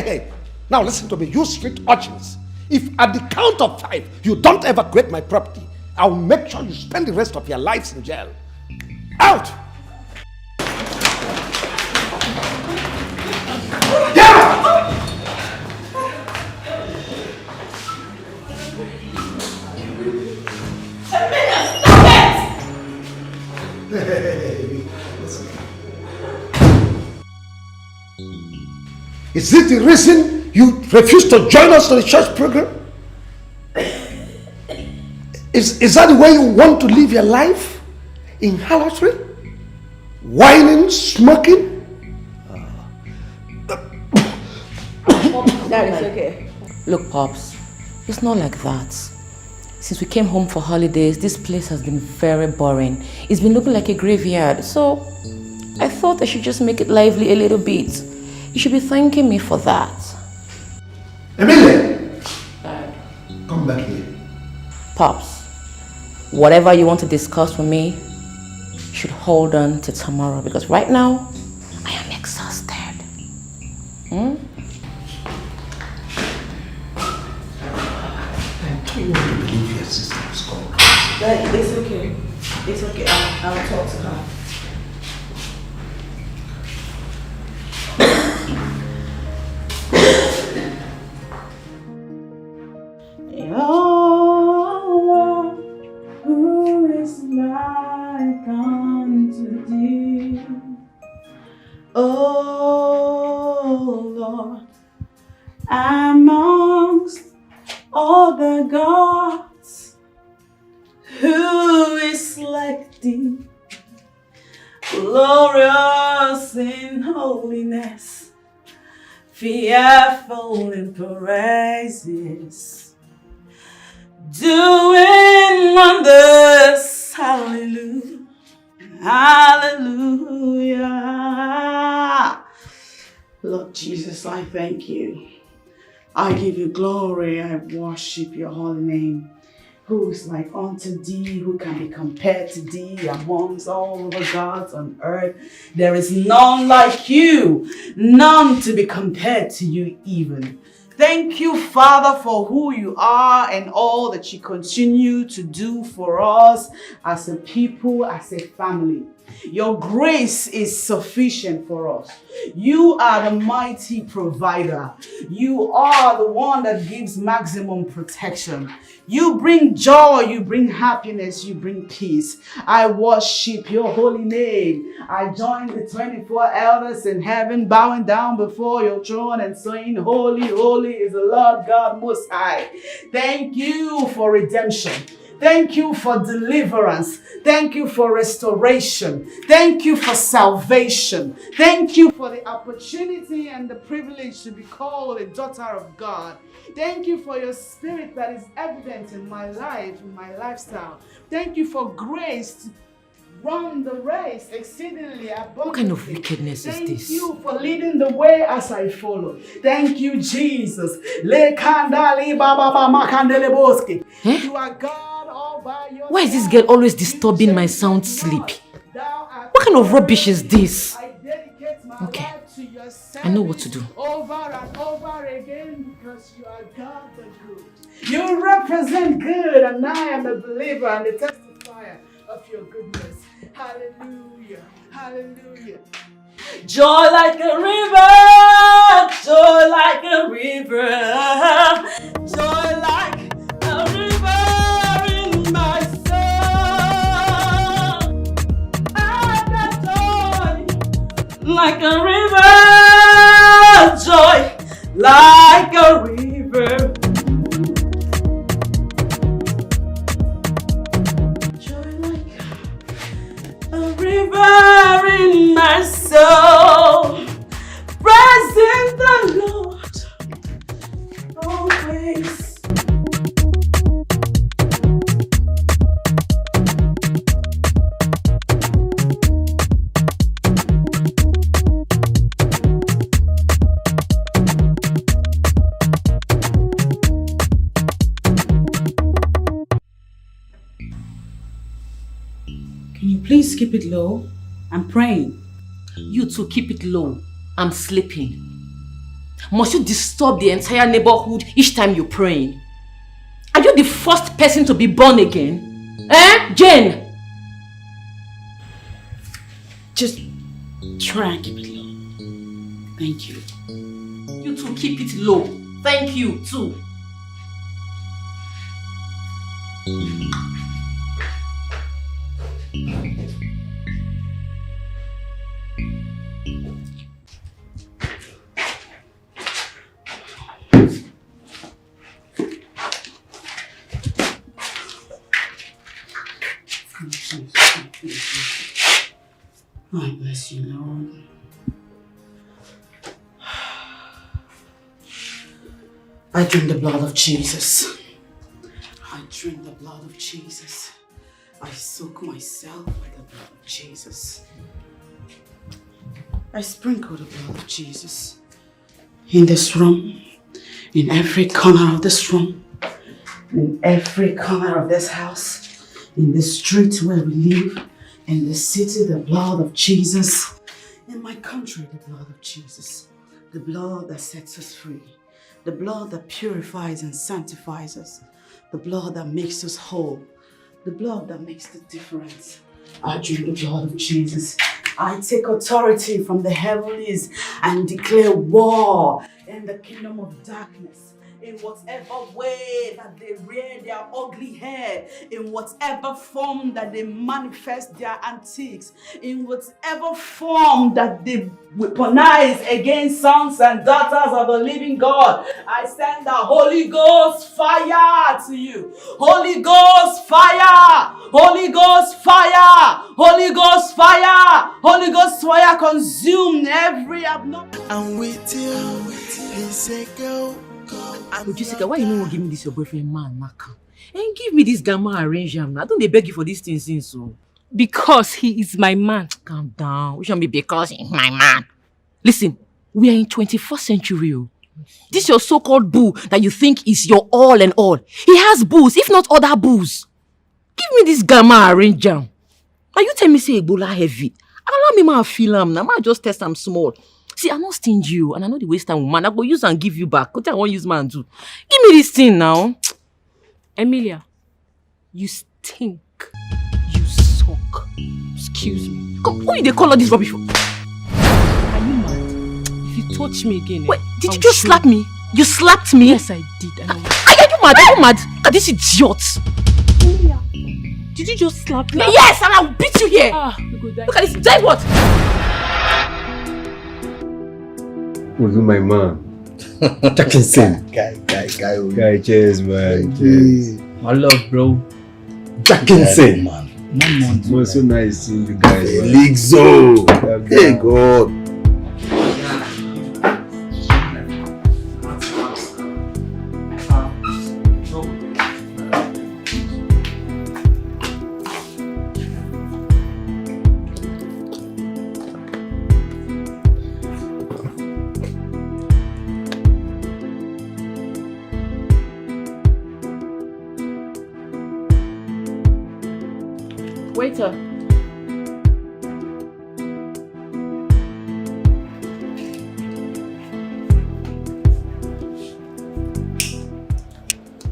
hey. Now listen to me, you street urchins. If at the count of 5 you don't evacuate my property, I'll make sure you spend the rest of your lives in jail. Out! Get out! Hey, listen. Is this the reason you refuse to join us to the church program? Is that the way you want to live your life? In harlotry? Whining, smoking? That is okay. Look, Pops, it's not like that. Since we came home for holidays, this place has been very boring. It's been looking like a graveyard. So I thought I should just make it lively a little bit. You should be thanking me for that. Emilia! Come back here. Pops, whatever you want to discuss with me, you should hold on to tomorrow because right now, I am exhausted. I don't want to believe your sister is gone. It's okay. It's okay. I'll talk to her. Oh, who is like unto thee? Oh Lord, amongst all the gods, who is like thee? Glorious in holiness, fearful in praises, doing wonders. Hallelujah, hallelujah. Lord Jesus, I thank you. I give you glory. I worship your holy name. Who is like unto thee? Who can be compared to thee amongst all the gods on earth? There is none like you, none to be compared to you even. Thank you, Father, for who you are and all that you continue to do for us as a people, as a family. Your grace is sufficient for us. You are the mighty provider. You are the one that gives maximum protection. You bring joy, you bring happiness, you bring peace. I worship your holy name. I join the 24 elders in heaven, bowing down before your throne and saying, holy, holy is the Lord God Most High. Thank you for redemption. Thank you for deliverance. Thank you for restoration. Thank you for salvation. Thank you for the opportunity and the privilege to be called a daughter of God. Thank you for your spirit that is evident in my life, in my lifestyle. Thank you for grace to run the race exceedingly abundantly. What kind of wickedness is this? Thank you for leading the way as I follow. Thank you, Jesus. You are God. Why is this girl always disturbing my sound sleep? What kind of rubbish is this? Okay, I know what to do. Over and over again because you are God the good. You represent good and I am a believer and a testifier of your goodness. Hallelujah. Hallelujah. Joy like a river, joy like a river, joy like a river in my soul. I got joy like a river, joy like a river. Joy like a river in my soul. Praising the Lord always. Can you please keep it low? I'm praying. You two keep it low. I'm sleeping. Must you disturb the entire neighborhood each time you're praying? Are you the first person to be born again? Eh, Jane? Just try and keep it low. Thank you. You too, keep it low. Thank you, too. I bless you, Lord. I drink the blood of Jesus. I drink the blood of Jesus. I soak myself with the blood of Jesus. I sprinkle the blood of Jesus in this room, in every corner of this room, in every corner of this house, in the street where we live, in the city, the blood of Jesus. In my country, the blood of Jesus. The blood that sets us free. The blood that purifies and sanctifies us. The blood that makes us whole. The blood that makes the difference. I drink the blood of Jesus. I take authority from the heavens and declare war in the kingdom of darkness. In whatever way that they rear their ugly hair, in whatever form that they manifest their antics, in whatever form that they weaponize against sons and daughters of the living God, I send the Holy Ghost fire to you. Holy Ghost fire! Holy Ghost fire! Holy Ghost fire! Holy Ghost fire consume every abnormal. I'm with you. He said go. Jessica, why you not give me this your boyfriend man, Naka? And give me this gamma arrangement. I don't they beg you for this thing since so. Because he is my man. Calm down. We shouldn't be because he's my man. Listen, we are in 21st century. This your so-called boo that you think is your all and all. He has boos, if not other boos. Give me this gamma arrangement. Now you tell me say Ebola heavy. Allow me ma feel am. Now ma just test am small. See, I'm not stingy you, and I know the waste time woman. I go use and give you back. What I want use man do? Give me this thing now. Emilia, you stink. You suck. Excuse me. Come, why they call all this rubbish for? Are you mad? If you touch me again, wait, did you just slap me? You slapped me? Yes, I did. Are you mad? Are you mad? Look at this idiot. Emilia, did you just slap me? Yes, and I'll beat you here. You go die. Look at this. Die what? Was my man. Jackson. Guy, cheers, man. Cheers. My love, bro. Jackson. Man. It was so nice seeing you guys. Elixo. Hey, God. Waiter.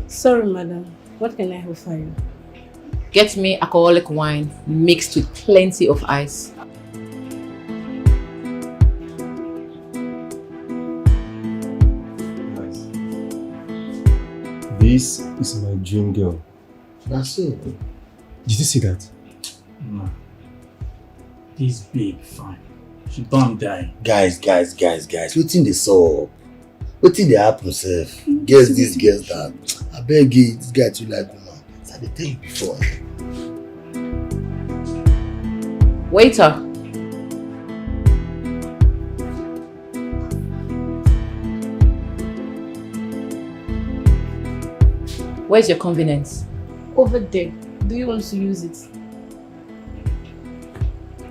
Sorry, madam. What can I offer you? Get me alcoholic wine mixed with plenty of ice. Nice. This is my dream girl. That's it. Did you see that? No. This babe fine. She don't die. Guys. Wetin dey sup? Wetin dey happen sef? Guess this, guess that. I beg you, this guy too like woman. As I dey tell you before. Waiter. Where's your convenience? Over there. Do you want to use it?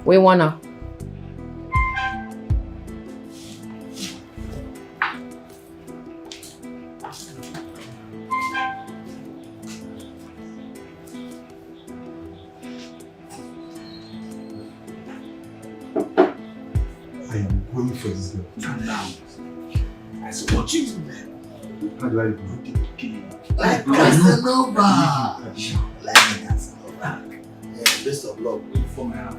We wanna. I am going for this girl. Calm down. I support you. How do I put it? Okay. Like Casanova. Like Casanova. Yeah, best of luck for my hand.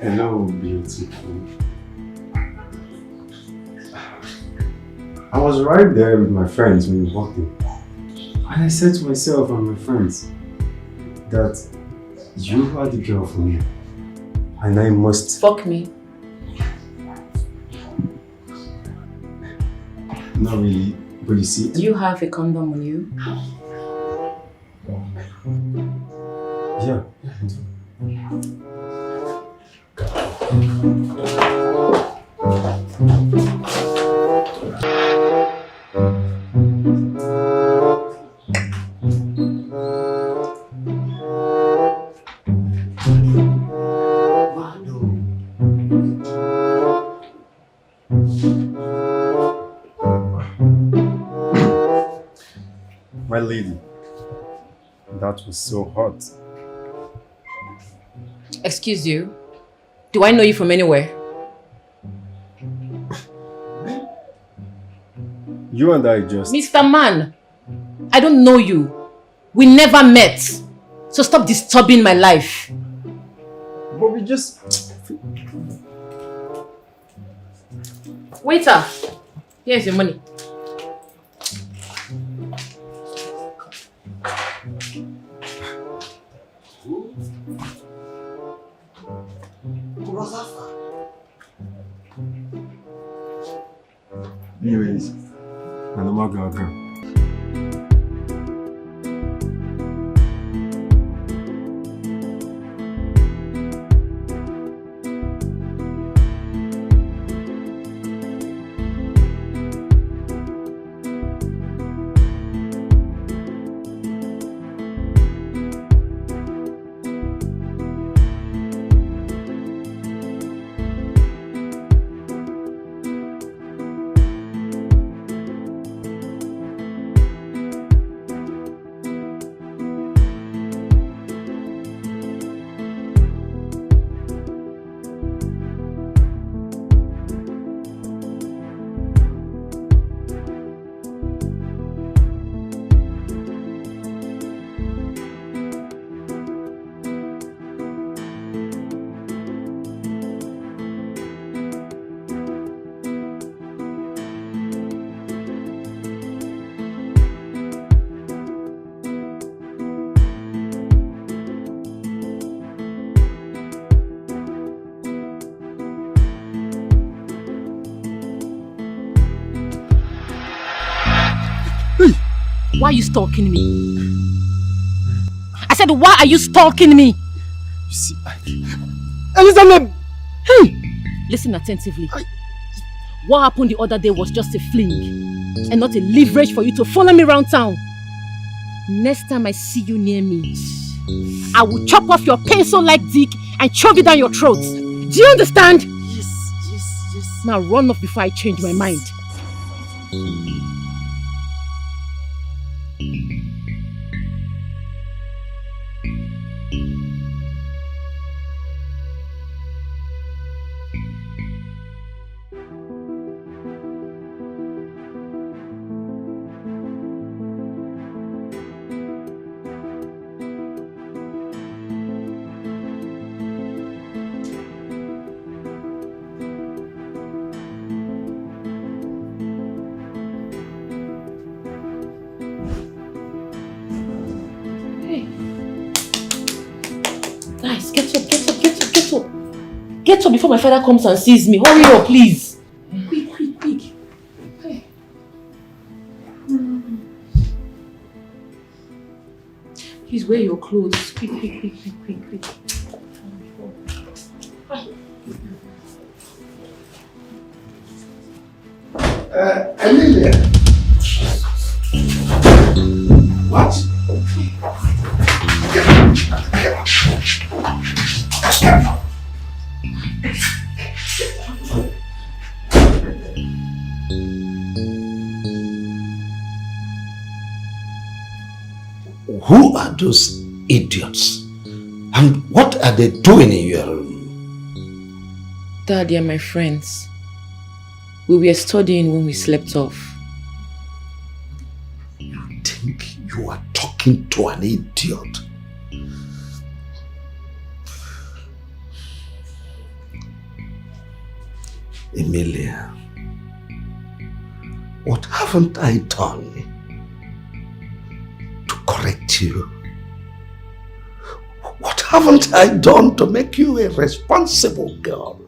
Hello, beautiful. I was right there with my friends when you walked in. And I said to myself and my friends that you are the girl for me. And I must... Fuck me. Not really, but you see... Do you have a condom on you? Yeah. My lady, that was so hot. Excuse you. Do I know you from anywhere? You and I just... Mr. Man, I don't know you. We never met. So stop disturbing my life. But we just... Waiter, here's your money. Anyways, I'm a girl. Why are you stalking me? I said, why are you stalking me? You see, Elizabeth! Hey! Listen attentively. What happened the other day was just a fling and not a leverage for you to follow me around town. Next time I see you near me, I will chop off your pencil-like dick and shove it down your throat. Do you understand? Yes. Now run off before I change my mind. Get up before my father comes and sees me. Hurry up, please. Quick. Hey. Please wear your clothes. Quick. Emilia. What? Who are those idiots? And what are they doing in your room? Dad, they are my friends. We were studying when we slept off. You think you are talking to an idiot? Emilia, what haven't I done to correct you? What haven't I done to make you a responsible girl?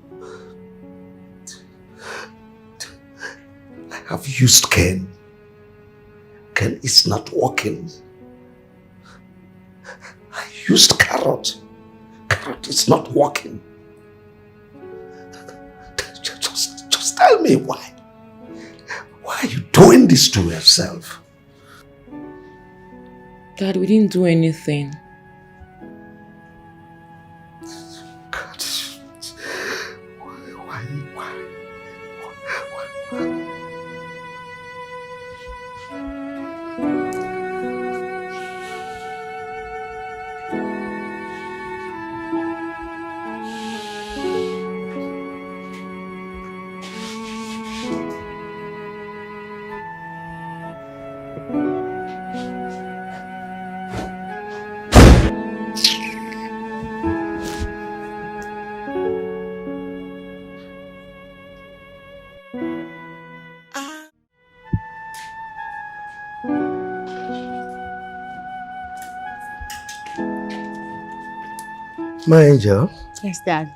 I have used Ken. Ken is not working. I used Carrot. Carrot is not working. Just tell me why. Why are you doing this to yourself? Dad, we didn't do anything. God. Why? My angel. Yes, Dad.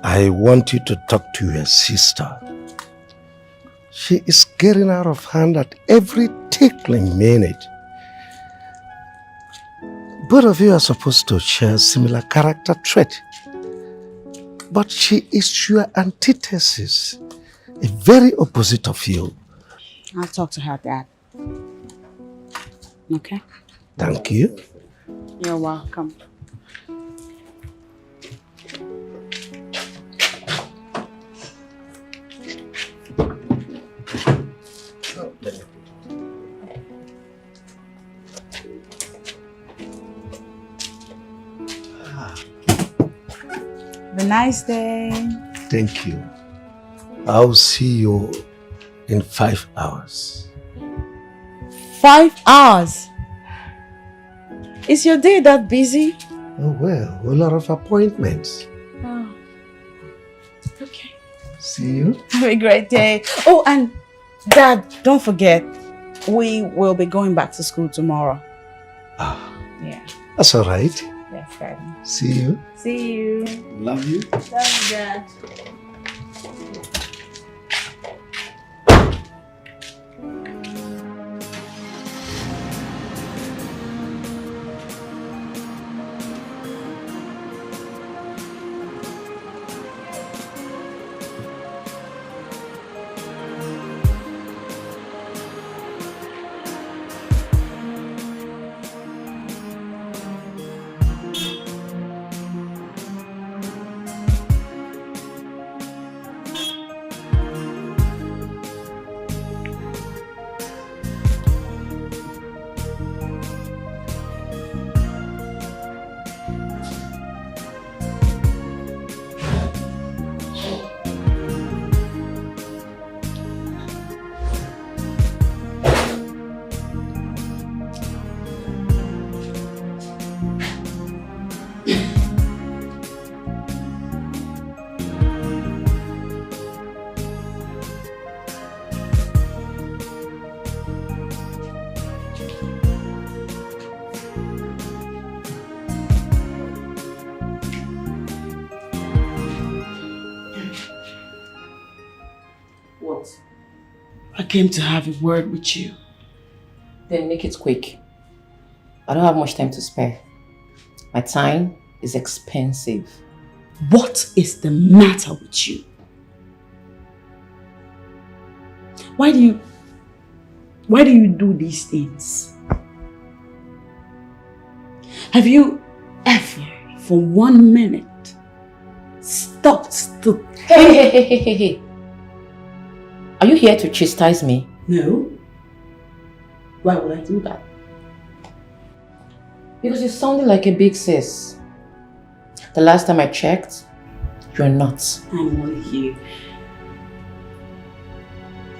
I want you to talk to your sister. She is getting out of hand at every tickling minute. Both of you are supposed to share similar character trait. But she is your antithesis, a very opposite of you. I'll talk to her, Dad. Okay? Thank you. You're welcome. Have a nice day. Thank you. I'll see you in 5 hours. 5 hours? Is your day that busy? Oh well, a lot of appointments. Oh. Okay. See you. Have a great day. Oh, and Dad, don't forget, we will be going back to school tomorrow. Ah, Yeah. that's all right. Yes, Dad. See you. See you. Love you. Love you, Dad. I came to have a word with you. Then make it quick. I don't have much time to spare. My time is expensive. What is the matter with you? Why do you do these things? Have you ever, for 1 minute, stopped to... Hey. Are you here to chastise me? No. Why would I do that? Because you're sounding like a big sis. The last time I checked, you're not. I'm only here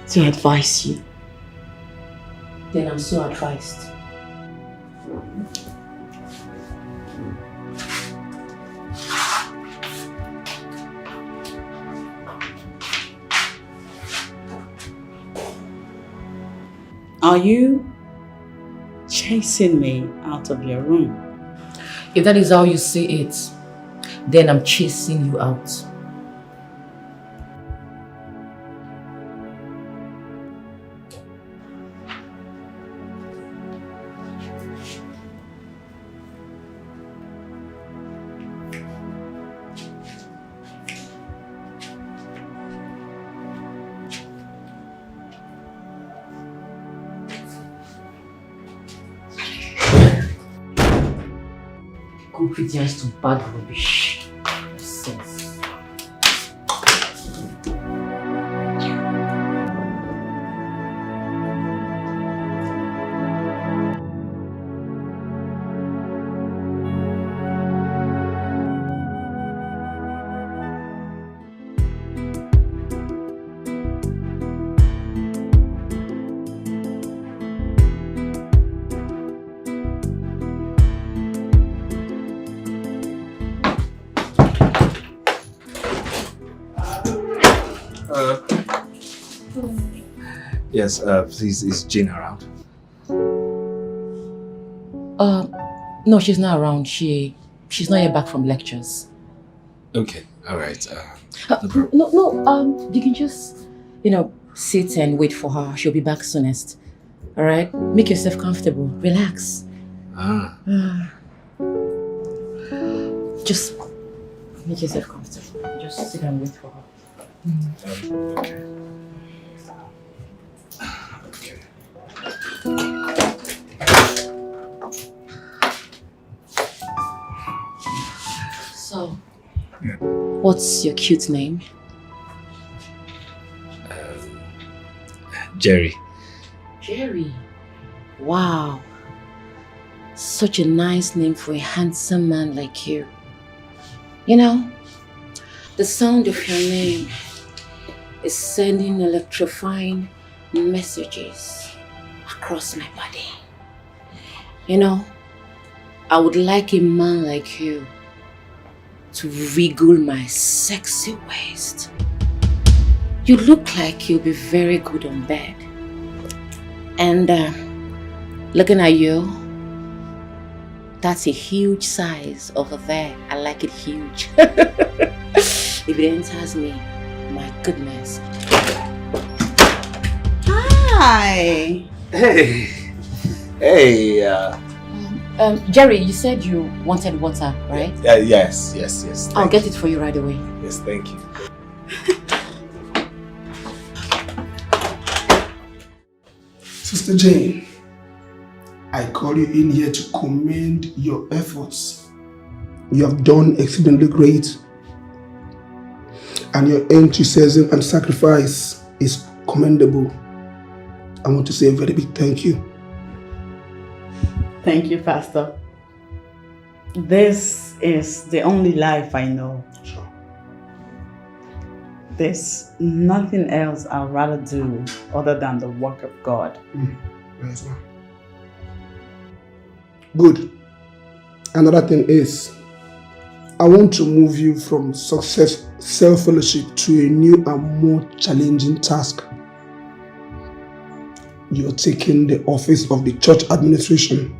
to advise you. Then I'm so advised. Are you chasing me out of your room? If that is how you see it, then I'm chasing you out. Obedience to bad rubbish. Nonsense. Yes, please, is Jane around? No, she's not around. She's not yet back from lectures. Okay, all right. No, you can just, sit and wait for her. She'll be back soonest. All right? Make yourself comfortable. Relax. Just make yourself comfortable. Just sit and wait for her. Okay. So, what's your cute name? Jerry. Jerry. Wow. Such a nice name for a handsome man like you. The sound of your name is sending electrifying messages across my body. I would like a man like you to wriggle my sexy waist. You look like you'll be very good on bed. And looking at you, that's a huge size over there. I like it huge. If it enters me, my goodness. Hi. Hey. Jerry, you said you wanted water, right? Yes. I'll get it for you right away. Yes, thank you. Sister Jane, I call you in here to commend your efforts. You have done exceedingly great. And your enthusiasm and sacrifice is commendable. I want to say a very big thank you. Thank you, Pastor. This is the only life I know. Sure. There's nothing else I'd rather do other than the work of God. Yes, ma'am. Good. Another thing is, I want to move you from success self-fellowship to a new and more challenging task. You're taking the office of the church administration.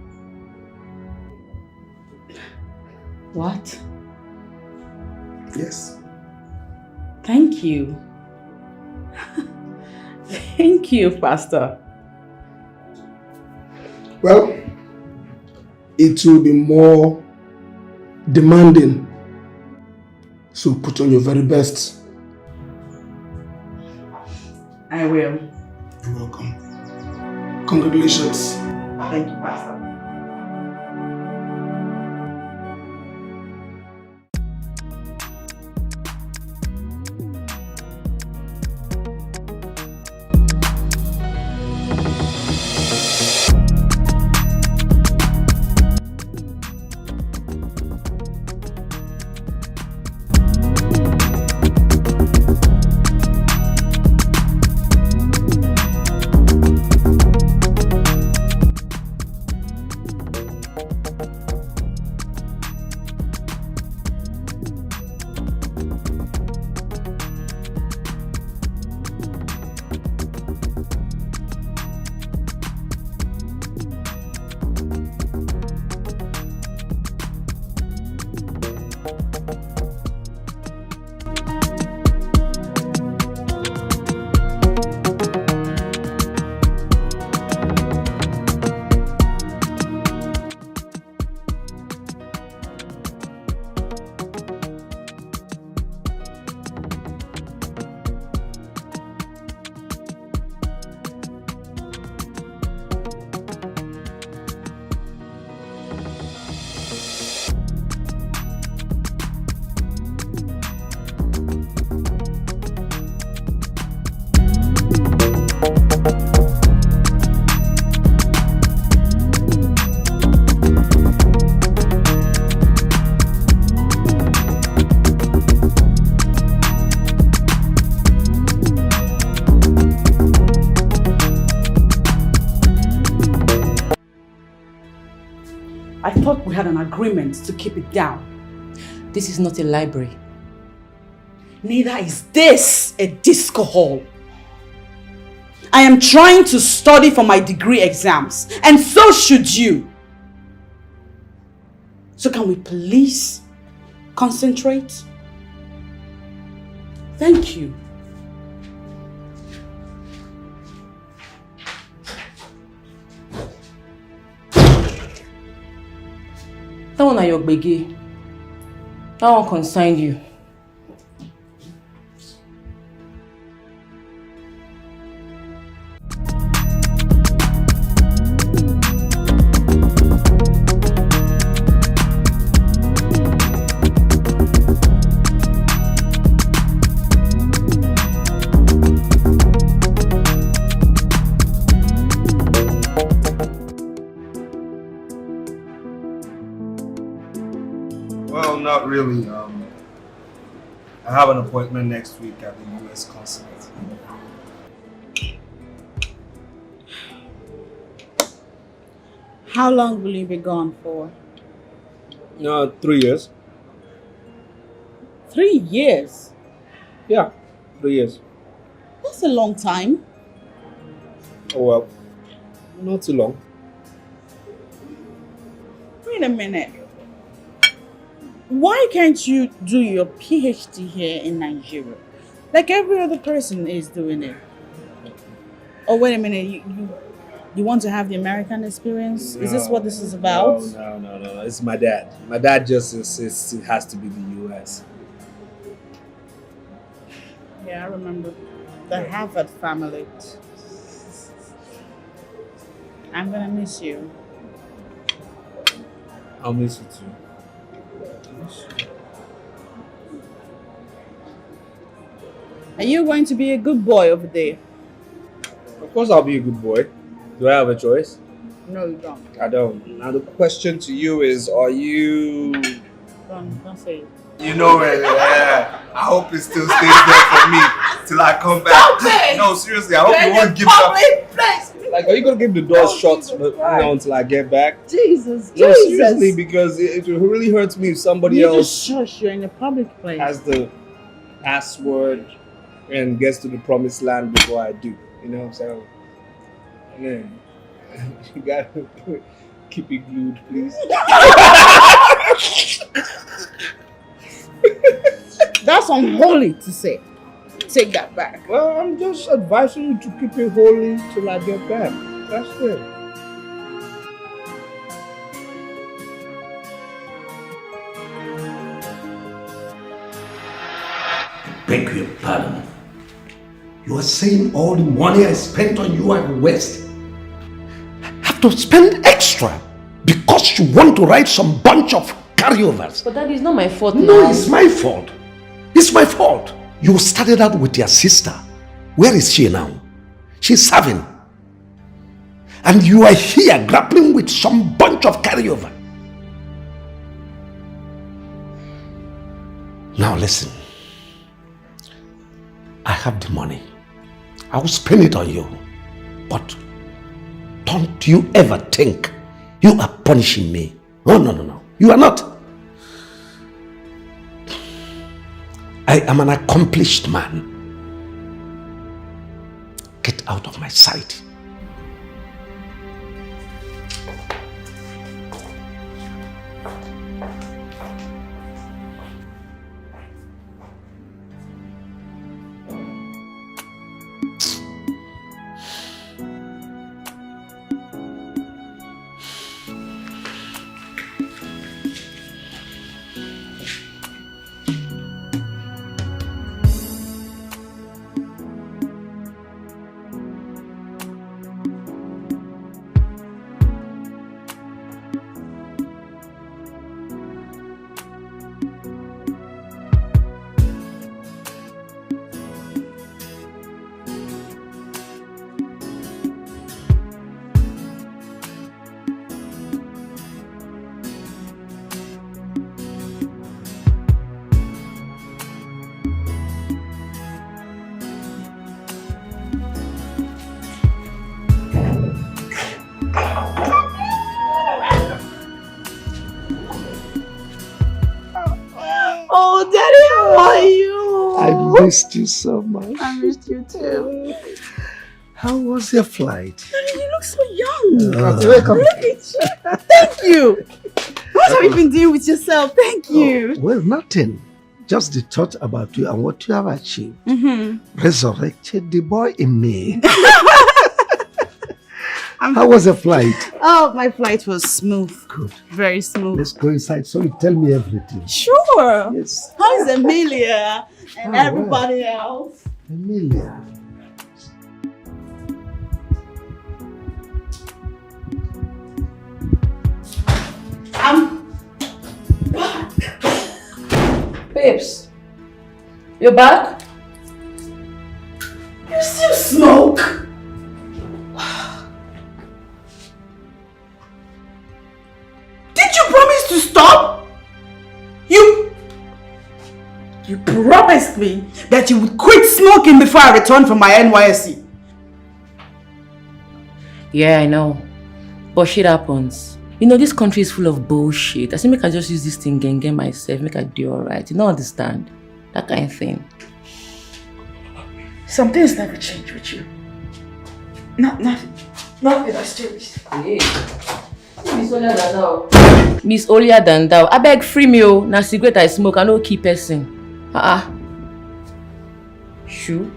What? Yes. Thank you. Thank you, Pastor. Well, it will be more demanding. So put on your very best. I will. You're welcome. Congratulations. Thank you, Pastor. thought we had an agreement to keep it down. This is not a library. Neither is this a disco hall. I am trying to study for my degree exams, and so should you. So can we please concentrate? Thank you. That one are your gbege. That one concerned you. Well, not really. I have an appointment next week at the U.S. consulate. How long will you be gone for? 3 years. 3 years? Yeah, 3 years. That's a long time. Oh well, not too long. Wait a minute. Why can't you do your PhD here in Nigeria? Like every other person is doing it. Oh, wait a minute. You want to have the American experience? Is this what this is about? No. It's my dad. My dad just insists it has to be the U.S. Yeah, I remember the Harvard family. I'm gonna miss you. I'll miss you too. Are you going to be a good boy over there? Of course I'll be a good boy. Do I have a choice? No, you don't. I don't. Now the question to you is, are you... Don't say it. You know it, yeah. I hope it still stays there for me till I come back. No, seriously, I hope you won't give up. Like, are you gonna give the doors shut until I get back? Jesus. No, seriously, because it really hurts me if somebody else shush, you're in a public place. has the password and gets to the promised land before I do. You know, so man, you gotta keep it glued, please. That's unholy to say. Take that back. Well, I'm just advising you to keep it holy till I get back. That's it. Beg your pardon. You are saying all the money I spent on you at West have to spend extra because you want to write some bunch of carryovers. But that is not my fault No, now. it's my fault. It's my fault. You started out with your sister. Where is she now? She's serving. And you are here grappling with some bunch of carryover. Now listen. I have the money. I will spend it on you. But don't you ever think you are punishing me. No. You are not. I am an accomplished man. Get out of my sight. missed you so much. I missed you too. How was your flight? You look so young. Welcome. Look at you. Thank you. What have you been doing with yourself? Thank you. Well, nothing. Just the thought about you and what you have achieved. Resurrected the boy in me. How was the flight? Oh, my flight was smooth. Good. Very smooth. Let's go inside so you tell me everything. Sure. Yes. How's Emilia and everybody else? Emilia. I'm back. Babes, you're back? You still smoke? Did you promise to stop? You promised me that you would quit smoking before I return from my NYSC. Yeah, I know. But shit happens. You know, this country is full of bullshit. I say make I just use this thing and get myself, make I do alright. You don't understand? That kind of thing. Some things never change with you. Nothing has changed. Hey. Miss Olier than thou. Miss Olier than thou. I beg free me oh. Na cigarette I smoke, I no keep person. Shoo.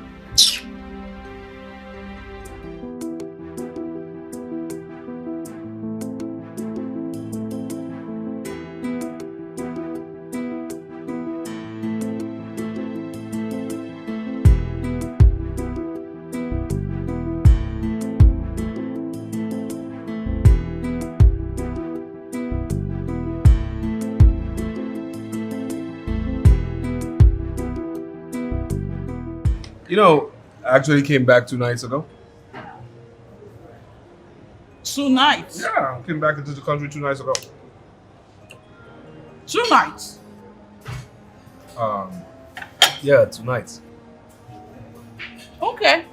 You know, I actually came back 2 nights ago. 2 nights? Yeah, I came back into the country 2 nights ago. 2 nights? Yeah, 2 nights. Okay.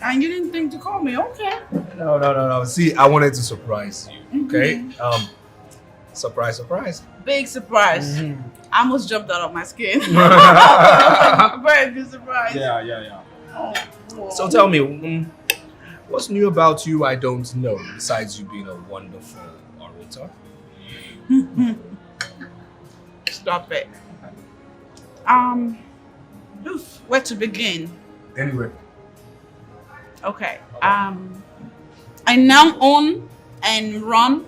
And you didn't think to call me, okay. No. See, I wanted to surprise you, okay? Surprise. Big surprise. I almost jumped out of my skin. Very big surprise. Yeah. Oh, So tell me, what's new about you I don't know, besides you being a wonderful orator? Stop it. Where to begin? Anyway. Okay. I now own and run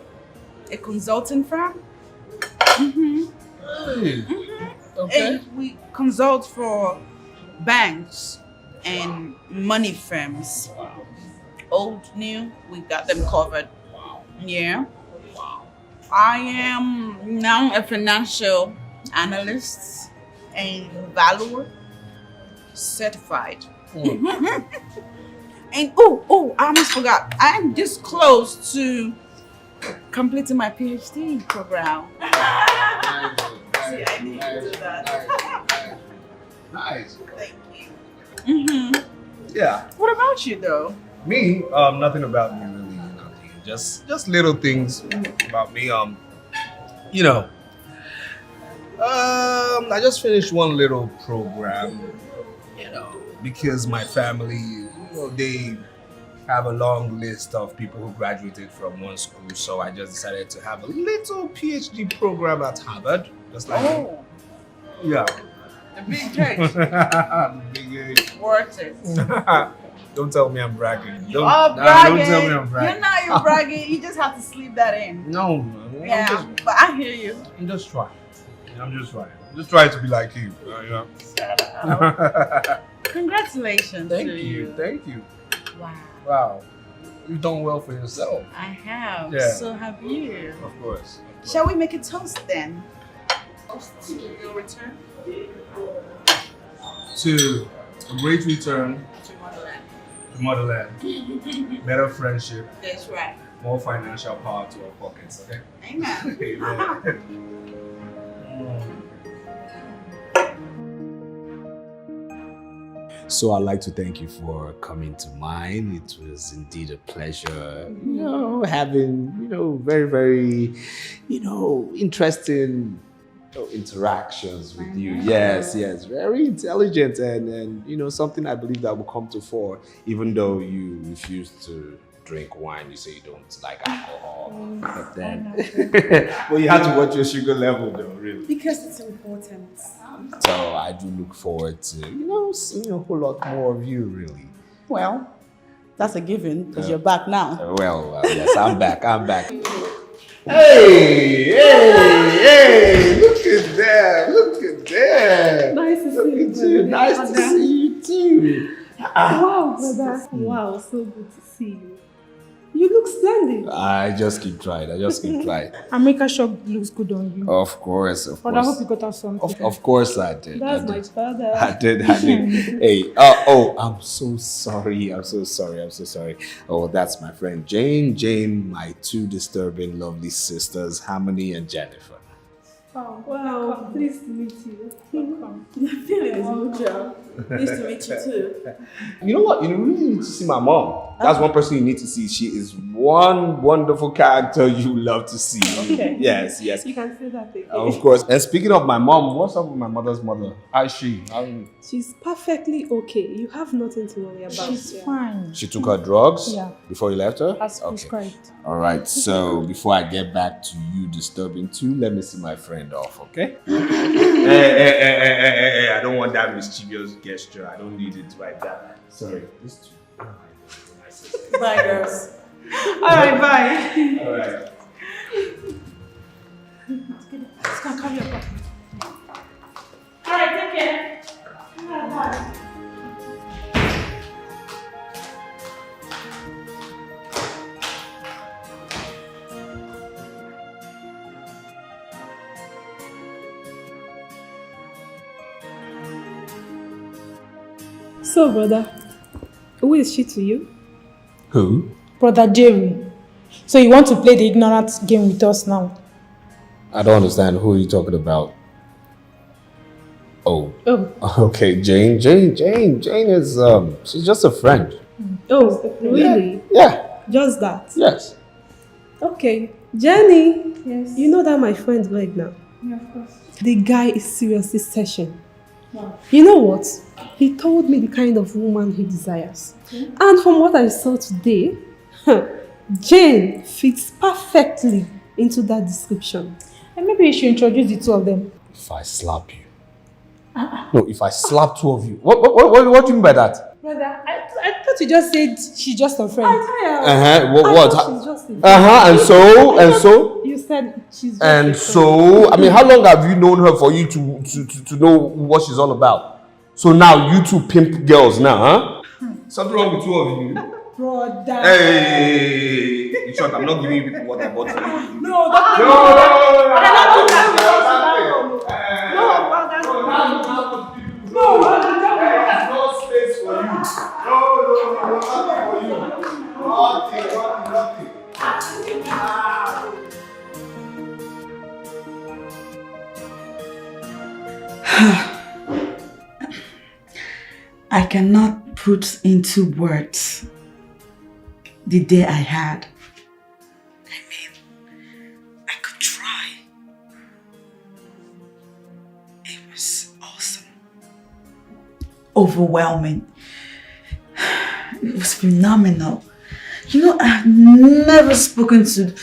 a consulting firm. Hey. Okay. And we consult for banks and money firms. Old, new, we got them covered. Yeah. I am now a financial analyst and valuer, certified. And I almost forgot. I'm this close to completing my PhD program. See, I need to do that. Nice. Thank you. Yeah. What about you, though? Me, nothing about me really. Nothing. Just little things about me. You know. I just finished one little program. You know, because my family, they have a long list of people who graduated from one school, so I just decided to have a little PhD program at Harvard. Just like yeah. The big H. Big H. Worth it. Don't tell me I'm bragging. You are bragging. Don't tell me I'm bragging. You're not even bragging. You just have to sleep that in. No, Yeah, but I hear you. I'm just trying. I'm just trying. Just trying to be like you. You know? Congratulations. Thank to you. Thank you. Wow. You've done well for yourself. I have. Yeah. So have you. Of course. Shall we make a toast then? Toast to your return. To a great return To motherland. to motherland, better friendship, That's right. more financial power to our pockets, okay? Amen. Amen. So I'd like to thank you for coming to mine. It was indeed a pleasure, having, very, very, interesting interactions with you. Yes, yes. Very intelligent and you know, something I believe that will come to fore, even though you refuse to drink wine, you say you don't like alcohol. But then well, you have to watch your sugar level though, really. Because it's important. So I do look forward to, you know, seeing a whole lot more of you, really. Well, that's a given because you're back now. Well, yes, I'm back. I'm back. Hey, look at that. Look at that. Nice to see you. Nice to see you too. Wow, brother. Wow, so good to see you. You look splendid. I just keep trying. America shop looks good on you. Of course. But I hope you got us something. Of course I did. That's my father. I did. Hey, I'm so sorry. Oh, that's my friend Jane, my two disturbing, lovely sisters, Harmony and Jennifer. Oh, wow. Pleased to meet you. Welcome. The feeling is mutual. Pleased to meet you too. You know what? You really need to see my mom. That's one person you need to see. She is one wonderful character you love to see. Okay. Yes. You can say that again. Of course. And speaking of my mom, what's up with my mother's mother? How is she? She's perfectly okay. You have nothing to worry about. She's fine. She took her drugs? Yeah. Before you left her? As prescribed. All right. So before I get back to you disturbing too, let me see my friend off, okay? Hey, I don't want that mischievous gesture. I don't need it right there. Sorry. Bye, girls. Alright, bye. All right. Let's go carry your bottle. Alright, take care. Bye. So, brother, who is she to you? Who? Brother Jerry. So you want to play the ignorant game with us now? I don't understand. Who are you talking about? Oh. Okay, Jane is she's just a friend. Oh, really? Yeah. Just that? Yes. Okay. Jenny. Yes. You know that my friend's right now? Yeah, of course. The guy is seriously searching. Wow. You know what? He told me the kind of woman he desires. Okay. And from what I saw today, Jane fits perfectly into that description. And maybe you should introduce the two of them. If I slap you. No, if I slap two of you. What do you mean by that? Brother, I thought you just said she's just a friend. What? She's just a friend. And so? You said she's just And a friend. so, I mean, how long have you known her for you to know what she's all about? So now you two pimp girls now, huh? Something wrong with two of you? Brother. Hey, in short, I'm not giving you what I bought for you. No, There's no space for you. No, nothing for you. Nothing. I cannot put into words the day I had. I mean, I could try. It was awesome. Overwhelming. It was phenomenal. You know, I've never spoken to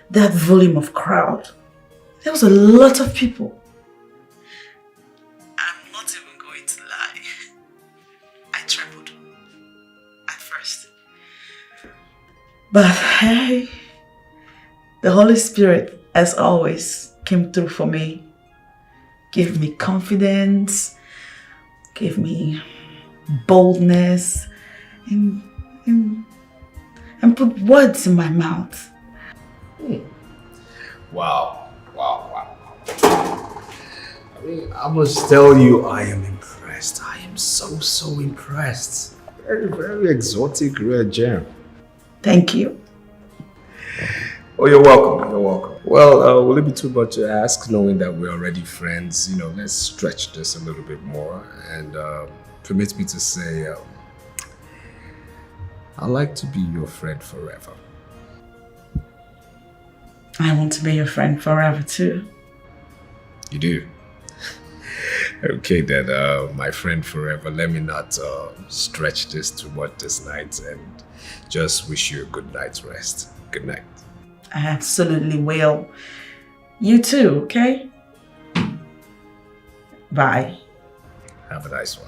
that volume of crowd. There was a lot of people. I'm not even going to lie. I trembled at first. But hey, the Holy Spirit, as always, came through for me. Gave me confidence, gave me boldness, and put words in my mouth. Wow. I mean, I must tell you, I am impressed. I am so impressed. Very, very exotic rare gem. Thank you. Oh, you're welcome. Well, will it be too much to ask, knowing that we're already friends? You know, let's stretch this a little bit more and permit me to say, I'd like to be your friend forever. I want to be your friend forever too. You do? Okay then, my friend forever, let me not stretch this too much this night and just wish you a good night's rest. Good night. I absolutely will. You too, okay? Bye. Have a nice one.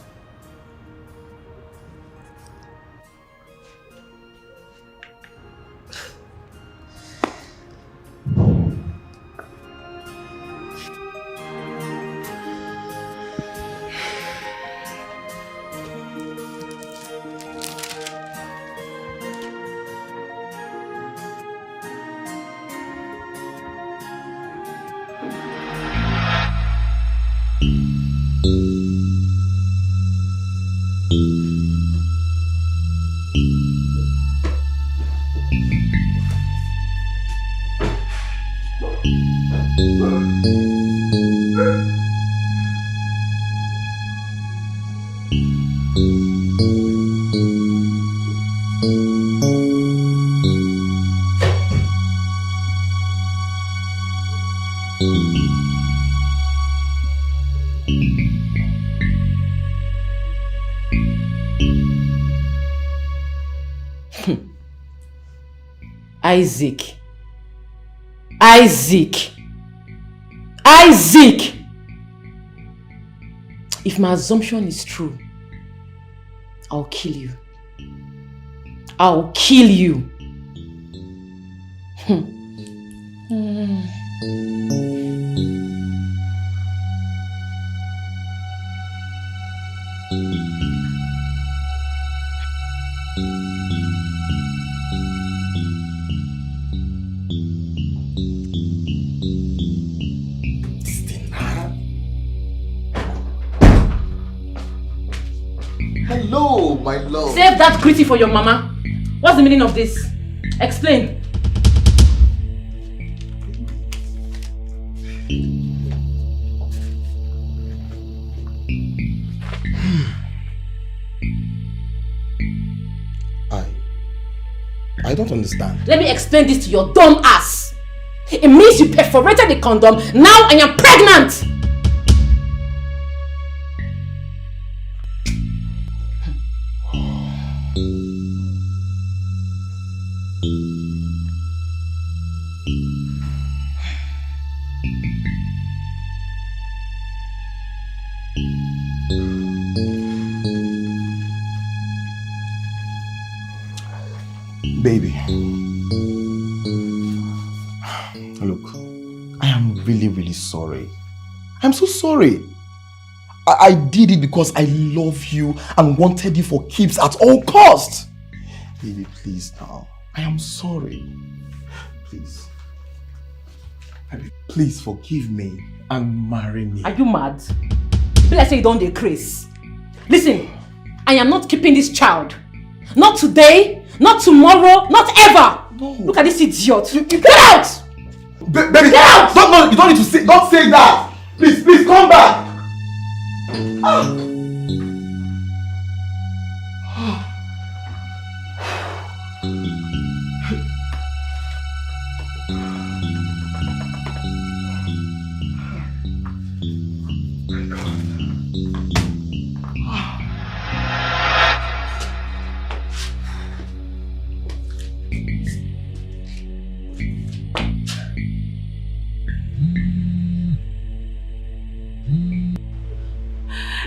Isaac. Isaac. Isaac! If my assumption is true, I'll kill you. I'll kill you. Hello, my love. Save that greeting for your mama. What's the meaning of this? Explain. I don't understand. Let me explain this to your dumb ass. It means you perforated the condom. Now I am pregnant. Baby, look, I am really sorry. I'm so sorry. I did it because I love you and wanted you for keeps at all costs. Baby, please now. I am sorry. Please. Baby, please forgive me and marry me. Are you mad? Let's say you don't decrease. Listen, I am not keeping this child. Not today, not tomorrow, not ever. No. Look at this idiot. Get out! Baby, get out! No, you don't need to say, don't say that. Please, come back.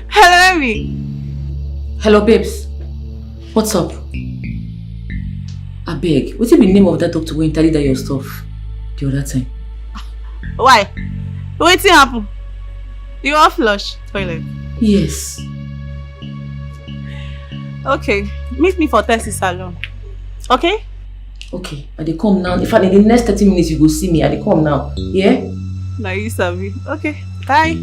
Hello, Amy. Hello, babes. What's up? I beg. What's the name of that doctor when tell you that your stuff the other time? Why? Wetin happen? You wan flush toilet? Yes. Okay, meet me for Tessie salon. Okay? Okay, I dey come now. In fact, in the next 30 minutes you go see me. I dey come now. Yeah? Now you sabi. Okay, bye.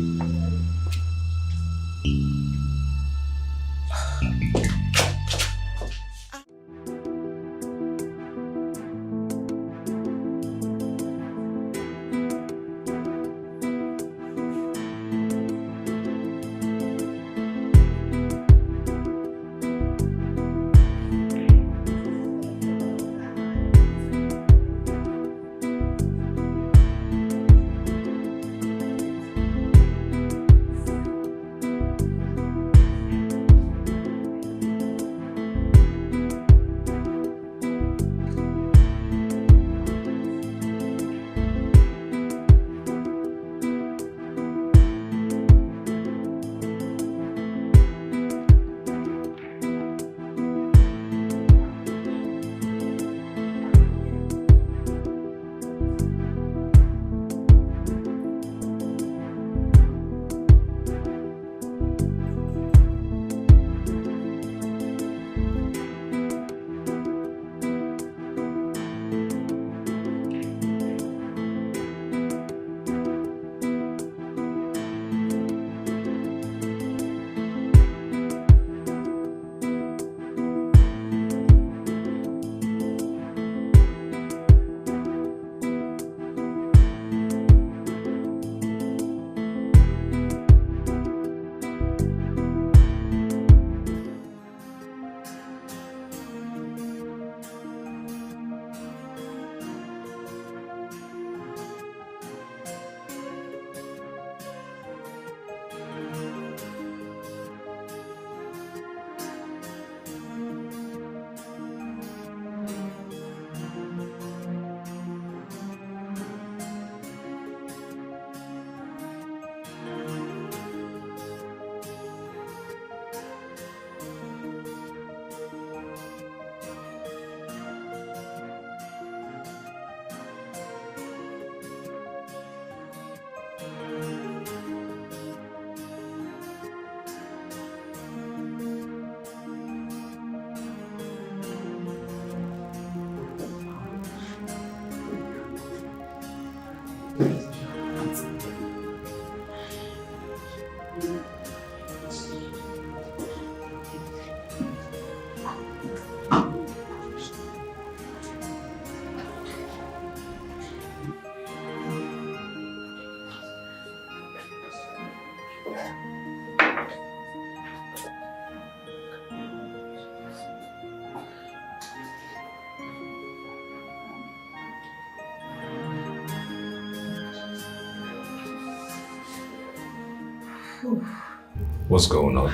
What's going on?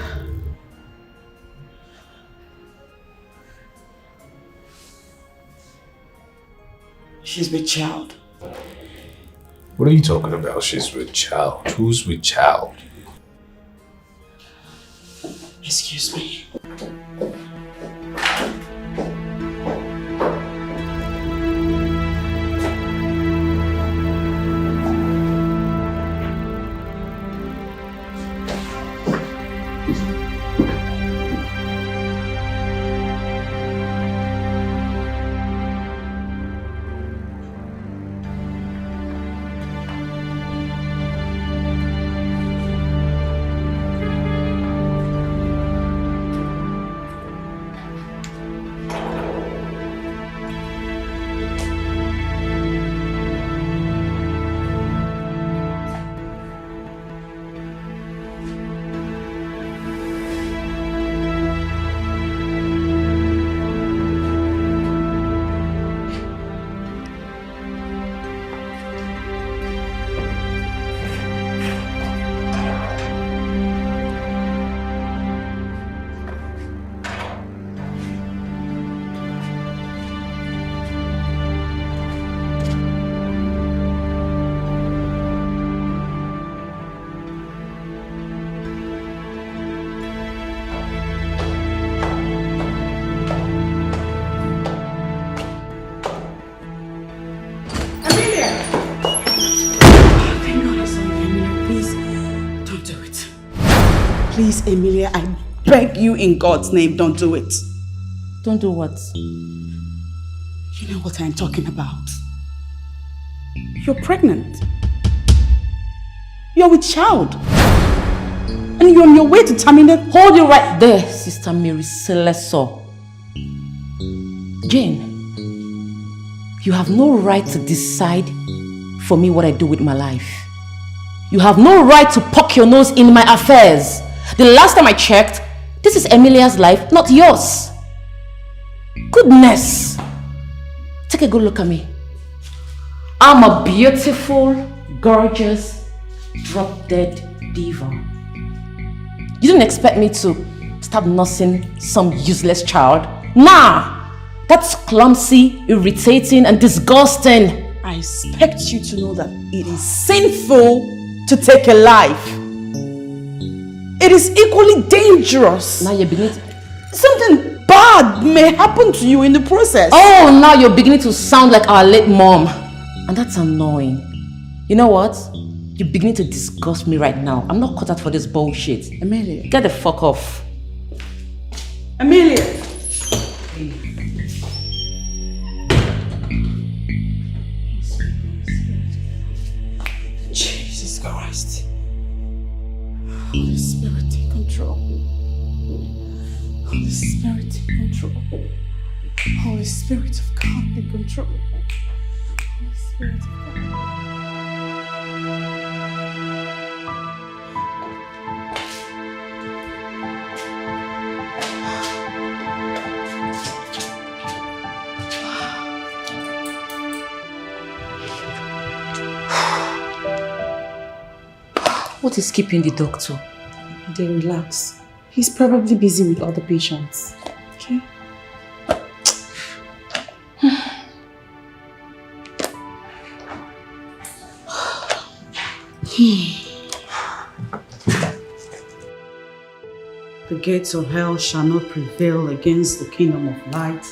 She's with child. What are you talking about? She's with child. Who's with child? Excuse me. Please, Emilia, I beg you in God's name, don't do it. Don't do what? You know what I'm talking about. You're pregnant. You're with child. And you're on your way to terminate. Hold you right there, Sister Mary Celeso. Jane, you have no right to decide for me what I do with my life. You have no right to poke your nose in my affairs. The last time I checked, this is Emilia's life, not yours. Goodness. Take a good look at me. I'm a beautiful, gorgeous, drop-dead diva. You didn't expect me to start nursing some useless child? Nah! That's clumsy, irritating, and disgusting. I expect you to know that it is sinful to take a life. It is equally dangerous. Now you're beginning to... Something bad may happen to you in the process. Oh, now you're beginning to sound like our late mom. And that's annoying. You know what? You're beginning to disgust me right now. I'm not cut out for this bullshit. Amelia. Get the fuck off. Amelia. Jesus Christ. Holy Spirit, take control. Holy Spirit, take control. Holy Spirit of God, take control. Holy Spirit of God. What is keeping the doctor? They relax. He's probably busy with other patients. Okay? The gates of hell shall not prevail against the kingdom of light.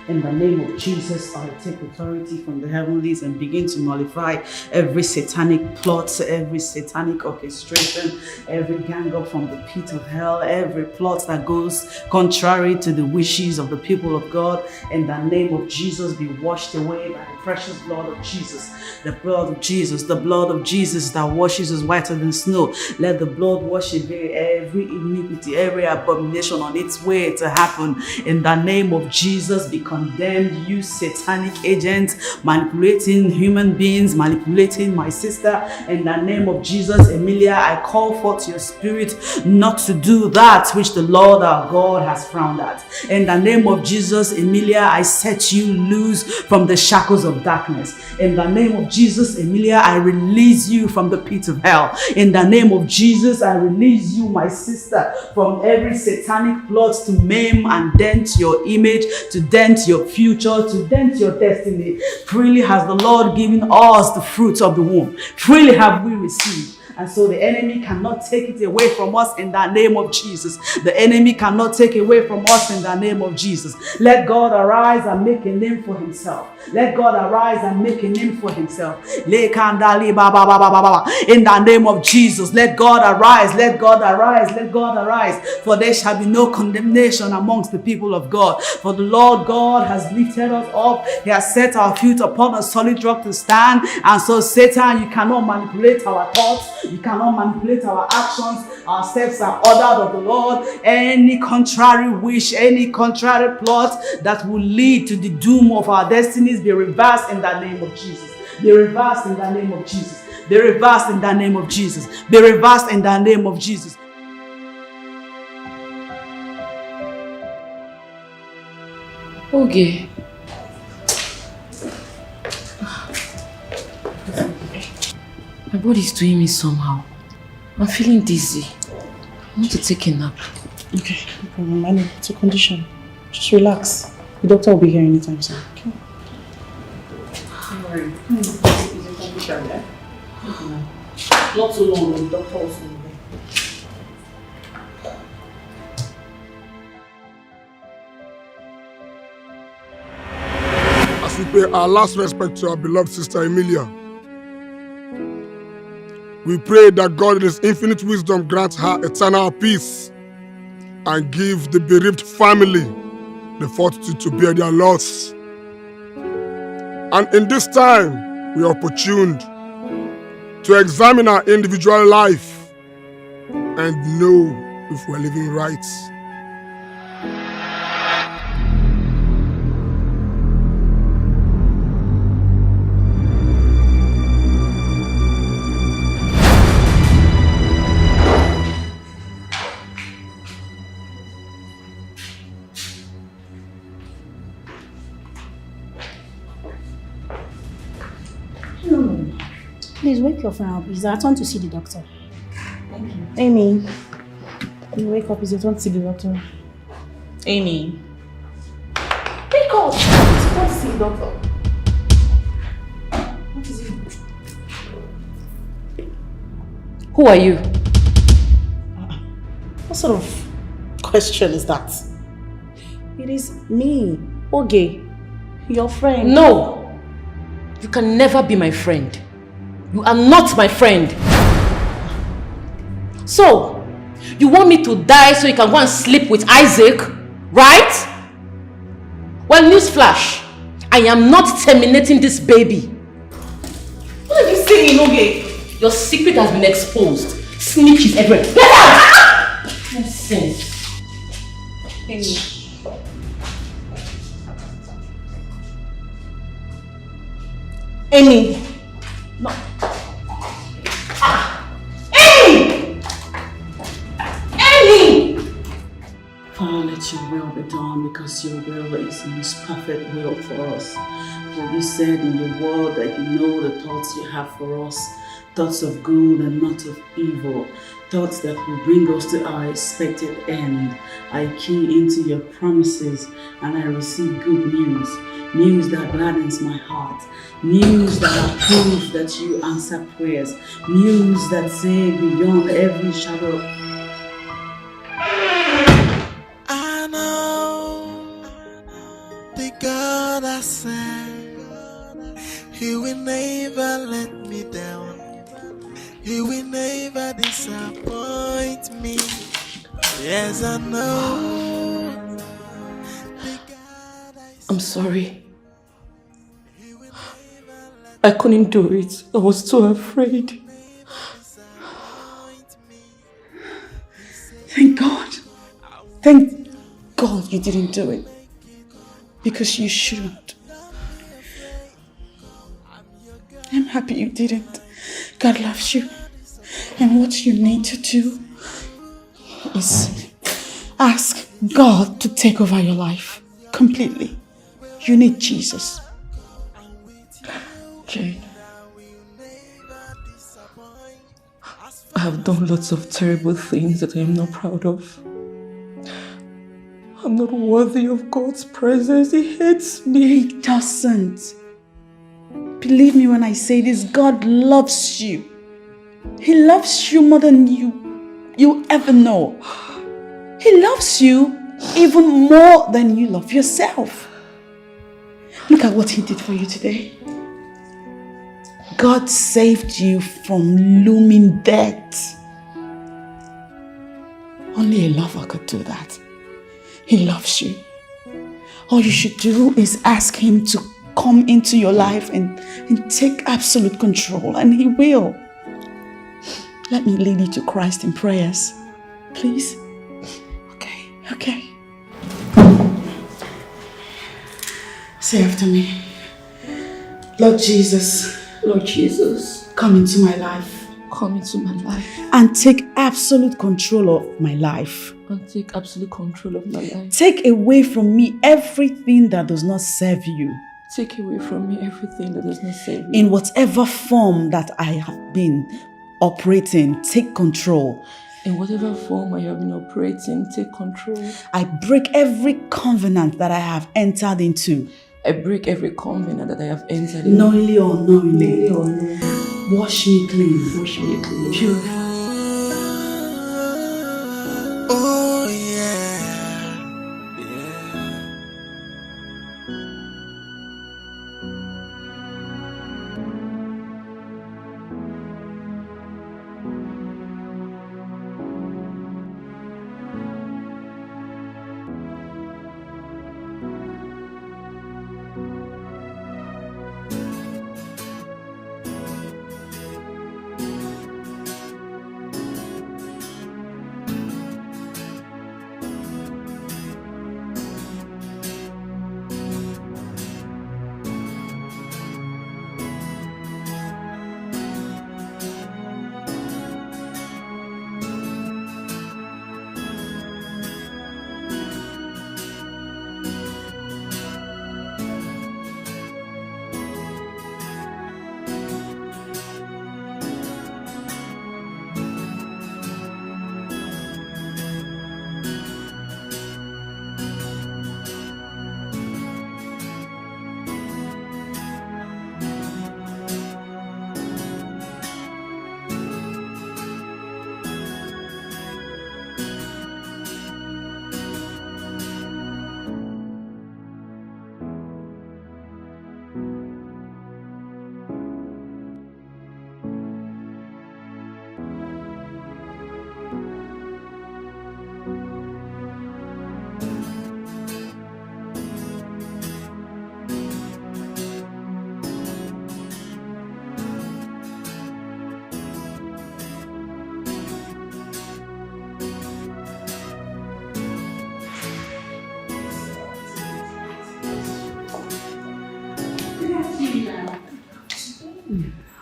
In the name of Jesus, I take authority from the heavenlies and begin to nullify every satanic plot, every satanic orchestration, every gang up from the pit of hell, every plot that goes contrary to the wishes of the people of God. In the name of Jesus, be washed away by the precious blood of Jesus. The blood of Jesus, the blood of Jesus that washes us whiter than snow. Let the blood wash away every iniquity, every abomination on its way to happen. In the name of Jesus, because condemned, you satanic agent, manipulating human beings, manipulating my sister. In the name of Jesus, Emilia, I call forth your spirit not to do that which the Lord our God has frowned at. In the name of Jesus, Emilia, I set you loose from the shackles of darkness. In the name of Jesus, Emilia, I release you from the pit of hell. In the name of Jesus, I release you, my sister, from every satanic plot to maim and dent your image, to dent your future, to dent your destiny. Freely has the Lord given us the fruits of the womb. Freely have we received. And so the enemy cannot take it away from us in the name of Jesus. The enemy cannot take it away from us in the name of Jesus. Let God arise and make a name for himself. Let God arise and make a name for himself. In the name of Jesus, let God arise, let God arise, let God arise. For there shall be no condemnation amongst the people of God. For the Lord God has lifted us up. He has set our feet upon a solid rock to stand. And so Satan, you cannot manipulate our thoughts. You cannot manipulate our actions. Our steps are ordered of the Lord. Any contrary wish, any contrary plot that will lead to the doom of our destinies be reversed in the name of Jesus. Be reversed in the name of Jesus. Be reversed in the name of Jesus. Be reversed in the name of Jesus. Okay. My body is doing me somehow. I'm feeling dizzy. I want to take a nap. Okay, no problem. I know it's a condition. Just relax. The doctor will be here anytime soon. Okay. Don't worry. It's a condition, yeah? Not too long, the doctor will soon be here. As we pay our last respect to our beloved sister Emilia, we pray that God in His infinite wisdom grant her eternal peace and give the bereaved family the fortitude to bear their loss. And in this time, we are opportuned to examine our individual life and know if we're living right. Please wake your friend up. It's your turn to see the doctor. Thank you. Amy, you wake up. It's your turn to see the doctor. Amy. Wake up! It's your turn to see the doctor. What is it? Who are you? What sort of question is that? It is me, Oge, your friend. No! You can never be my friend. You are not my friend. So, you want me to die so you can go and sleep with Isaac, right? Well, newsflash, I am not terminating this baby. What are you saying, Oge? Your secret has been exposed. Snitches everywhere. Get out! Nonsense. Amy. Amy. No. Amy! Amy! Father, let your will be done because your will is the most perfect will for us. For you said in your word that you know the thoughts you have for us, thoughts of good and not of evil, thoughts that will bring us to our expected end. I key into your promises and I receive good news. News that gladdens my heart. News that are proof that you answer prayers. News that say beyond every shadow. I know the God I serve. He will never let me down. He will never disappoint me. Yes, I know. I'm sorry. I couldn't do it. I was too afraid. Thank God. Thank God you didn't do it. because you shouldn't. I'm happy you didn't. God loves you. And what you need to do is ask God to take over your life completely. You need Jesus. Jane, I have done lots of terrible things that I am not proud of. I'm not worthy of God's presence. He hates me. He doesn't. Believe me when I say this, God loves you. He loves you more than you ever know. He loves you even more than you love yourself. Look at what He did for you today. God saved you from looming death. Only a lover could do that. He loves you. All you should do is ask Him to come into your life and take absolute control, and He will. Let me lead you to Christ in prayers. Please? Okay. Say after me. Lord Jesus. Lord Jesus. Come into my life. Come into my life. And take absolute control of my life. And take absolute control of my life. Take away from me everything that does not serve you. Take away from me everything that does not serve you. In whatever form that I have been operating, take control. In whatever form I have been operating, take control. I break every covenant that I have entered into. I break every covenant that I have entered into. Knowingly or unknowingly. Knowingly or unknowingly. Wash me clean. Wash me clean. Purify. Oh yeah.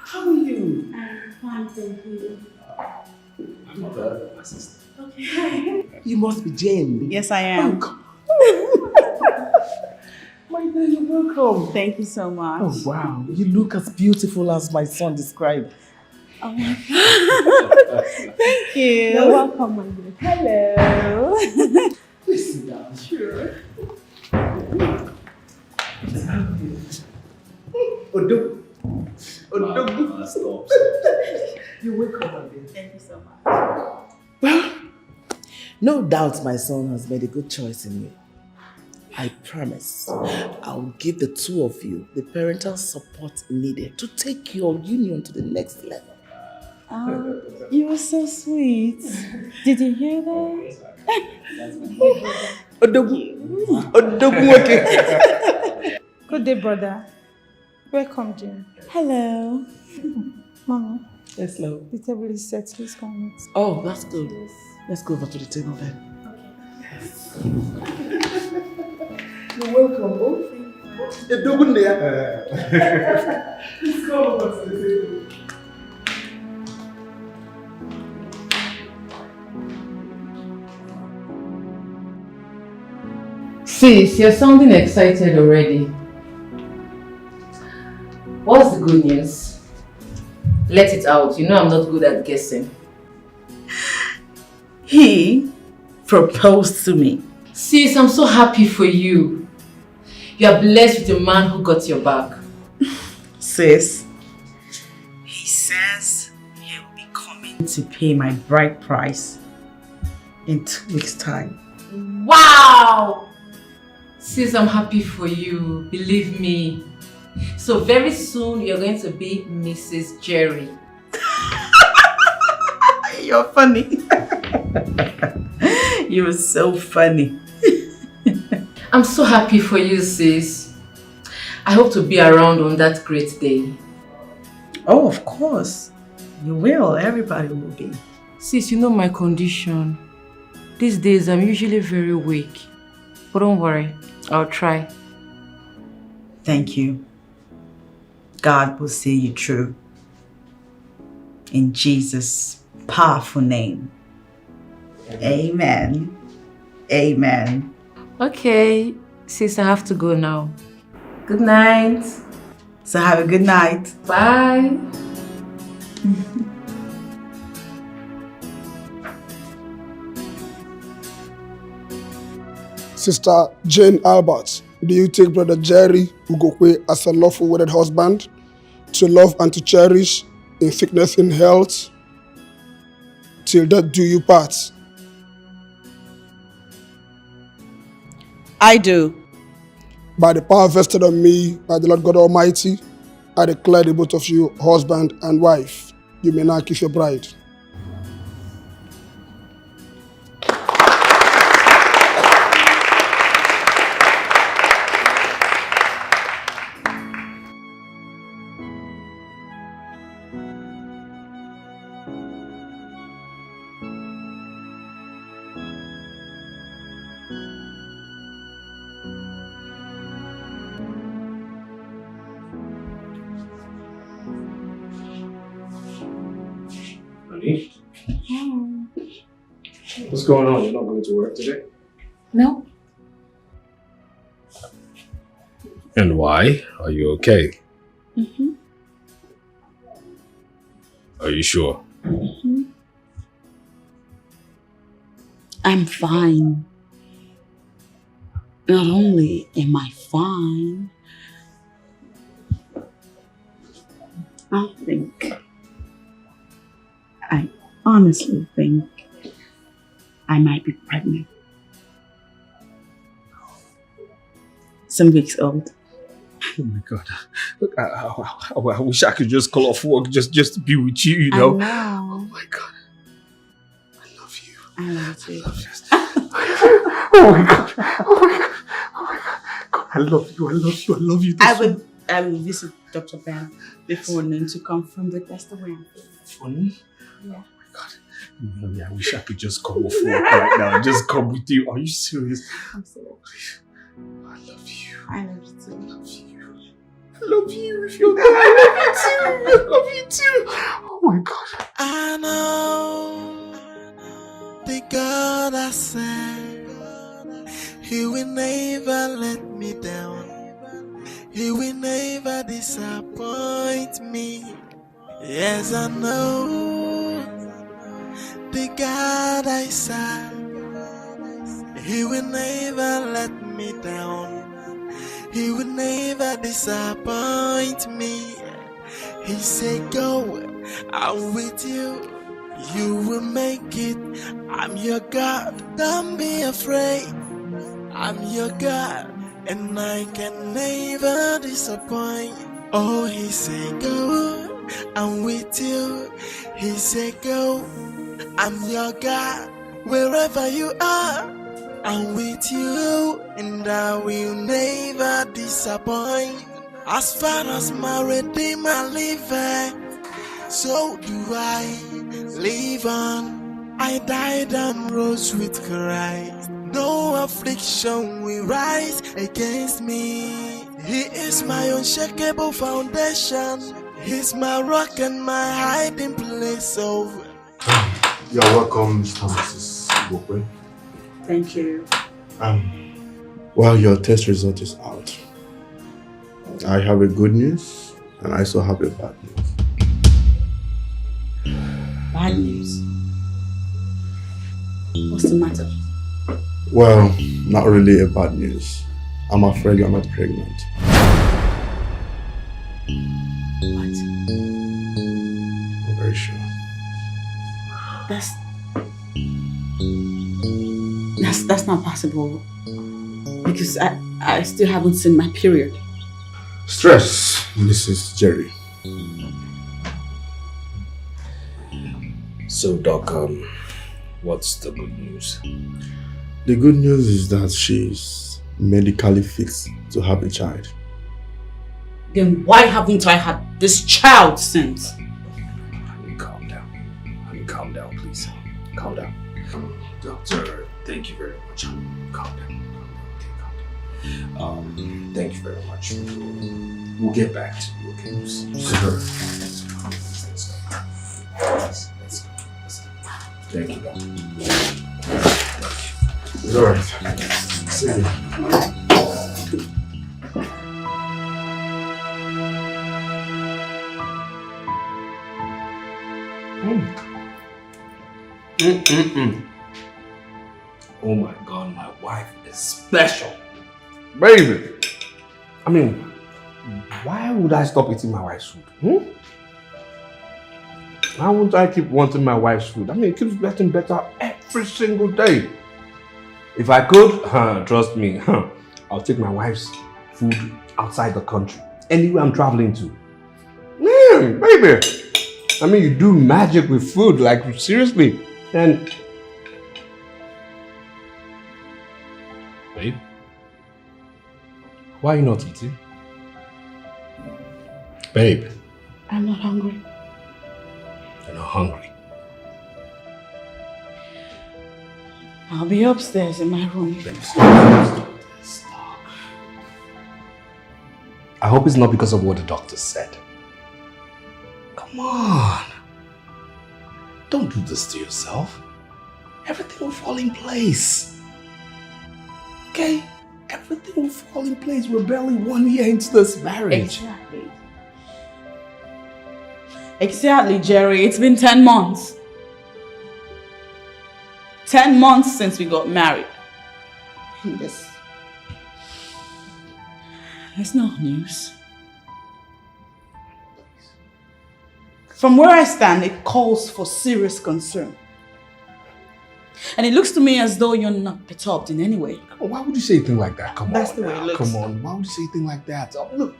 How are you? I'm fine, thank you. I'm not bad, my sister. Okay. You must be Jane. Yes, I am. My dear, you're welcome. Thank you so much. Oh, wow. You look as beautiful as my son described. Oh my God. Thank you. You're welcome, my dear. Hello. Please sit down. Sure. Odo. Wow, stop. You're welcome, my dear. Thank you so much. Well, no doubt my son has made a good choice in you. I promise I'll give the two of you the parental support needed to take your union to the next level. You were so sweet. Did you hear that? Good day, brother. Welcome, Jane. Hello. Mama. Yes, love. The table is set. Please come next. Oh, that's good. Yes. Let's go over to the table then. Okay. You're welcome. Oh, Let's go over to the table. Sis, you're sounding excited already. What's the good news? Let it out. You know I'm not good at guessing. He proposed to me. Sis, I'm so happy for you. You are blessed with a man who got your back. Sis, he says he will be coming to pay my bride price in 2 weeks' time. Wow! Sis, I'm happy for you. Believe me. So very soon you're going to be Mrs. Jerry. You're funny. You're so funny. I'm so happy for you, sis. I hope to be around on that great day. Oh, of course. You will. Everybody will be. Sis, you know my condition. These days I'm usually very weak. But don't worry, I'll try. Thank you. God will see you through. In Jesus' powerful name. Amen. Amen. Okay, sis, I have to go now. Good night. So have a good night. Bye. Sister Jane Albert, do you take Brother Jerry Ugokwe as a lawful wedded husband, to love and to cherish in sickness and health, till death do you part? I do. By the power vested on me by the Lord God Almighty, I declare the both of you husband and wife. You may now kiss your bride. Honey? What's going on? You're not going to work today? No. And why? Are you okay? Mm-hmm. Are you sure? Mm-hmm. I'm fine. Not only am I fine, I honestly think I might be pregnant. Some weeks old. Oh my God. Look, I wish I could just call off work just to be with you, you know? I know. Oh my God. I love you. I love you. Oh my God. Oh my God. Oh my God. I love you. I love you. I love you. I will visit Dr. Ben before noon to confirm that that's the way I'm feeling. Funny? Yeah. Oh my God. I wish I could just come off work right now and just come with you. Are you serious? I'm serious. I love you. I love you too. I love you. I love you. If you're there, I love you too. I love you too. Oh my God. I know the God I serve, He will never let me down. He will never disappoint me. Yes, I know the God I serve, He will never let me down. He will never disappoint me. He said, go, I'm with you. You will make it. I'm your God. Don't be afraid. I'm your God, and I can never disappoint. Oh, He said, go, I'm with you. He said, go, I'm your God. Wherever you are, I'm with you, and I will never disappoint. As far as my Redeemer liveth, so do I live on. I died and rose with Christ. No affliction will rise against me. He is my unshakable foundation. He's my rock and my hiding place. You're welcome, Mr. and Mrs. Bokwe. Thank you. Well, your test result is out. I have a good news, and I also have a bad news. Bad news? What's the matter? Well, not really a bad news. I'm afraid you're not pregnant. What? I'm very sure. That's not possible. Because I still haven't seen my period. Stress, Mrs. Jerry. So, Doc, what's the good news? The good news is that she's medically fit to have a child. Then why haven't I had this child since? Honey, calm down. Honey, calm down, please. Calm down. Doctor, thank you very much. Calm down. Okay, calm down. Thank you very much. We'll get back to you, okay? Let's go. Thank you, Doctor. It's alright. See you. Oh my God, my wife is special. Baby! I mean, why would I stop eating my wife's food? Why won't I keep wanting my wife's food? I mean, it keeps getting better every single day. If I could, trust me, I'll take my wife's food outside the country, anywhere I'm traveling to. Man, baby! I mean, you do magic with food, like seriously. And babe, why are you not eating? Babe, I'm not hungry. you're not hungry. I'll be upstairs in my room. Stop. I hope it's not because of what the doctor said. Come on. Don't do this to yourself. Everything will fall in place. Okay? Everything will fall in place. We're barely 1 year into this marriage. Exactly, Jerry. It's been 10 months. 10 months since we got married. There's no news. From where I stand, it calls for serious concern. And it looks to me as though you're not perturbed in any way. Why would you say a thing like that? Come on. That's the way it looks. Come on. Why would you say a thing like that? Look,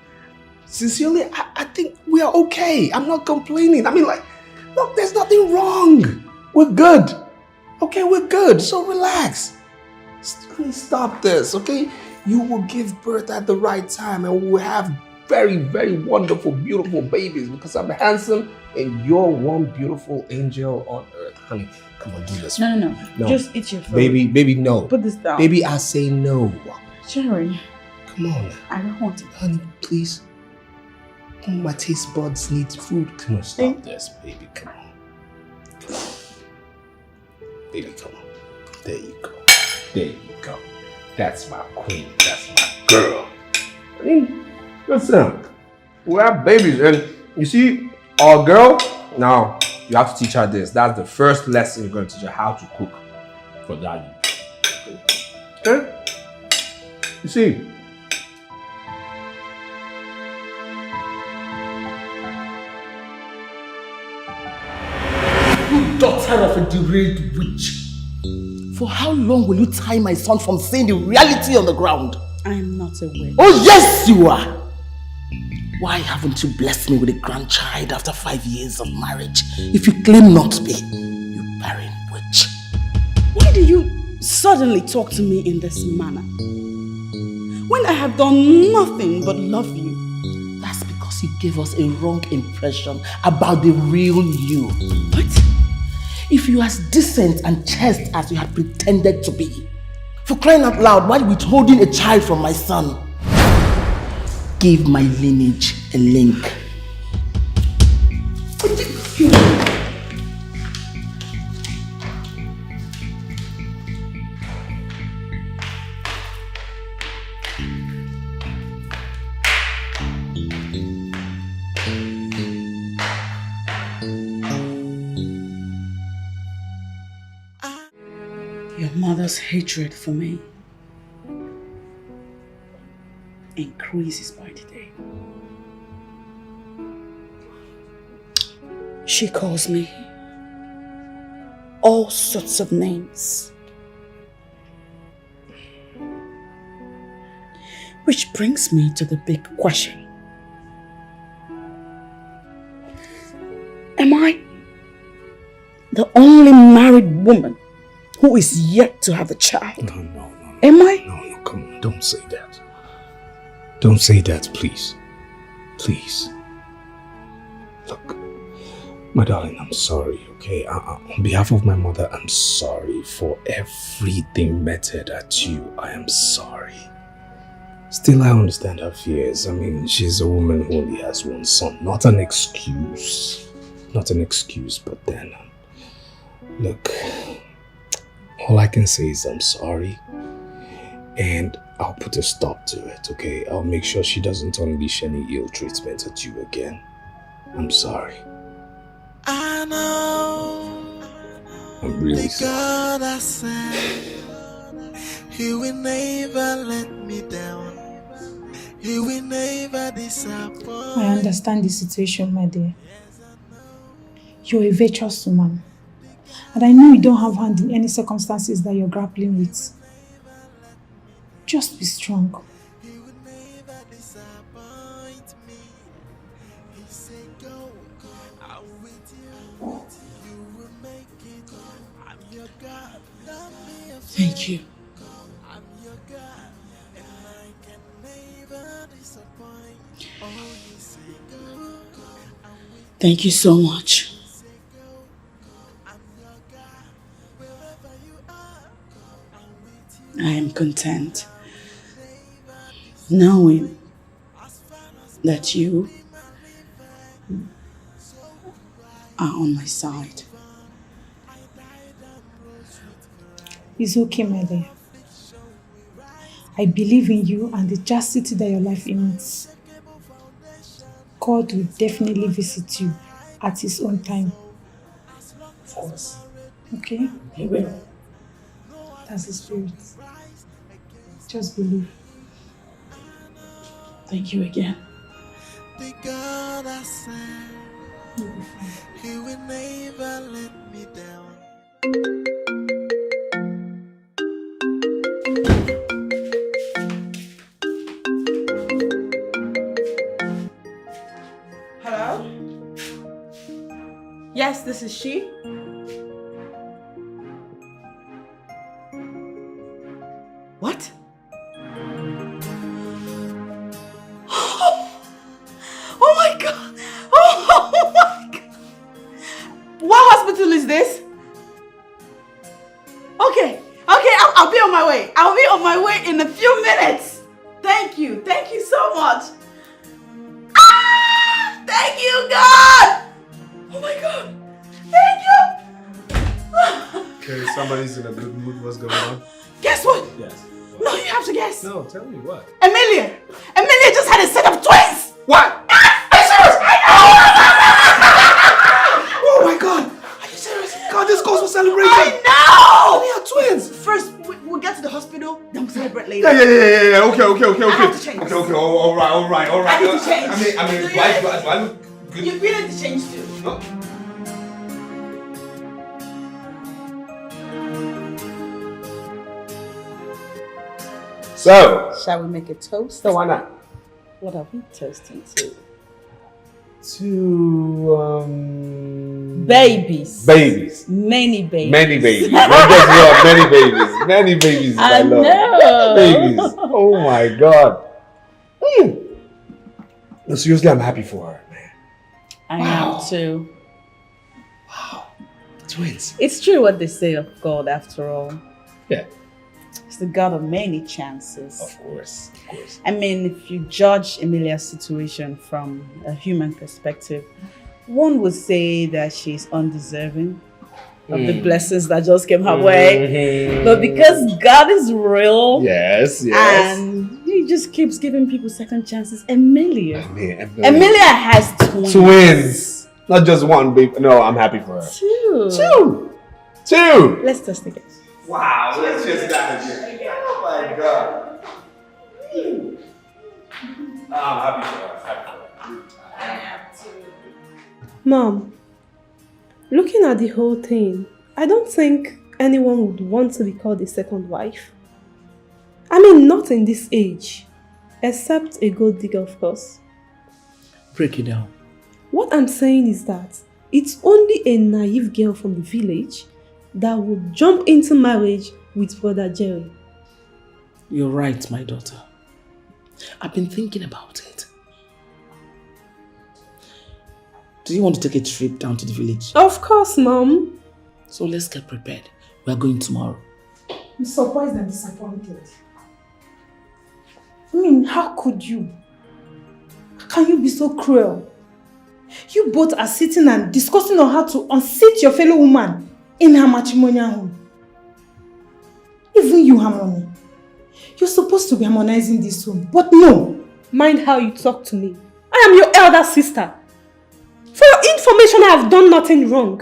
sincerely, I think we are okay. I'm not complaining. I mean, like, look, there's nothing wrong. We're good. Okay, we're good. So relax. Stop this, okay? You will give birth at the right time and we'll have very, very wonderful, beautiful babies because I'm handsome and you're one beautiful angel on earth. Honey, come on, do this. No. Just eat your food. Baby, no. Put this down. Baby, I say no. Jerry. Come on. I don't want to. Honey, please. Oh, my taste buds need food. Come on, stop this, baby. Come on. Baby, come on. There you go. There you go. That's my queen. That's my girl. I mean, listen, we have babies and you see, our girl, now you have to teach her this. That's the first lesson you're going to teach her, how to cook for daddy. Okay? You see, Daughter of a derailed witch. For how long will you tie my son from seeing the reality on the ground? I am not a witch. Oh yes, you are. Why haven't you blessed me with a grandchild after 5 years of marriage? If you claim not to be, you barren witch. Why do you suddenly talk to me in this manner? When I have done nothing but love you. That's because you gave us a wrong impression about the real you. What? If you are as decent and chaste as you had pretended to be, For crying out loud, why withholding a child from my son? Give my lineage a link. Your mother's hatred for me increases by the day. She calls me all sorts of names. Which brings me to the big question. Am I the only married woman who is yet to have a child? No. Am I? No, come on, don't say that. Don't say that, please. Please. Look, my darling, I'm sorry, okay? On behalf of my mother, I'm sorry for everything meted at you. I am sorry. Still, I understand her fears. I mean, she's a woman who only has one son. Not an excuse. Not an excuse, but then, look, all I can say is I'm sorry. And I'll put a stop to it, okay? I'll make sure she doesn't unleash any ill treatment at you again. I'm sorry. I know. I'm really sorry. God I said, He will never let me down. He will never disappoint. I understand the situation, my dear. You're a virtuous woman. And I know you don't have hand in any circumstances that you're grappling with. Just be strong. Thank you. Thank you so much. I am content knowing that you are on my side. It's okay, my dear. I believe in you and the chastity that your life emits. God will definitely visit you at His own time. Of course. Okay? He will. That's the spirit. Just believe. Thank you again. The God I serve, He will never let me down. Hello? Yes, this is she. What? Oh my God! Oh my God! What hospital is this? Okay, I'll be on my way. I'll be on my way in a few minutes. Thank you so much. Ah! Thank you, God! Oh my God! Thank you! Okay, somebody's in a good mood. What's going on? Guess what? Yes. No, you have to guess. No, tell me what. Emilia just had a set of twins. What? Are you serious? Oh my God! Are you serious? God, this calls for celebration. I know. We are twins. First, we'll get to the hospital, then we'll celebrate later. Yeah. Okay. I have to change. Okay. All right. I need to change. I mean, do I look good? You need to change too. No. So, shall we make a toast? No, why not? What are we toasting to? Babies. Babies. Many babies. Many babies. Many babies. Many babies. I love. know. Babies. Oh my God. No, seriously, I'm happy for her, man. I am too. Wow. Twins. It's true what they say of God after all. Yeah. is the God of many chances. Of course, of course. I mean, if you judge Emilia's situation from a human perspective, one would say that she's undeserving of the blessings that just came her way. But because God is real, yes, and He just keeps giving people second chances. Emilia Emilia has twins. Twins. Not just one, baby. No, I'm happy for her. Two. Let's test again. Wow, let's just that again. Oh my God. I'm happy for her. Mom, looking at the whole thing, I don't think anyone would want to be called a second wife. I mean, not in this age. Except a gold digger, of course. Break it down. What I'm saying is that it's only a naive girl from the village that would jump into marriage with Brother Jerry. You're right, my daughter. I've been thinking about it. Do you want to take a trip down to the village? Of course, Mom. So let's get prepared. We are going tomorrow. I'm surprised and disappointed. I mean, how could you? How can you be so cruel? You both are sitting and discussing on how to unseat your fellow woman in her matrimonial home. Even you, Harmony. You're supposed to be harmonizing this home, but no. Mind how you talk to me. I am your elder sister. For your information, I have done nothing wrong.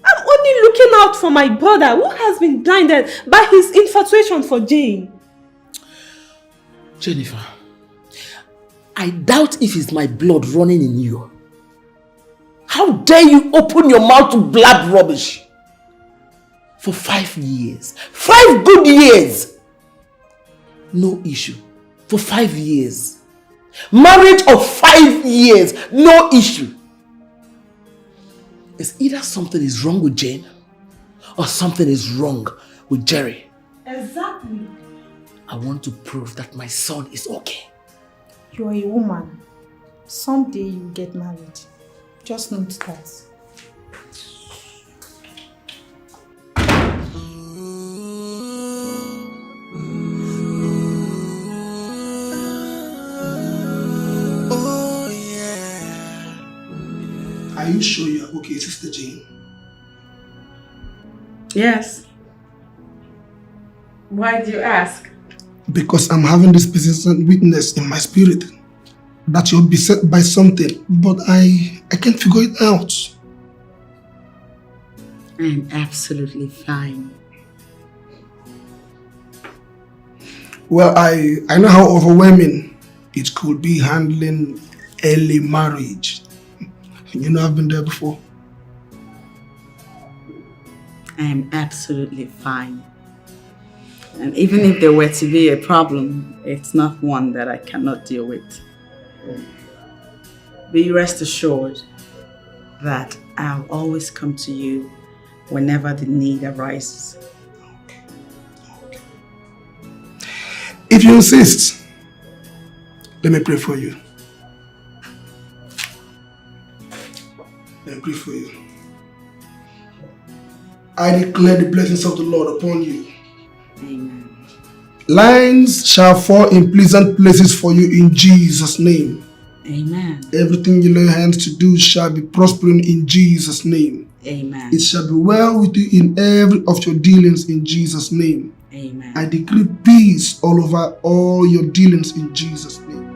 I'm only looking out for my brother who has been blinded by his infatuation for Jane. Jennifer, I doubt if it's my blood running in you. How dare you open your mouth to blab rubbish? For 5 years, 5 good years, no issue. For 5 years. Marriage of 5 years, no issue. It's either something is wrong with Jane or something is wrong with Jerry. Exactly. I want to prove that my son is okay. You are a woman. Someday you get married. Just note that. Oh yeah. Are you sure you are okay, Sister Jane? Yes. Why do you ask? Because I'm having this persistent witness in my spirit that you're beset by something, but I can't figure it out. I'm absolutely fine. Well, I know how overwhelming it could be handling early marriage. You know, I've been there before. I'm absolutely fine. And even if there were to be a problem, it's not one that I cannot deal with. Be rest assured that I'll always come to you whenever the need arises. If you insist, let me pray for you. Let me pray for you. I declare the blessings of the Lord upon you. Amen. Lines shall fall in pleasant places for you in Jesus' name. Amen. Everything you lay hands to do shall be prospering in Jesus' name. Amen. It shall be well with you in every of your dealings in Jesus' name. Amen. I decree peace all over all your dealings in Jesus' name.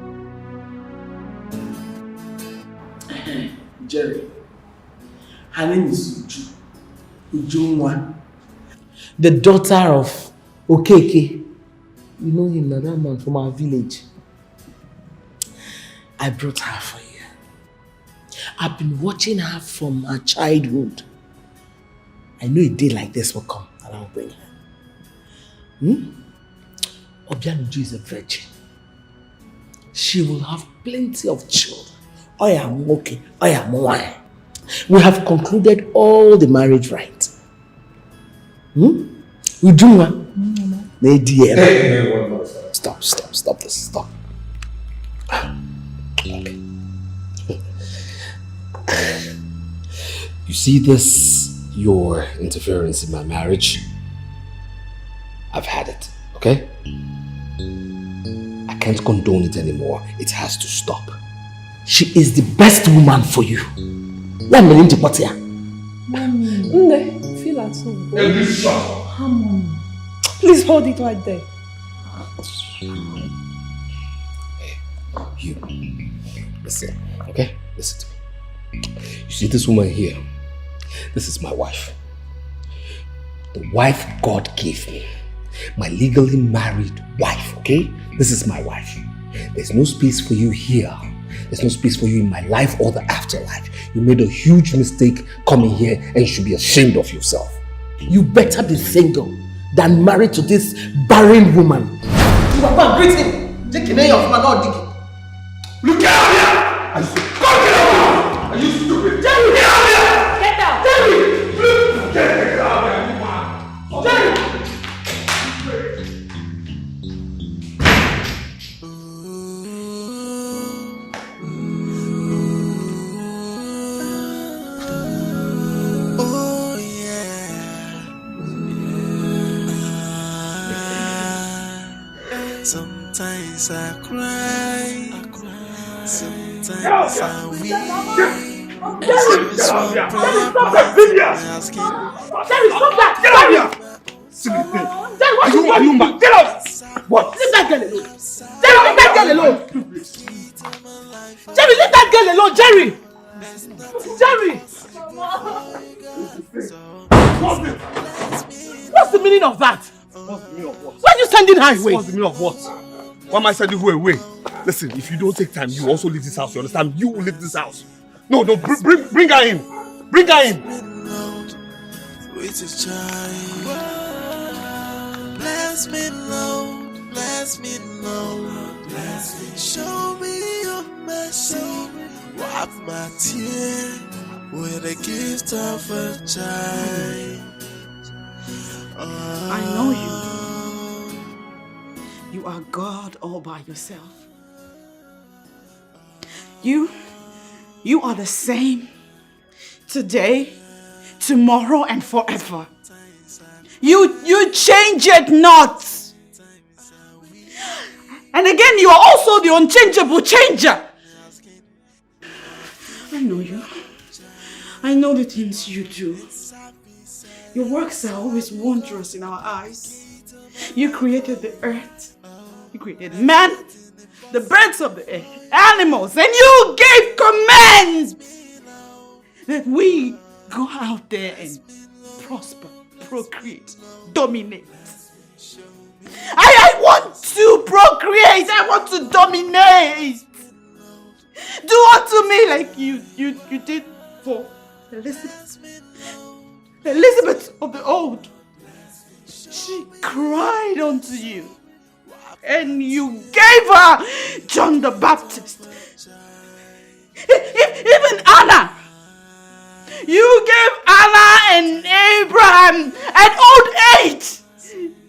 Jerry, her name is Uju. Ujunwa, the daughter of Okeke. You know him, that man from our village. I brought her for you. I've been watching her from her childhood. I know a day like this will come and I'll bring her. Obianuju is a virgin. She will have plenty of children. I am okay. I am wine. We have concluded all the marriage rites. Ujunwa? My dear. Stop this. Stop. You see this, your interference in my marriage? I've had it, okay? Okay? I can't condone it anymore. It has to stop. She is the best woman for you. Mommy, feel at home. Come on. Please hold it right there. You. Listen, okay? Listen to me. You see this woman here? This is my wife. The wife God gave me. My legally married wife, okay? This is my wife. There's no space for you here. There's no space for you in my life or the afterlife. You made a huge mistake coming here and you should be ashamed of yourself. You better be single than married to this barren woman. You are not greeting. Take the name of my Lord Dikeh. Look out here! Are you stupid? Jerry! Get out here! Get out! Jerry! Get out here! Jerry! Oh yeah. Sometimes I cry. Sometimes I weep. Stop that! Get out here! Silly thing. Are you mad? Get out! What? Leave that girl alone. Jerry, leave that girl alone. Jerry, leave that girl alone. Jerry! Jerry! What's the meaning of that? What's the meaning of what? Why are you sending her away? What's the meaning of what? Why am I sending you away? Listen, if you don't take time, you also leave this house. You understand? You will leave this house. No, bring her in. Bring her in. With a child. Bless me, Lord. Bless me, Lord. Bless me. Show me your mercy. Wipe my tears with the gift of a child. I know you. You are God all by yourself. You are the same today, tomorrow, and forever. You change it not. And again, you are also the unchangeable changer. I know you. I know the things you do. Your works are always wondrous in our eyes. You created the earth. You created man, the birds of the air, animals, and you gave commands that we go out there and prosper, procreate, dominate. I want to procreate. I want to dominate. Do unto me like you did for Elizabeth of the old. She cried unto you, and you gave her John the Baptist. Even Anna. You gave Anna and Abraham at old age.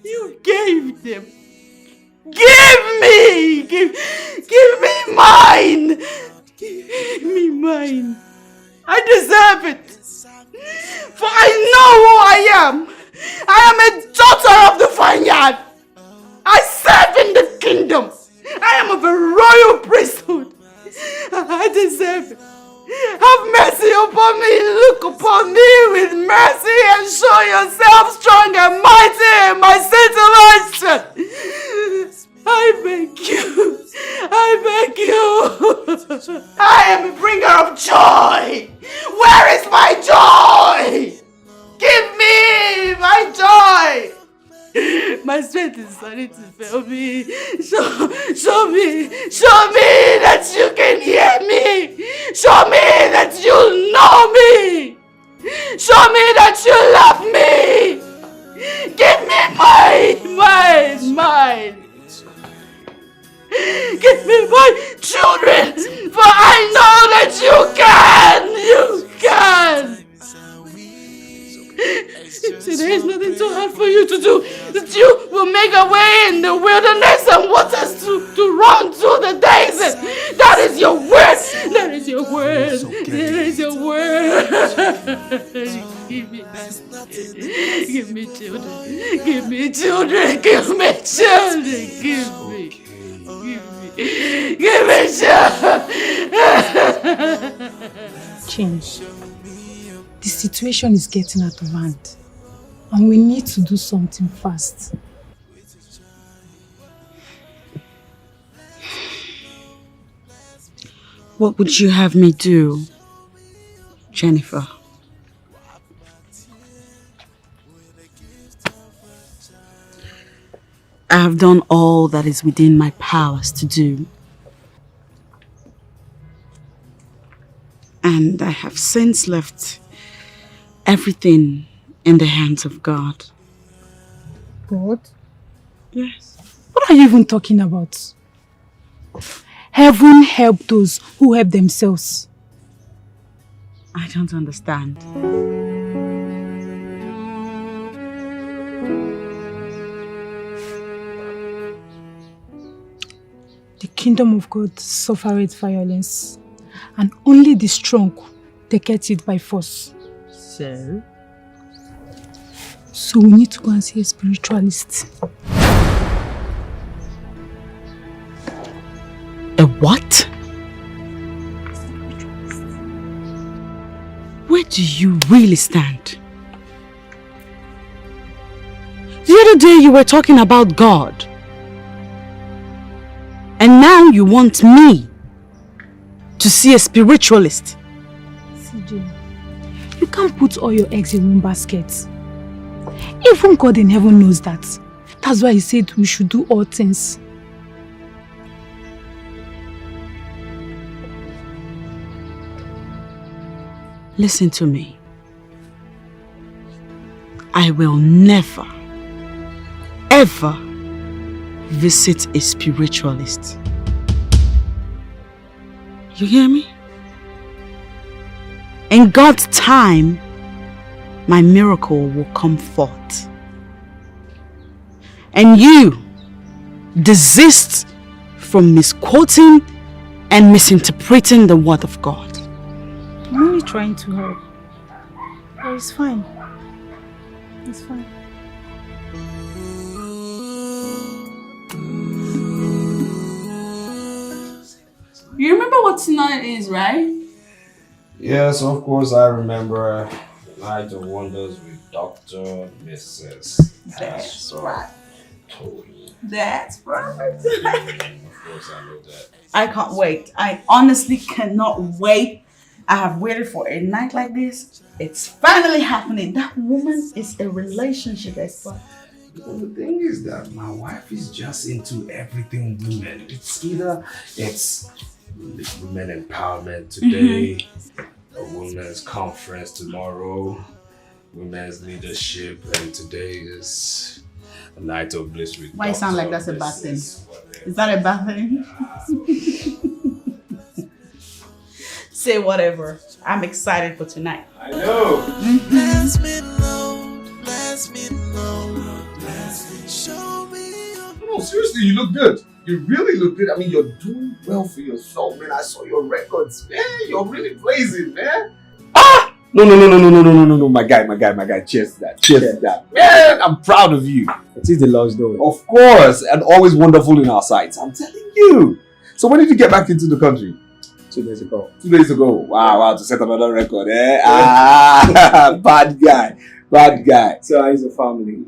You gave them. Give me mine. Give me mine. I deserve it. For I know who I am. I am a daughter of the vineyard. I serve in the kingdom. I am of a royal priesthood. I deserve it. Have mercy upon me. Look upon me with mercy and show yourself strong and mighty in my situation. I beg you. I beg you. I am a bringer of joy. Where is my joy? Give me my joy. My strength is starting to fail me. Show me that you can hear me. Show me that you know me. Show me that you love me. Give me mine. Give me my children, for I know that you can. See, there is nothing too hard for you to do. That you will make a way in the wilderness and waters to run through the desert. That is your word. That is your word. There is your word. Give me that. There's nothing Give me children. Give me children. Give me children. Give me. Give me children. Change. The situation is getting out of hand. And we need to do something fast. What would you have me do, Jennifer? I have done all that is within my powers to do. And I have since left everything in the hands of God. God? Yes. What are you even talking about? Heaven help those who help themselves. I don't understand. The kingdom of God suffereth violence, and only the strong taketh it by force. So we need to go and see a spiritualist. A what? Where do you really stand? The other day you were talking about God. And now you want me to see a spiritualist. CJ, you can't put all your eggs in one basket. Even God in heaven knows that. That's why he said we should do all things. Listen to me. I will never, ever visit a spiritualist. You hear me? In God's time, my miracle will come forth. And you desist from misquoting and misinterpreting the word of God. I'm only trying to help. But it's fine. It's fine. You remember what tonight is, right? Yes, of course I remember. Night of Wonders with Dr. Mrs. That's right. Tony. That's right. Of course I know that. I can't wait. I honestly cannot wait. I have waited for a night like this. It's finally happening. That woman is a relationship expert. Well, the thing is that my wife is just into everything women. It's either it's women empowerment today, a women's conference tomorrow, women's leadership, and today is a night of bliss with Why it sound like that's a bad thing? Is that a bad thing? Say whatever. I'm excited for tonight. I know. Bless me, Lord, bless me, Lord, bless me, show me your... No, seriously, you look good. You really look good. I mean, you're doing well for yourself, man. I saw your records, man. You're really blazing, man. Ah! No, my guy. Cheers to that. Cheers to that. Man, I'm proud of you. It is the Lord's doing. Of course, and always wonderful in our sights. I'm telling you. So when did you get back into the country? 2 days ago. 2 days ago. Wow, to set another record, eh? Ah, bad guy. So how is the family?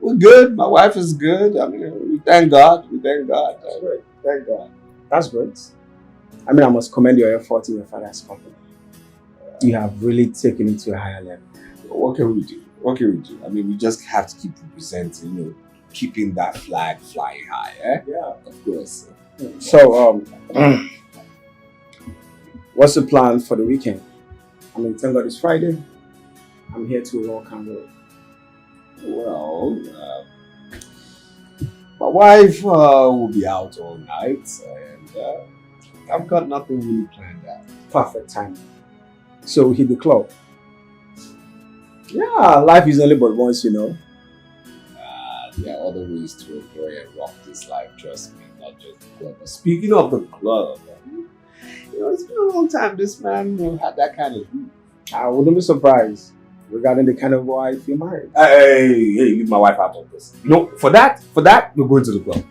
We're good. My wife is good. I mean, we thank God. That's great. Thank God. That's great. I mean, I must commend your effort in your father's company. You have really taken it to a higher level. What can we do? I mean, we just have to keep representing, keeping that flag flying high, eh? Yeah. Of course. So, what's the plan for the weekend? I mean, thank God it's Friday. I'm here to rock and roll. Well, my wife will be out all night, and I've got nothing really planned out. Perfect time. So we hit the club. Yeah, life is only but once, There are other ways to enjoy and rock this life, trust me, not just the club. But speaking of the club, it's been a long time this man had that kind of group. I wouldn't be surprised regarding the kind of wife you married. Hey, leave my wife out of this. You know, for that, we're going to the club.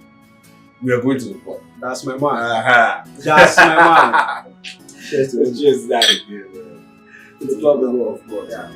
We are going to the club. That's my man. That's my man. Cheers to him. Cheers to that again, man. It's the club as well, of course. Yeah.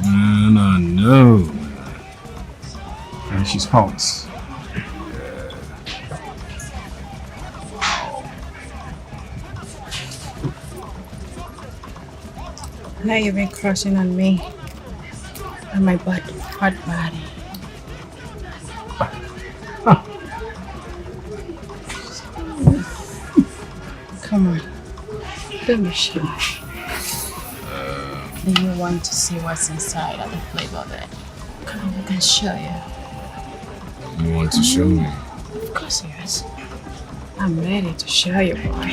Man, I know. And she's hot. Now you've been crushing on me and my hot body. Come on, don't be shy. Do you want to see what's inside of the flavor of it? Come on, I can show you. You want to show me? Of course, yes. I'm ready to show you, boy.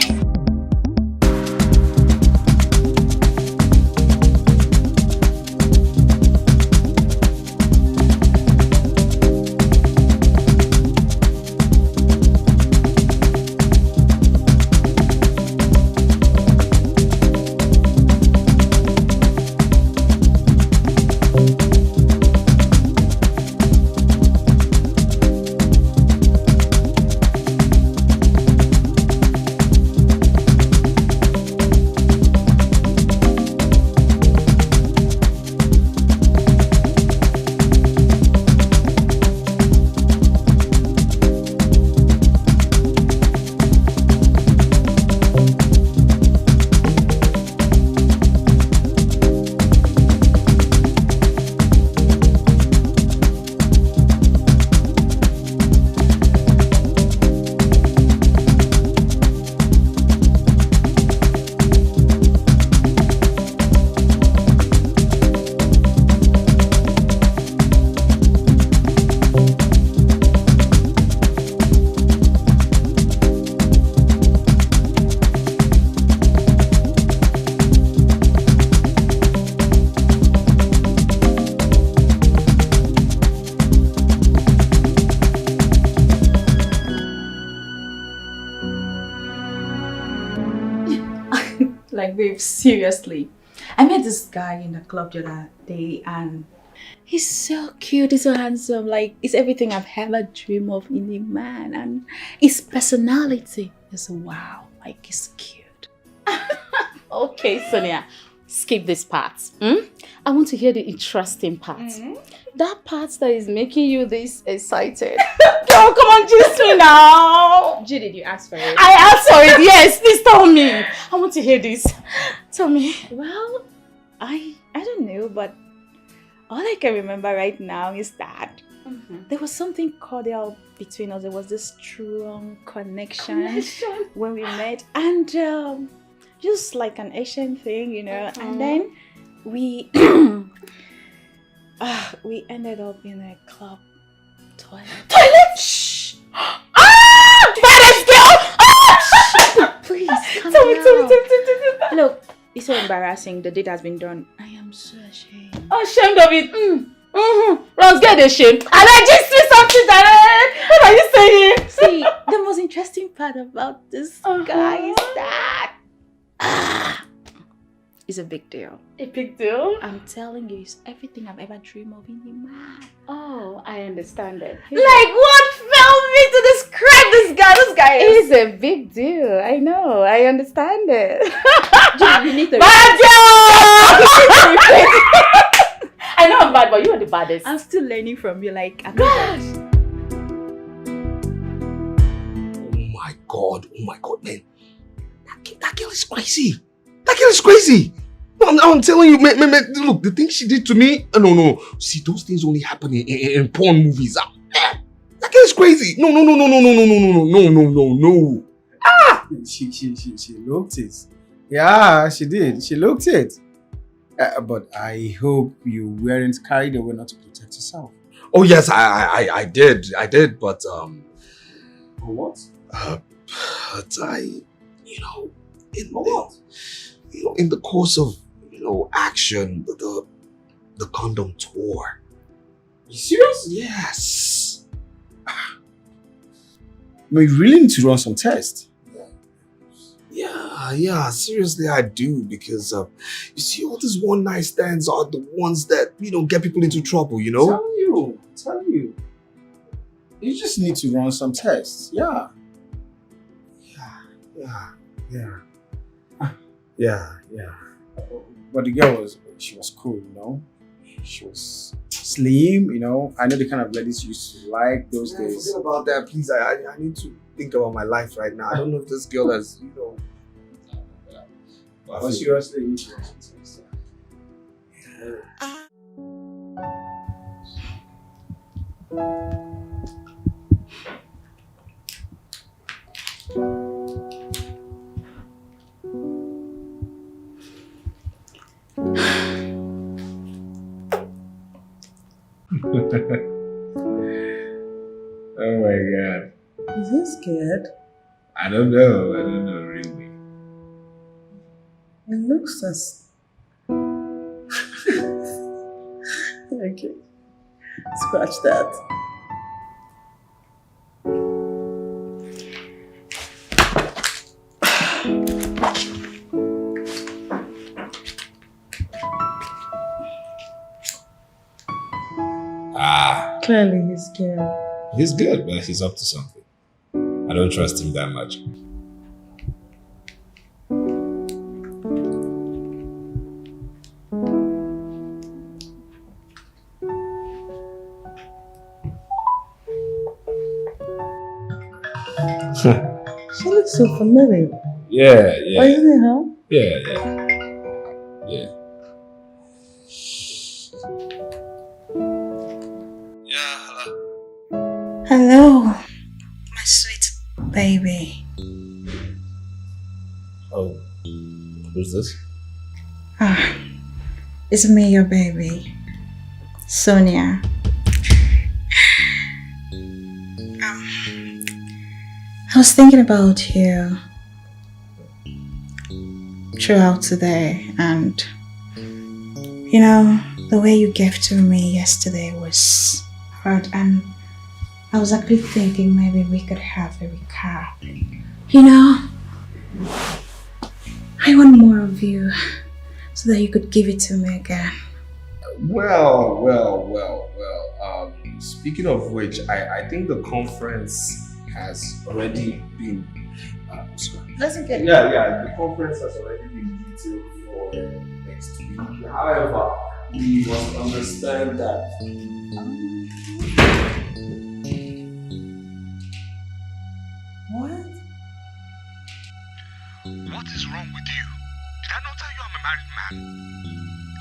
Like, babe, seriously. I met this guy in the club the other day and he's so cute, he's so handsome. Like, it's everything I've ever dreamed of in a man. And his personality is wow. Like, he's cute. Okay, Sonia, skip this part. I want to hear the interesting part. That part that is making you this excited. Girl, come on, juice me now. Judy, did you ask for it? I asked for it, yes. Please tell me. I want to hear this. Tell me. Well, I don't know, but all I can remember right now is that there was something cordial between us. There was this strong connection when we met, and just like an Asian thing, you know. And then we we ended up in a club toilet. Shh! Baddest girl! Please, calm down. Look, it's so embarrassing. The date has been done. I am so ashamed. Ashamed of it. Rose, get ashamed. And I just see something that what are you saying? See, the most interesting part about this guy is that it's a big deal. A big deal? I'm telling you, it's everything I've ever dreamed of in a man. Oh, I understand it. Like what fell me to describe this guy? This guy is a big deal. I know. I understand it. You need to I know I'm bad, but you are the baddest. I'm still learning from you. Like, gosh. Oh my God, man. That girl is crazy. That girl is crazy. I'm telling you, man, look, the thing she did to me, no. See, those things only happen in porn movies. That girl is crazy. No. She looked it. Yeah, she did. She looked it. But I hope you weren't carried away not to protect yourself. Oh yes, I did, but what? But in the course of action, the condom tore. You serious? Yes. But you really need to run some tests. Yeah, seriously I do, because you see, all these one night stands are the ones that get people into trouble, I'm telling you. You just need to run some tests. Yeah. But the girl she was cool, She was slim, I know the kind of ladies you used to like those days. Forget about that, please. I need to think about my life right now. I don't know if this girl has, But seriously, you need to run some tests. Oh my God. Is this good? I don't know really. It looks as... Okay. Scratch that. Clearly he's good. He's good, but he's up to something. I don't trust him that much. She looks so familiar. Yeah. Oh, isn't it her? Yeah. Hello, my sweet baby. Oh, who's this? It's me, your baby, Sonia. I was thinking about you throughout today, and the way you gave to me yesterday was hard, and I was actually thinking maybe we could have a recap. I want more of you so that you could give it to me again. Well. Speaking of which, I think the conference has already been. Doesn't get Yeah. The conference has already been detailed for next week. However, we must understand that. What? What is wrong with you? Did I not tell you I'm a married man?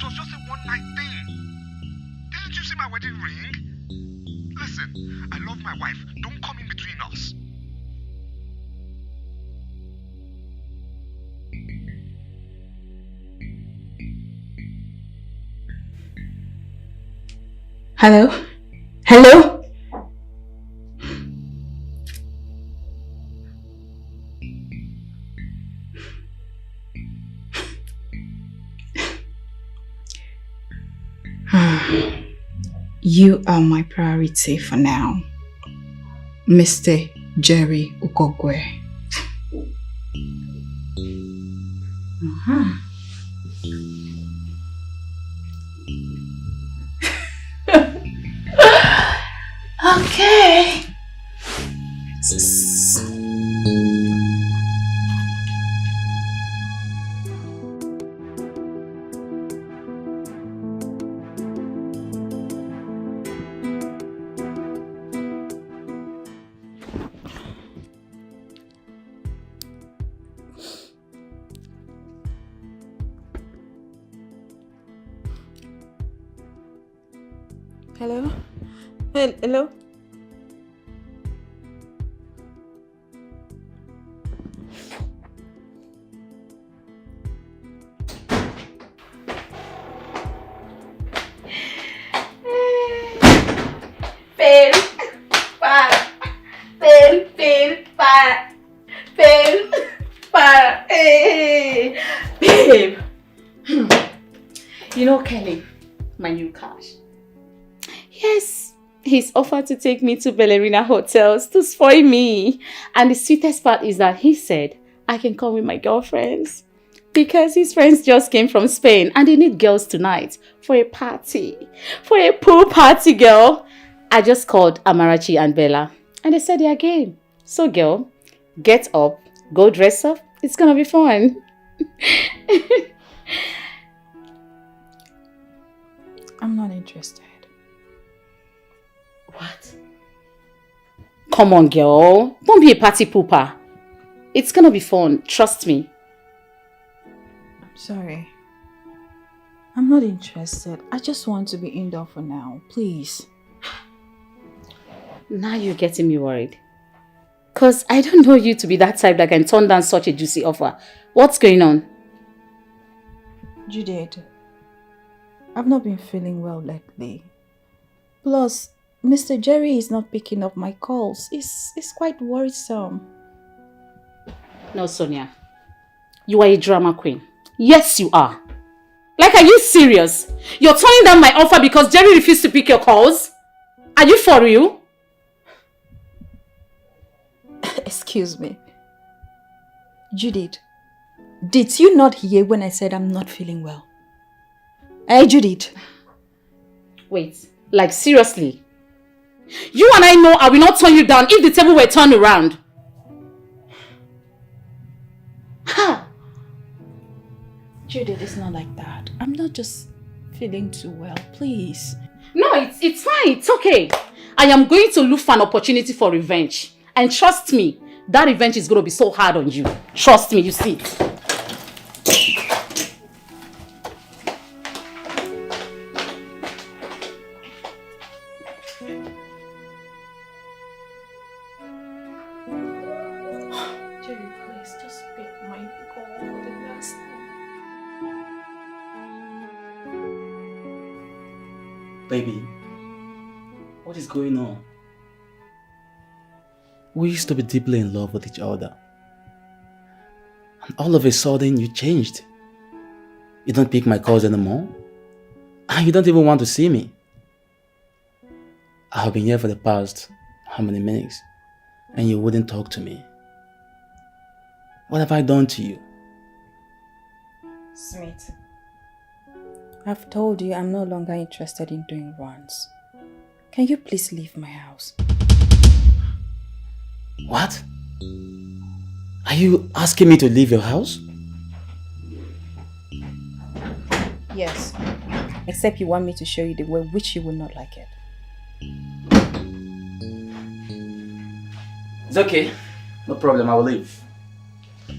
It was just a one-night thing. Didn't you see my wedding ring? Listen, I love my wife. Don't come in between us. Hello? Hello? You are my priority for now, Mr. Jerry Ukogwe. Okay. Hello? Hello? Fail, para, fail, para, fail, para, hey, babe. You know Kelly, my new cash. Yes, he's offered to take me to ballerina hotels to spoil me. And the sweetest part is that he said I can come with my girlfriends because his friends just came from Spain and they need girls tonight for a party. For a pool party, girl. I just called Amarachi and Bella and they said they're game. So girl, get up, go dress up. It's gonna be fun. I'm not interested. What? Come on, girl. Don't be a party pooper. It's gonna be fun. Trust me. I'm sorry. I'm not interested. I just want to be indoor for now. Please. Now you're getting me worried. Because I don't know you to be that type that can turn down such a juicy offer. What's going on? Judith, I've not been feeling well lately. Plus, Mr. Jerry is not picking up my calls. It's quite worrisome. No, Sonia. You are a drama queen. Yes, you are. Like, are you serious? You're turning down my offer because Jerry refused to pick your calls? Are you for real? Excuse me. Judith, did you not hear when I said I'm not feeling well? Hey, Judith. Wait, like seriously? You and I know I will not turn you down if the table were turned around. Ha! Judith, it's not like that. I'm not just feeling too well, please. No, it's fine, it's okay. I am going to look for an opportunity for revenge. And trust me, that revenge is going to be so hard on you. Trust me, you see. Jerry, please just pick my call for the last time. Baby, what is going on? We used to be deeply in love with each other. And all of a sudden, you changed. You don't pick my calls anymore. And you don't even want to see me. I have been here for the past how many minutes? And you wouldn't talk to me. What have I done to you? Smith, I've told you I'm no longer interested in doing runs. Can you please leave my house? What? Are you asking me to leave your house? Yes, except you want me to show you the way which you will not like it. It's okay. No problem, I will leave.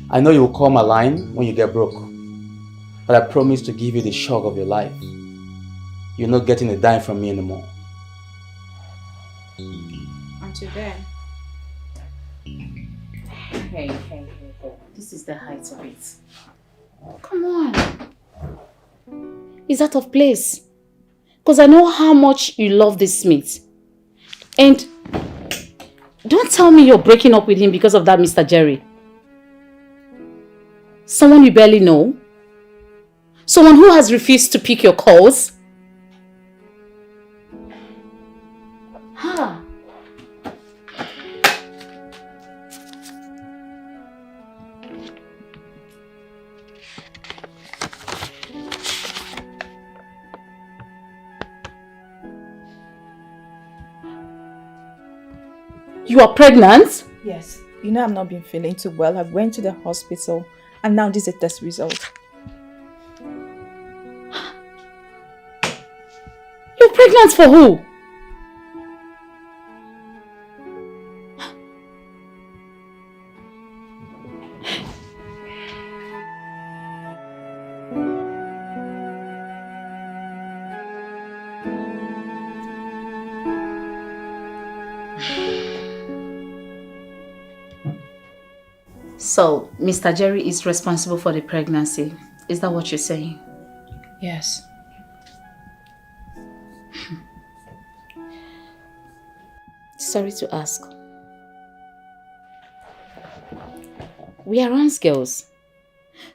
I know you will call my line when you get broke. But I promise to give you the shock of your life. You're not getting a dime from me anymore. Until then. Hey. This is the height of it. Come on. It's out of place. Because I know how much you love this Smith. And don't tell me you're breaking up with him because of that Mr. Jerry. Someone you barely know. Someone who has refused to pick your calls. Ha! You are pregnant? Yes. You know I've not been feeling too well. I went to the hospital and now this is a test result. You're pregnant for who? So, Mr. Jerry is responsible for the pregnancy. Is that what you're saying? Yes. Sorry to ask. We are Ron's girls.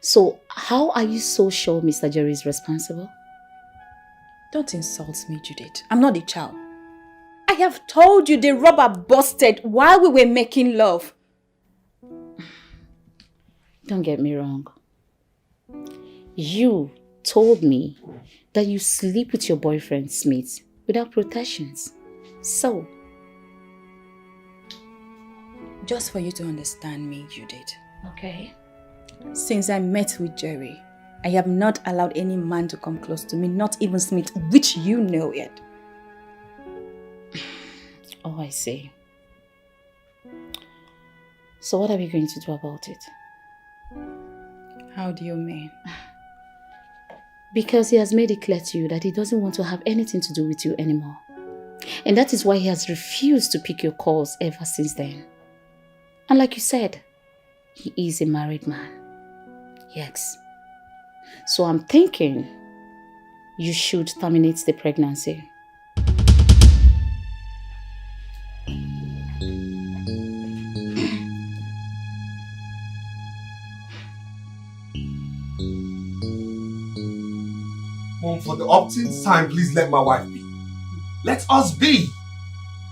So, how are you so sure Mr. Jerry is responsible? Don't insult me, Judith. I'm not a child. I have told you the rubber busted while we were making love. Don't get me wrong. You told me that you sleep with your boyfriend Smith without protections. So? Just for you to understand me, Judith. Okay. Since I met with Jerry, I have not allowed any man to come close to me, not even Smith, which you know yet. Oh, I see. So what are we going to do about it? How do you mean? Because he has made it clear to you that he doesn't want to have anything to do with you anymore. And that is why he has refused to pick your calls ever since then. And like you said, he is a married man. Yes. So I'm thinking you should terminate the pregnancy. Mom, for the umpteenth time, please let my wife be. Let us be.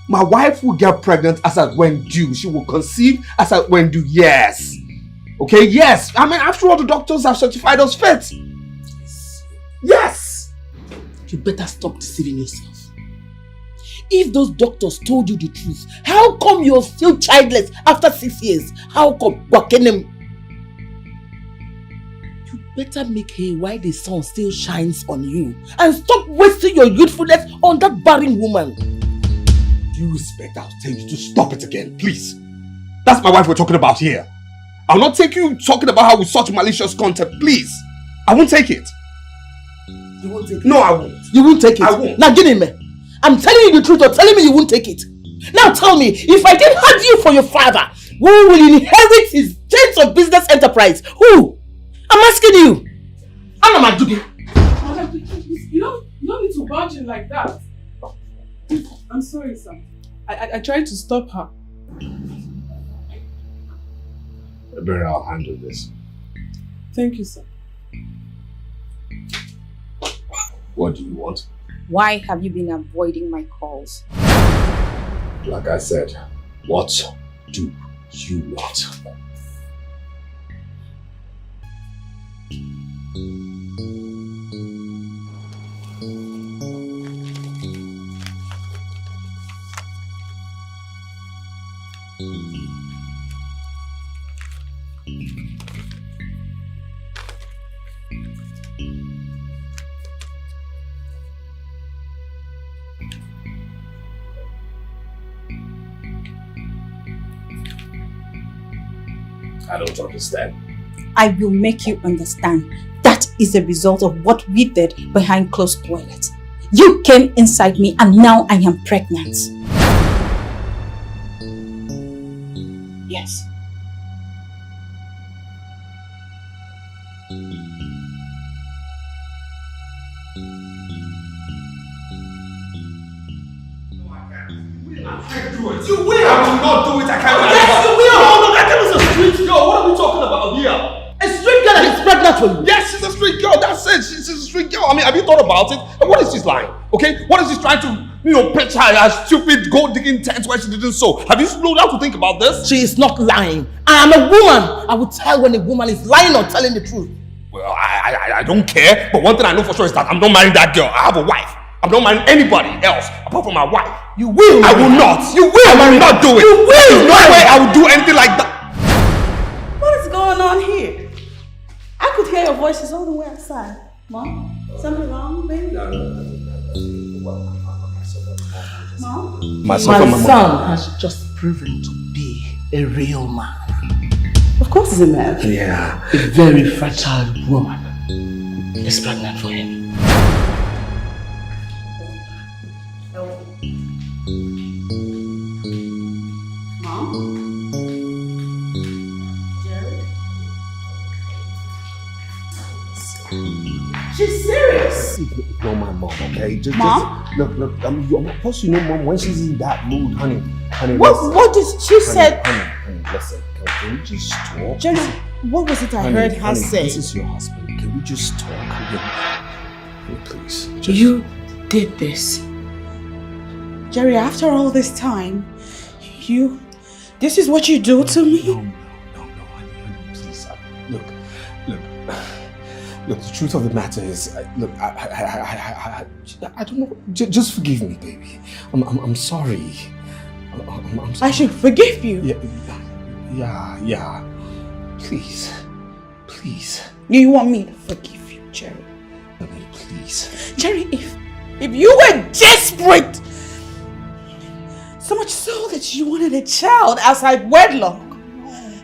My wife will get pregnant as at when due. She will conceive as at when due. Yes. Okay, yes. I mean, after all, the doctors have certified us fit. Yes. You better stop deceiving yourself. If those doctors told you the truth, how come you're still childless after 6 years? How come? You better make hay while the sun still shines on you. And stop wasting your youthfulness on that barren woman. Due respect, I'll tell you to stop it again, please. That's my wife we're talking about here. I'll not take you talking about her with such malicious content, please. I won't take it. You won't take it? No, I won't. You won't take it? I won't. Now get in, man. I'm telling you the truth, you're telling me you won't take it. Now tell me, if I didn't have you for your father, who will inherit his chance of business enterprise? Who? I'm asking you. Anna Maduge. You don't need to barge in like that. I'm sorry, sir. I tried to stop her. Better, I'll handle this. Thank you, sir. What do you want? Why have you been avoiding my calls? Like I said, what do you want? I don't understand. I will make you understand. That is a result of what we did behind closed toilets. You came inside me and now I am pregnant. Yes. You will! I will not do it, I can't. Yes, you will! No, that girl is a street girl. What are we talking about here? A street girl that is pregnant for you. Yes, she's a street girl, that's it. She's a street girl. I mean, have you thought about it? And what is she lying? Okay? What is she trying to, pitch her stupid gold digging tent where she didn't sow? Have you slowed down to think about this? She is not lying. I am a woman. I will tell when a woman is lying or telling the truth. Well, I don't care, but one thing I know for sure is that I'm not marrying that girl. I have a wife. I'm not marrying anybody else apart from my wife. You will. I will not. You will. I will not do it. You will. There's no way I will do anything like that. What is going on here? I could hear your voices all the way outside. Mom, something wrong, baby? No. Mom? My son has just proven to be a real man. Of course he's a man. Yeah. A very fertile woman is pregnant for him. She's serious. Ignore my mom, okay? Mom? Look. Of course you know mom when she's in that mood, honey. What did she say? Honey, listen. Can we just talk? Jerry, what was it I heard her say? This is your husband. Can we just talk? Please. You did this. Jerry, after all this time, this is what you do to me? No, honey, please. Look, the truth of the matter is, I don't know. Just forgive me, baby. I'm sorry. I'm sorry. I should forgive you. Yeah. Please. You want me to forgive you, Jerry? Please. Jerry, if you were desperate, so much so that you wanted a child outside wedlock,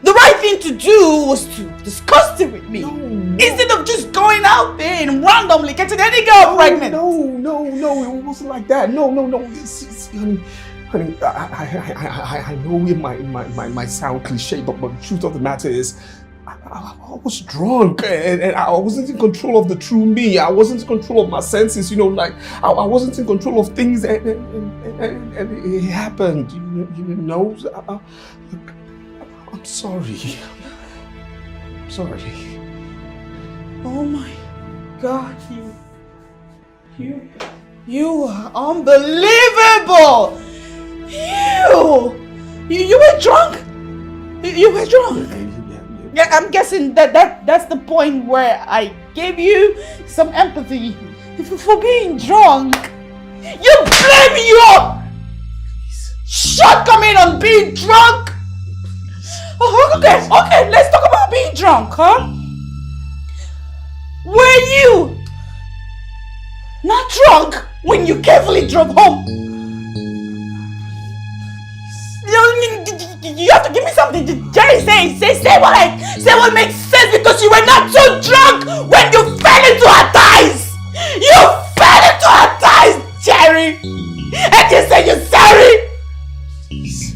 the right thing to do was to discuss it with me. Instead of just going out there and randomly getting any girl pregnant. No, it wasn't like that. No. Honey, I know it might sound cliche, but the truth of the matter is, I was drunk and I wasn't in control of the true me. I wasn't in control of my senses, I wasn't in control of things and it happened, I'm sorry. Oh my God, you are unbelievable! You were drunk? You were drunk? Yeah, I'm guessing that's the point where I gave you some empathy for being drunk. You blame your shortcoming on being drunk? Oh, okay, let's talk about being drunk, huh? Were you not drunk when you carefully drove home? You have to give me something. Jerry, say what makes sense, because you were not so drunk when you fell into her thighs. You fell into her thighs, Jerry. And you say you're sorry. Please.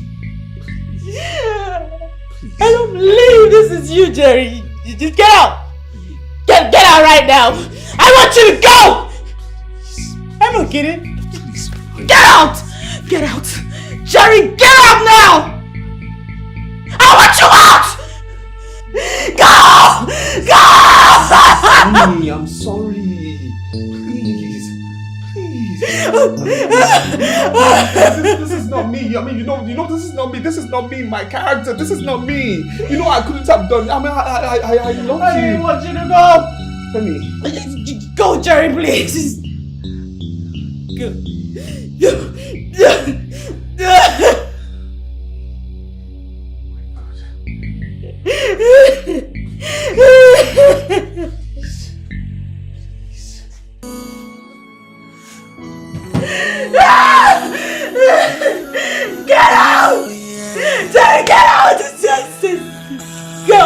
I don't believe this is you, Jerry. You just get out. Get out right now. I want you to go. I'm not kidding. Get out. Jerry, get out now. I want you out. Go. Honey, I'm sorry. Please. This is not me. I mean, this is not me. This is not me. My character. This is not me. I couldn't have done. I mean, I love you. I want you to go. Honey. Go, Jerry, please. Go. Get out! Jerry, get out! Just go!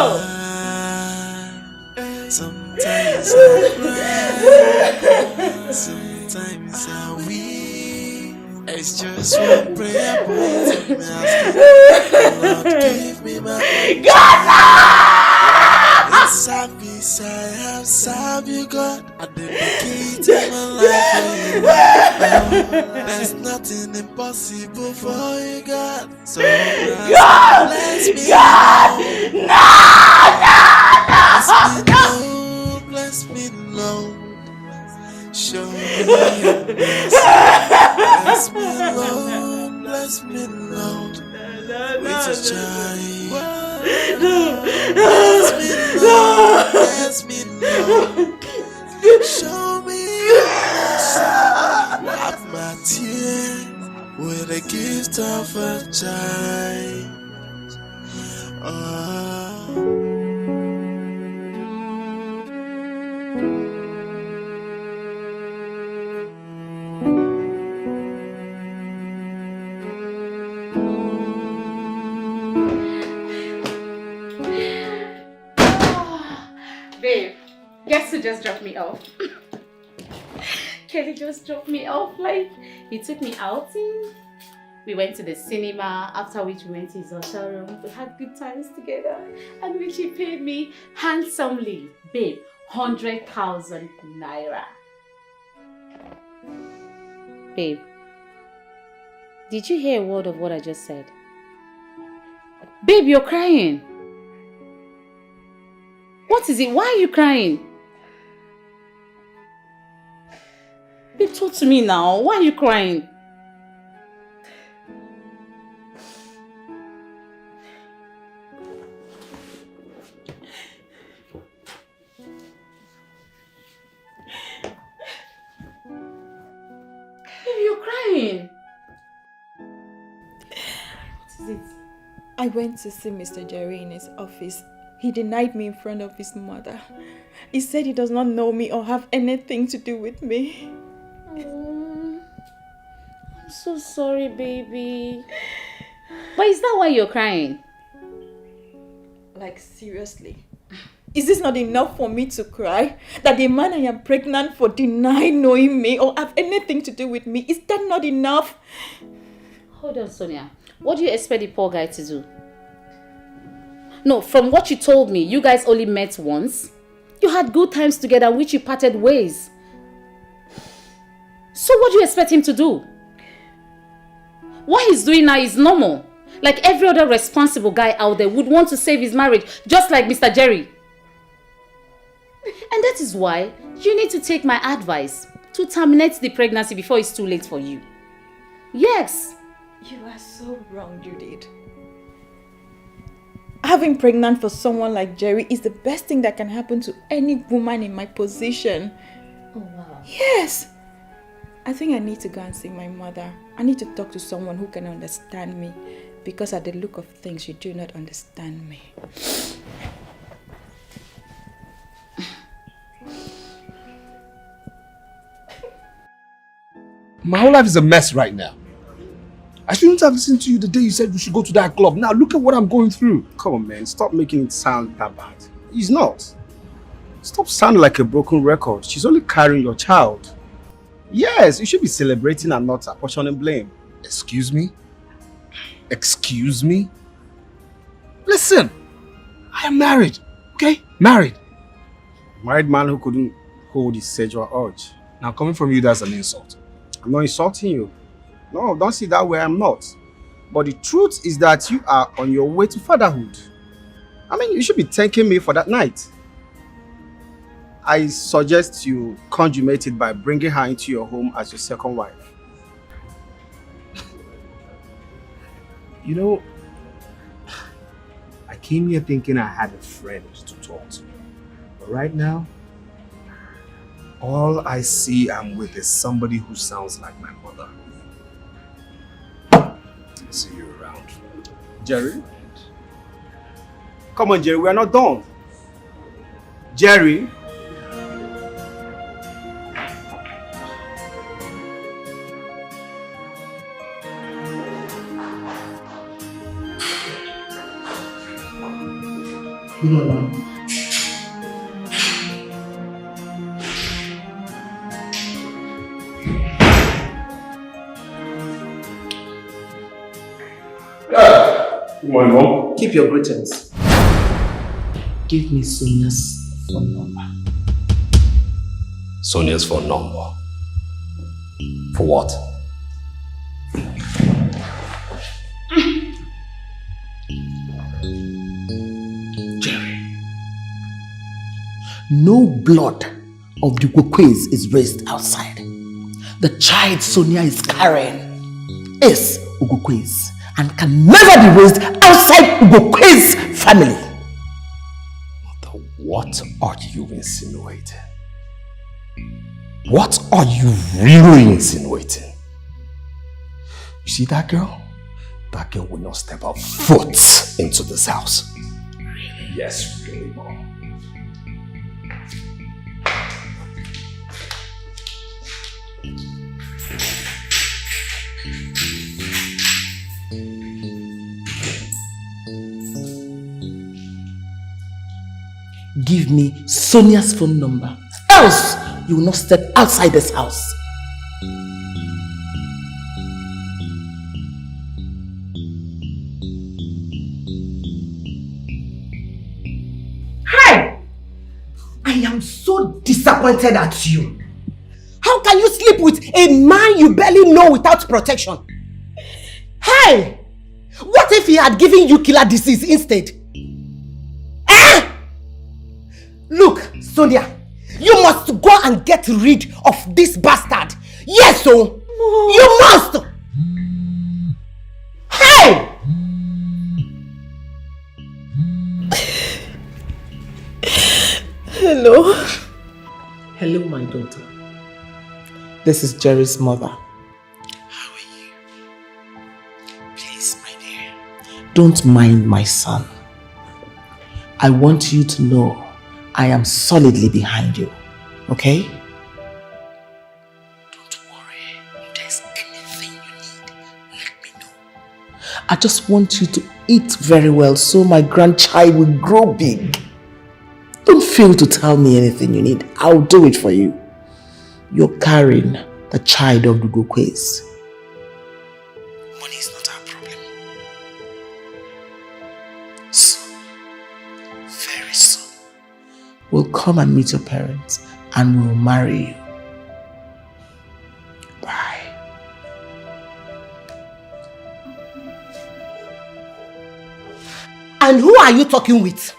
Sometimes I cry, sometimes I weep. It's just one prayer point I'm asking. Lord, give me my God. In service I have served you, God. I dedicated my life for you. There's nothing impossible for you, God. So God, bless me, God. No. Bless me, Lord. Show me your mercy. Bless me, Lord. Bless me, Lord. With your child. Bless me, Lord. Bless me, Lord. Show me your mercy. Wipe my tears with the gift of a child. Babe, guess who just dropped me off? Kelly just dropped me off. Like, he took me outing. We went to the cinema, after which we went to his hotel room. We had good times together, and which he paid me handsomely. Babe, 100,000 naira. Babe, did you hear a word of what I just said? Babe, you're crying. What is it? Why are you crying? Babe, talk to me now. Why are you crying? Babe, you're crying. What is it? I went to see Mr. Jerry in his office. He denied me in front of his mother. He said he does not know me or have anything to do with me. Oh, I'm so sorry, baby. But is that why you're crying? Like, seriously? Is this not enough for me to cry? That the man I am pregnant for denied knowing me or have anything to do with me? Is that not enough? Hold on, Sonia. What do you expect the poor guy to do? No, from what you told me, you guys only met once. You had good times together, which you parted ways. So what do you expect him to do? What he's doing now is normal. Like every other responsible guy out there would want to save his marriage, just like Mr. Jerry. And that is why you need to take my advice to terminate the pregnancy before it's too late for you. Yes. You are so wrong, Judith. Having pregnant for someone like Jerry is the best thing that can happen to any woman in my position. Oh, wow. Yes. I think I need to go and see my mother. I need to talk to someone who can understand me. Because at the look of things, you do not understand me. My whole life is a mess right now. I shouldn't have listened to you the day you said we should go to that club. Now look at what I'm going through. Come on, man. Stop making it sound that bad. He's not. Stop sounding like a broken record. She's only carrying your child. Yes, you should be celebrating and not apportioning blame. Excuse me? Excuse me? Listen, I am married, okay? Married. Married man who couldn't hold his sexual urge. Now coming from you, that's an insult. I'm not insulting you. No, don't see that way, I'm not. But the truth is that you are on your way to fatherhood. I mean, you should be thanking me for that night. I suggest you consummate it by bringing her into your home as your second wife. You know, I came here thinking I had a friend to talk to. But right now, all I see I'm with is somebody who sounds like my mother. See you around. Jerry? Come on, Jerry, we are not done. Jerry? morning, Mom. Keep your greetings. Give me Sonia's phone number. Sonia's phone number. For what? Jerry, no blood of the Gokwe's is raised outside. The child Sonia is carrying is Ugokwe's and can never be raised outside Ugokwe's family. What are you insinuating? What are you really insinuating? You see that girl? That girl will not step a foot into this house. Really? Yes, really, Mom. Give me Sonia's phone number, else you will not step outside this house. Hi! I am so disappointed at you. How can you sleep with a man you barely know without protection? Hey! What if he had given you killer disease instead? Look, Sonia, you must go and get rid of this bastard. Yes, so you must. Hey! Hello. Hello, my daughter. This is Jerry's mother. How are you? Please, my dear, don't mind my son. I want you to know I am solidly behind you, okay? Don't worry. If there's anything you need, let me know. I just want you to eat very well so my grandchild will grow big. Don't fail to tell me anything you need. I'll do it for you. You're carrying the child of the Gokwe's. Money is not our problem. Soon, very soon, we'll come and meet your parents and we'll marry you. Bye. And who are you talking with?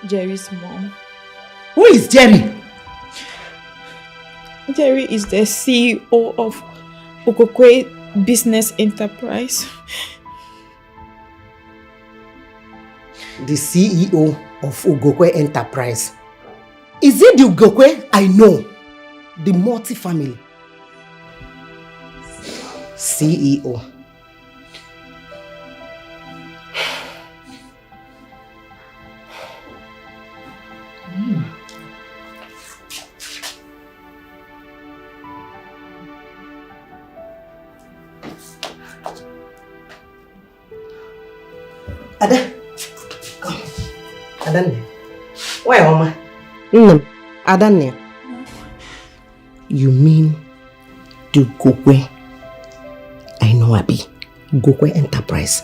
Jerry's mom. Who is Jerry? Jerry is the CEO of Ogokwe Business Enterprise. The CEO of Ogokwe Enterprise. Is it the Ogokwe I know? The multi-family. CEO. Ada, come. Adanne. Why, Mama? Adanne. You mean the Gokwe? I know, Abi. Gokwe Enterprise.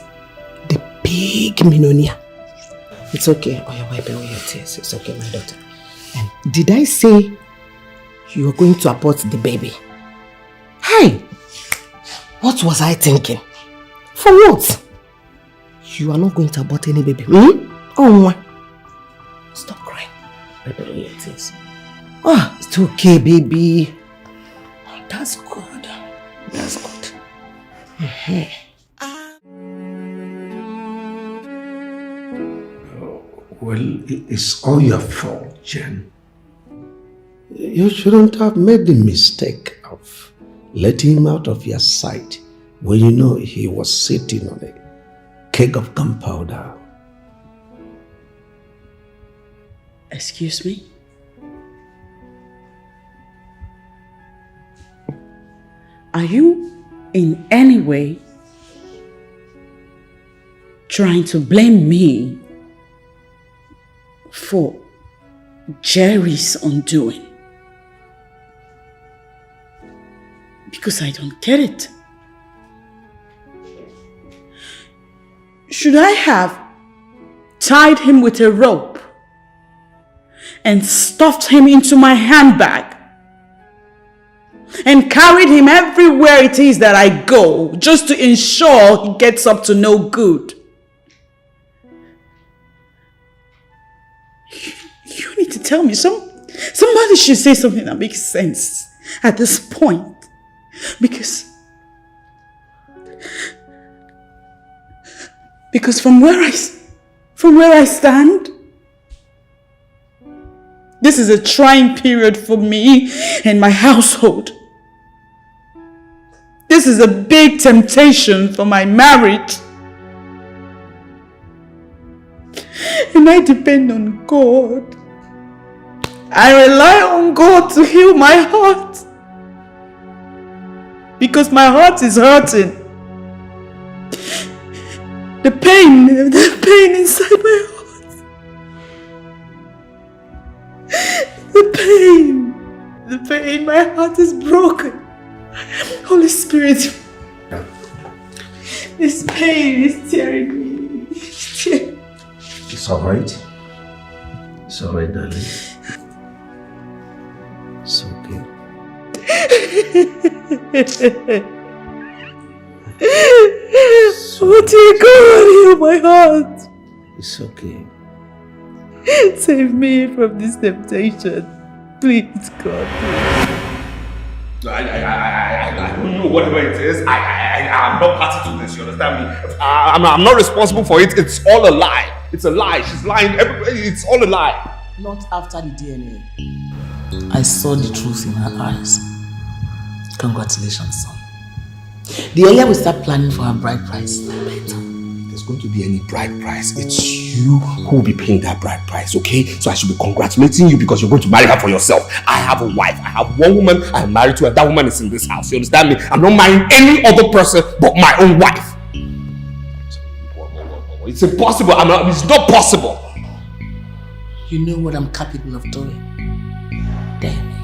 The big millionaire. It's okay. Oh, you're wiping away your tears. It's okay, my daughter. And did I say you are going to abort the baby? Hey! What was I thinking? For what? You are not going to abort any baby. Oh, stop crying. Wipe away your tears. Ah, it's okay, baby. That's good. That's good. Well, it's all your fault, Jen. You shouldn't have made the mistake of letting him out of your sight when you know he was sitting on a keg of gunpowder. Excuse me? Are you in any way trying to blame me for Jerry's undoing? Because I don't get it. Should I have tied him with a rope and stuffed him into my handbag and carried him everywhere it is that I go just to ensure he gets up to no good? You need to tell me. Somebody should say something that makes sense at this point. Because from where I stand, this is a trying period for me and my household. This is a big temptation for my marriage. And I depend on God. I rely on God to heal my heart. Because my heart is hurting. The pain inside my heart. The pain, my heart is broken. Holy Spirit, this pain is tearing me. It's alright. It's alright, darling. It's okay. Oh dear God, heal my heart. It's okay. Save me from this temptation. Please, God. I don't know whatever it is. I'm not party to this, you understand me? I'm not responsible for it. It's all a lie. It's a lie. She's lying. Everybody, it's all a lie. Not after the DNA. I saw the truth in her eyes. Congratulations, son. The earlier we start planning for our bride price, the better. There's going to be any bride price. It's you who will be paying that bride price, okay? So I should be congratulating you because you're going to marry her for yourself. I have a wife. I have one woman I'm married to, and that woman is in this house. You understand me? I'm not marrying any other person but my own wife. It's impossible. It's not possible. You know what I'm capable of doing. Damn.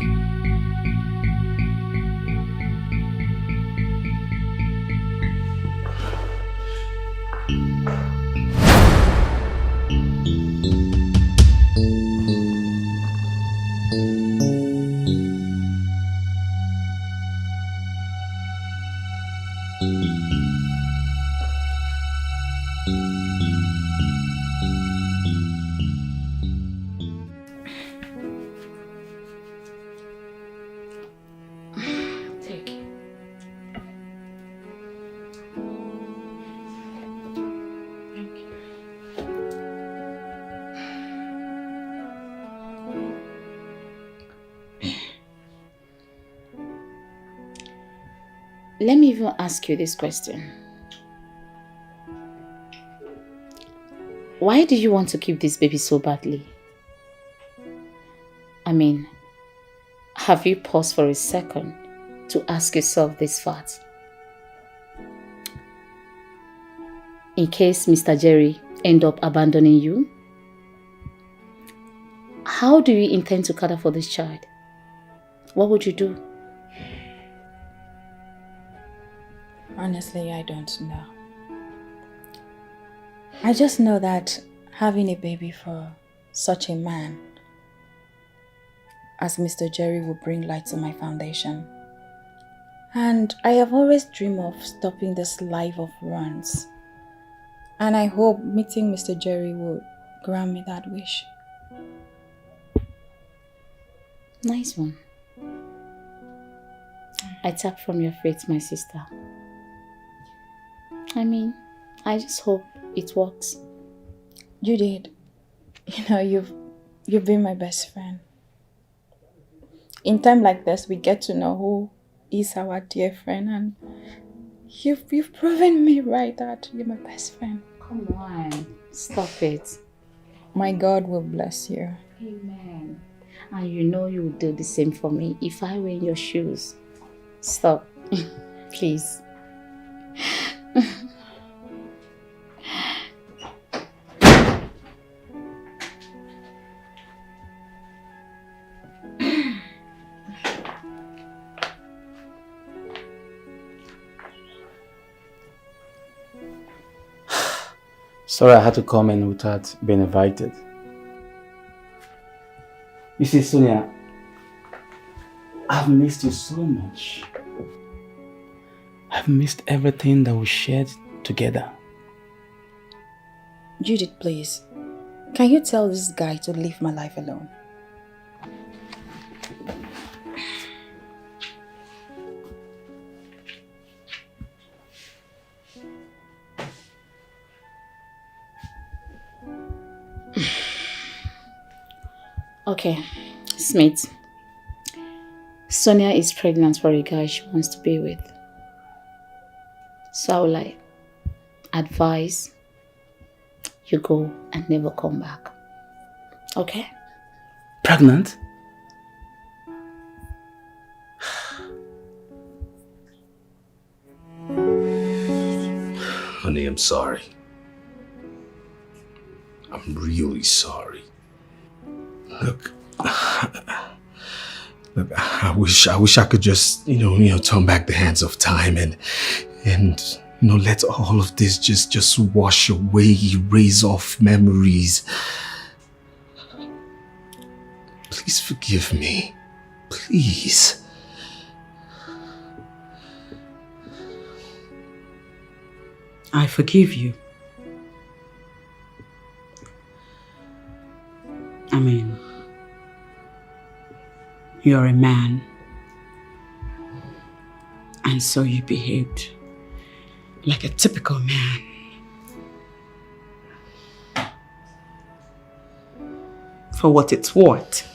Let me even ask you this question. Why do you want to keep this baby so badly? I mean, have you paused for a second to ask yourself this fact? In case Mr. Jerry end up abandoning you, how do you intend to cater for this child? What would you do? Honestly, I don't know. I just know that having a baby for such a man as Mr. Jerry will bring light to my foundation. And I have always dreamed of stopping this life of runs. And I hope meeting Mr. Jerry will grant me that wish. Nice one. I tap from your faith, my sister. I mean, I just hope it works. You did. You know, you've been my best friend. In time like this, we get to know who is our dear friend, and you've proven me right that you're my best friend. Come on, stop it. My God will bless you. Amen. And you know you would do the same for me if I were in your shoes. Stop. Please. Sorry I had to come in without being invited. You see, Sonia, I've missed you so much. I've missed everything that we shared together. Judith, please. Can you tell this guy to leave my life alone? Okay, Smith. Sonia is pregnant for a guy she wants to be with. So I would like advise you go and never come back. Okay? Pregnant? Honey, I'm sorry. I'm really sorry. Look, I wish I could just, turn back the hands of time and let all of this just wash away, erase off memories. Please forgive me. Please. I forgive you. I mean, you're a man, and so you behaved like a typical man. For what it's worth,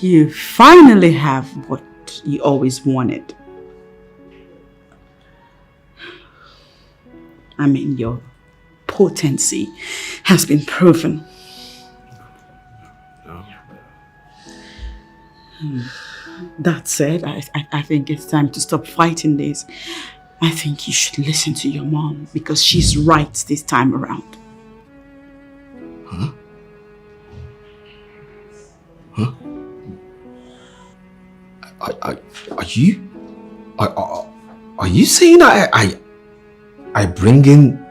you finally have what you always wanted. I mean, your potency has been proven. That said, I think it's time to stop fighting this. I think you should listen to your mom because she's right this time around. Huh? Huh? Are you saying I bring in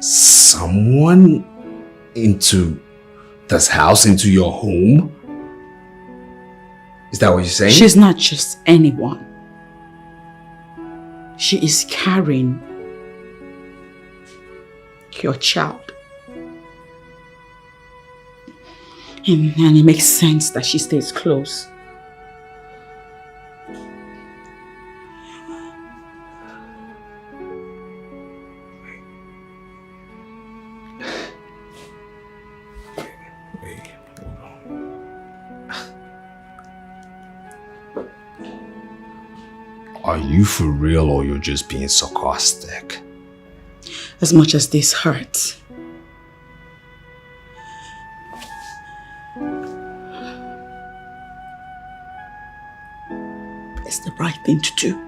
someone into this house, into your home? Is that what you're saying? She's not just anyone. She is carrying your child. And it makes sense that she stays close. Are you for real or you're just being sarcastic? As much as this hurts, it's the right thing to do.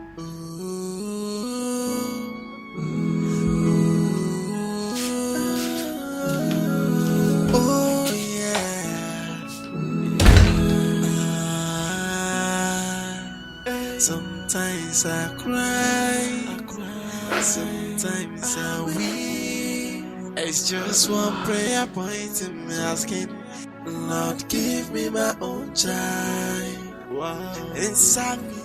Sometimes I cry, sometimes I weep. It's just one prayer point in me asking, Lord, give me my own child. Wow. Inside me.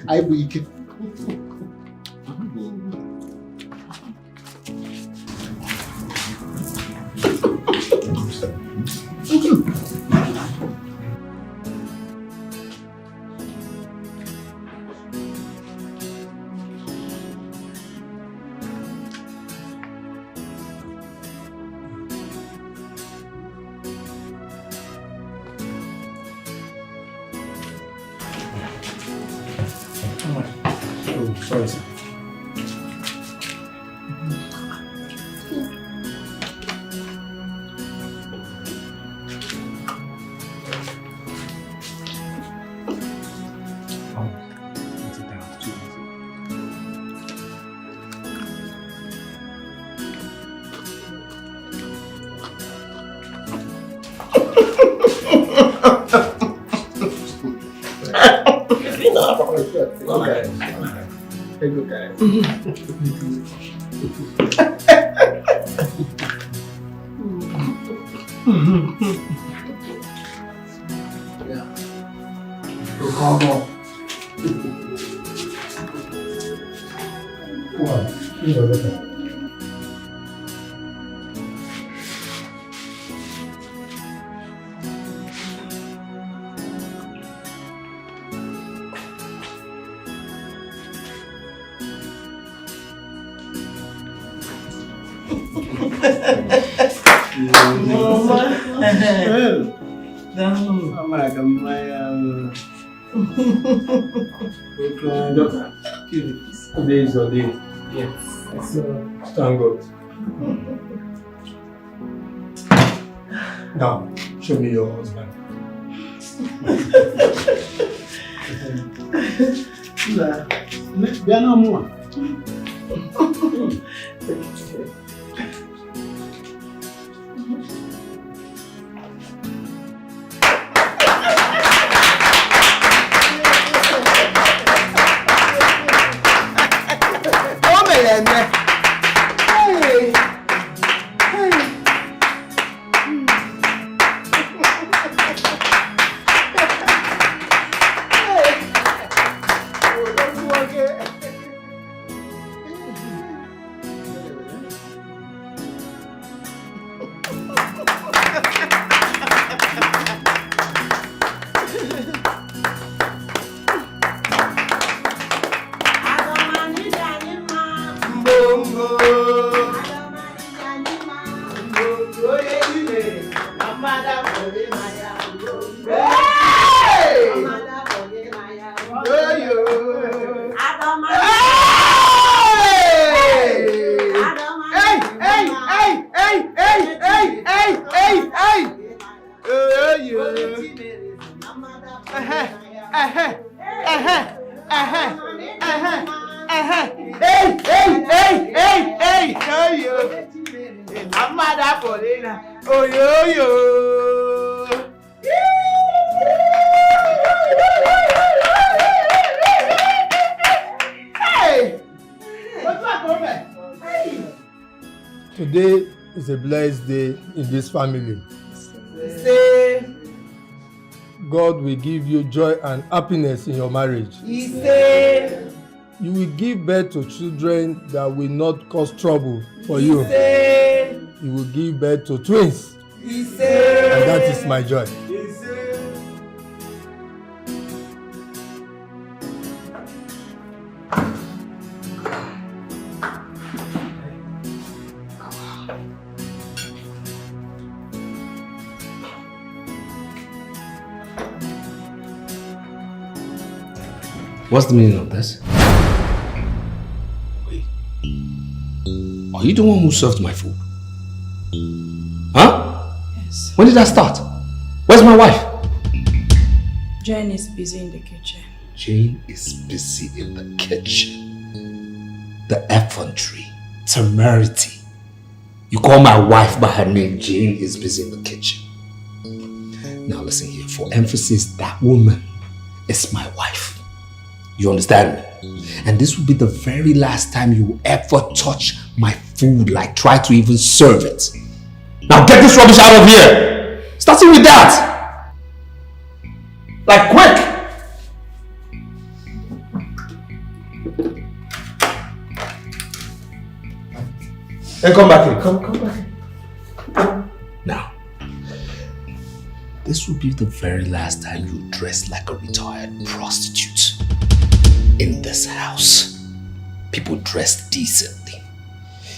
I will keep. Sorry, sir. Today is your day. Yes. Thank God. Now, show me your husband. Today is a blessed day in this family. Say, God will give you joy and happiness in your marriage. he say, You will give birth to children that will not cause trouble for you. he say, You will give birth to twins. he say, And that is my joy. he say. What's the meaning of this? Wait. Are you the one who served my food? Huh? Yes. When did that start? Where's my wife? Jane is busy in the kitchen. Jane is busy in the kitchen. The effrontery, temerity. You call my wife by her name. Jane is busy in the kitchen. Now listen here. For emphasis, that woman is my wife. You understand me? And this will be the very last time you will ever touch my food, like try to even serve it. Now get this rubbish out of here! Starting with that! Like quick! Hey, come back here. Come back here. Now, this will be the very last time you dress like a retired prostitute in this house. People dress decently.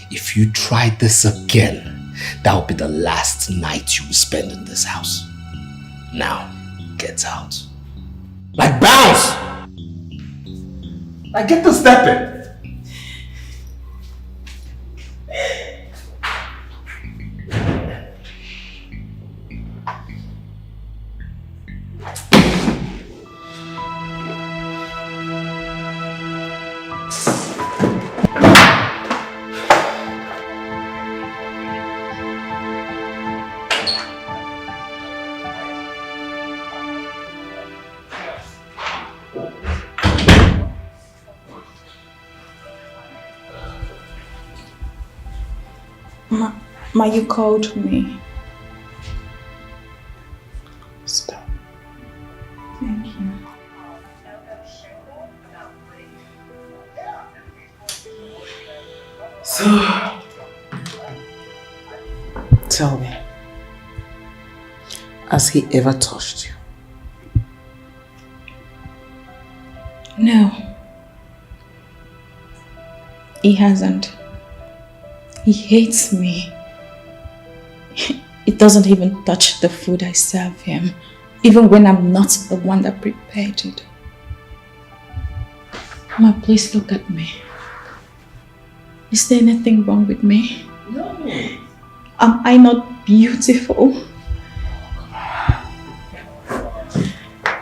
If you try this again, that will be the last night you will spend in this house. Now, get out. Like bounce! Like get to stepping. Ma, you called me. Stop. Thank you. So, tell me, has he ever touched you? No. He hasn't. He hates me. He doesn't even touch the food I serve him, even when I'm not the one that prepared it. Ma, please look at me. Is there anything wrong with me? No. Am I not beautiful?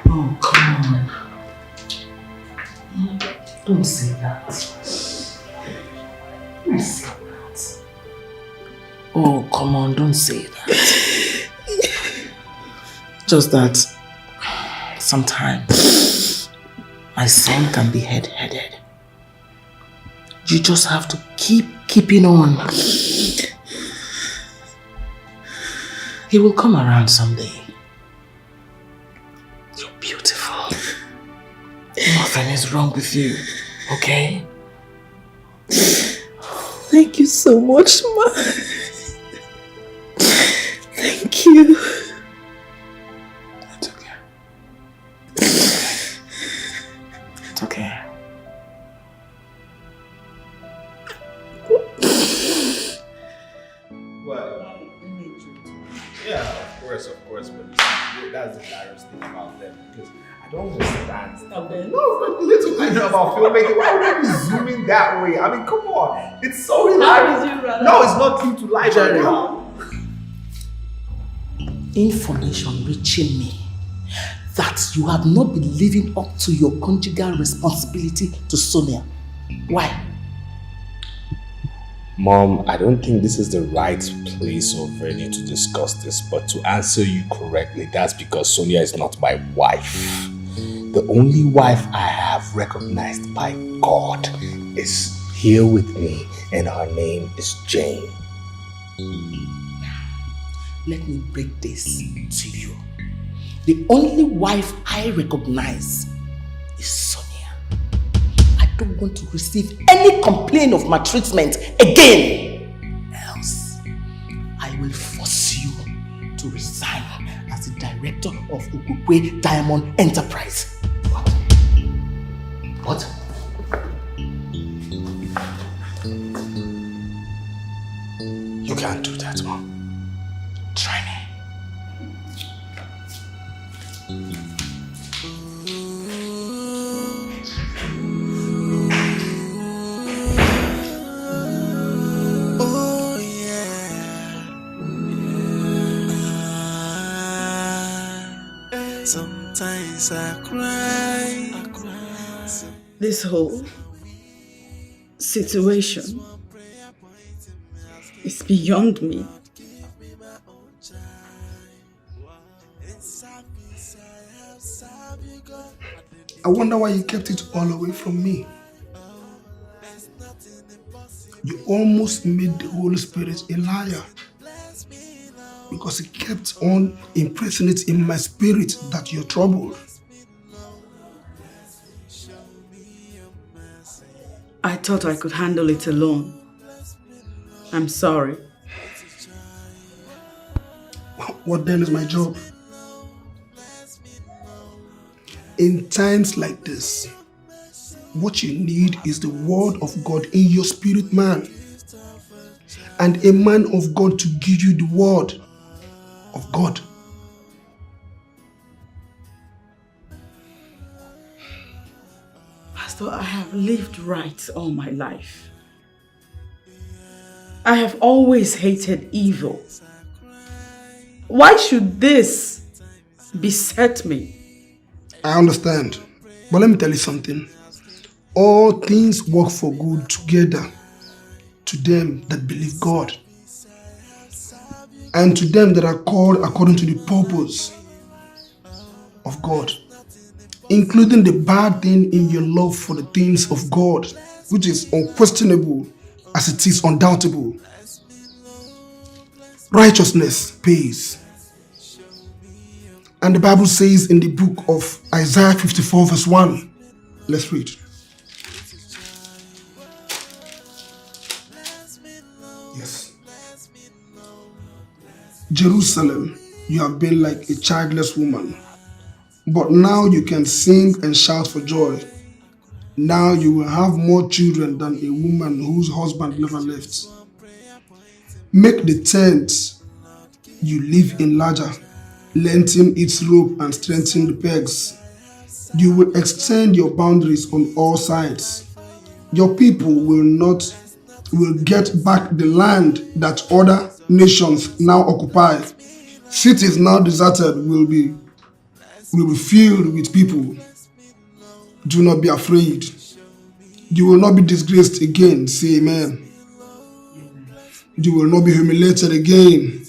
Oh, come on. Don't say that. Don't say that. Oh, come on, don't say that. Just that sometimes my son can be head-headed. You just have to keep keeping on. He will come around someday. You're beautiful. Nothing is wrong with you, okay? Thank you so much, Ma. Thank you. It's okay. It's okay. What? Yeah, of course, but that's the direst thing about them because I don't understand. No, little I know about filmmaking. Why would I be zooming that way? I mean, come on, it's so hilarious. No, it's not true to life, Jerry. now. Information reaching me that you have not been living up to your conjugal responsibility to Sonia. Why? Mom, I don't think this is the right place or venue to discuss this, but to answer you correctly, that's because Sonia is not my wife. The only wife I have recognized by God is here with me, and her name is Jane. Let me break this to you. The only wife I recognize is Sonia. I don't want to receive any complaint of my treatment again. Else, I will force you to resign as the director of Ukukwe Diamond Enterprise. What? You can't do that, Mom. Try me. Oh yeah. Sometimes I cry. This whole situation is beyond me. I wonder why you kept it all away from me. You almost made the Holy Spirit a liar. Because he kept on impressing it in my spirit that you're troubled. I thought I could handle it alone. I'm sorry. What then is my job? In times like this, what you need is the word of God in your spirit, man. And a man of God to give you the word of God. Pastor, I have lived right all my life. I have always hated evil. Why should this beset me? I understand. But let me tell you something. All things work for good together to them that believe God and to them that are called according to the purpose of God, including the bad thing in your love for the things of God, which is unquestionable as it is undoubtable. Righteousness pays. And the Bible says in the book of Isaiah 54 verse 1, let's read. Yes. Jerusalem, you have been like a childless woman, but now you can sing and shout for joy. Now you will have more children than a woman whose husband never left. Make the tent you live in larger, lengthen its rope and strengthen the pegs. You will extend your boundaries on all sides. Your people will get back the land that other nations now occupy. Cities now deserted will be filled with people. Do not be afraid. You will not be disgraced again. Say amen. You will not be humiliated again.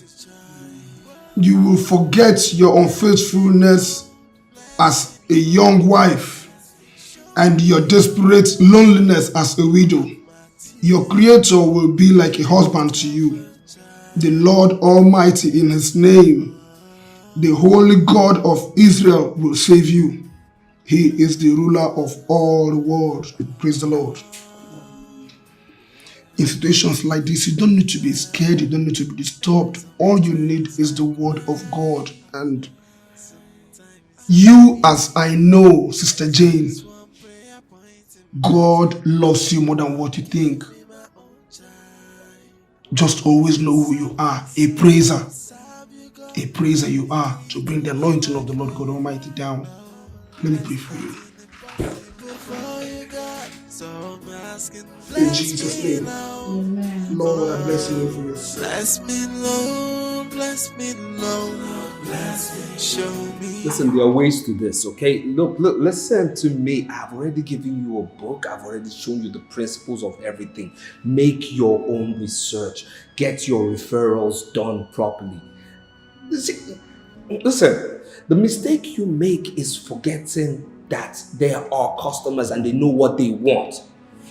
You will forget your unfaithfulness as a young wife and your desperate loneliness as a widow. Your Creator will be like a husband to you. The Lord Almighty in His name, the Holy God of Israel will save you. He is the ruler of all the world. Praise the Lord. In situations like this, you don't need to be scared, you don't need to be disturbed. All you need is the word of God. And you, as I know, Sister Jane, God loves you more than what you think. Just always know who you are, a praiser. A praiser you are, to bring the anointing of the Lord God Almighty down. Let me pray for you. In Jesus' name. Amen. Lord, I bless you for your son. Bless me, Lord, bless me, Lord, bless me, show me. Listen, there are ways to this, okay? Look, listen to me. I've already given you a book. I've already shown you the principles of everything. Make your own research. Get your referrals done properly. Listen, the mistake you make is forgetting that there are customers and they know what they want.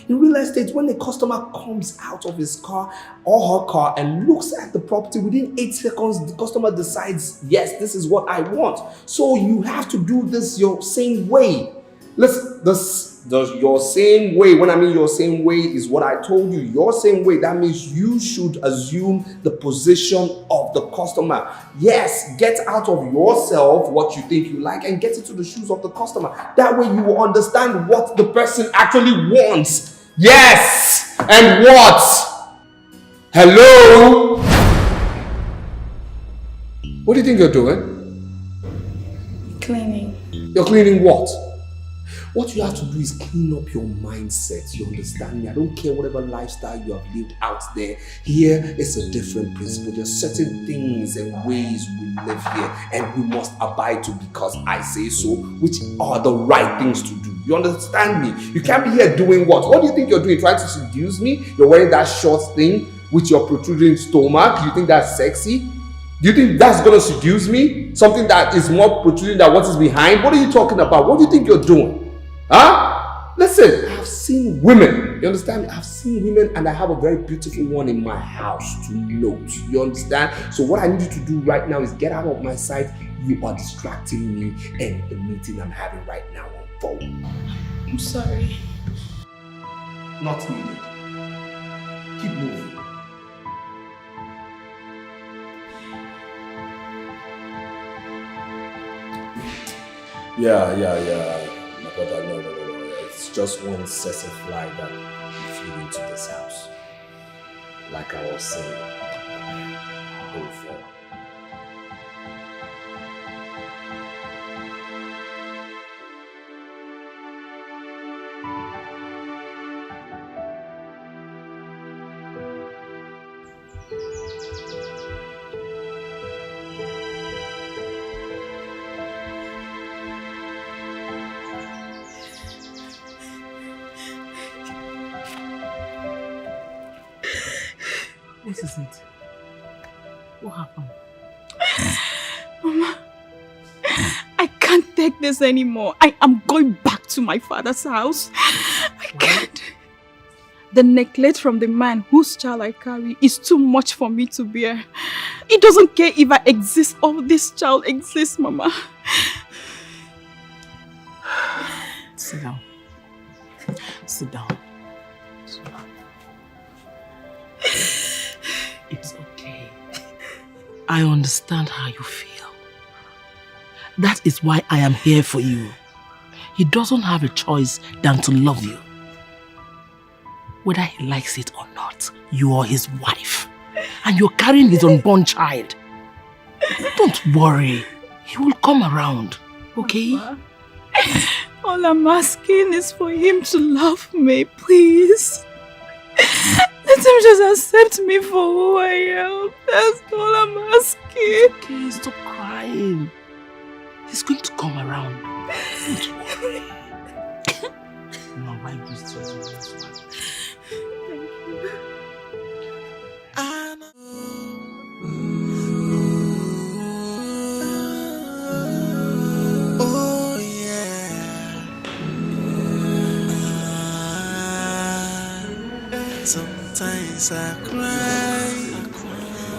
In real estate, when a customer comes out of his car or her car and looks at the property, within 8 seconds, the customer decides, yes, this is what I want. So you have to do this your same way. Listen, your same way, when I mean your same way, is what I told you. Your same way, that means you should assume the position of the customer. Yes, get out of yourself what you think you like and get into the shoes of the customer. That way you will understand what the person actually wants. Yes, and what? Hello? What do you think you're doing? Cleaning. You're cleaning what? What you have to do is clean up your mindset. You understand me? I don't care whatever lifestyle you have lived out there. Here is a different principle. There's certain things and ways we live here and we must abide to because I say so, which are the right things to do. You understand me? You can't be here doing what? What do you think you're doing? Trying to seduce me? You're wearing that short thing with your protruding stomach. Do you think that's sexy? Do you think that's going to seduce me? Something that is more protruding than what is behind? What are you talking about? What do you think you're doing? Huh? Listen, I've seen women. You understand me? I've seen women and I have a very beautiful one in my house to note. You understand? So what I need you to do right now is get out of my sight. You are distracting me and the meeting I'm having right now on phone. I'm sorry. Not needed. Keep moving. Yeah. My brother, no. It's just one cessy fly that flew into this house. Like I was saying before. What is it? What happened? Mama, I can't take this anymore. I am going back to my father's house. I can't. The neglect from the man whose child I carry is too much for me to bear. He doesn't care if I exist or this child exists, Mama. Sit down. Sit down. It's okay. I understand how you feel. That is why I am here for you. He doesn't have a choice than to love you. Whether he likes it or not, you are his wife. And you're carrying his unborn child. Don't worry. He will come around, okay? Mama, all I'm asking is for him to love me, please. Let him just accept me for who I am. That's all I'm asking. Okay, stop crying. He's going to come around. Don't worry. Now wipe this tears away. Thank you. Oh yeah. Sometimes I cry.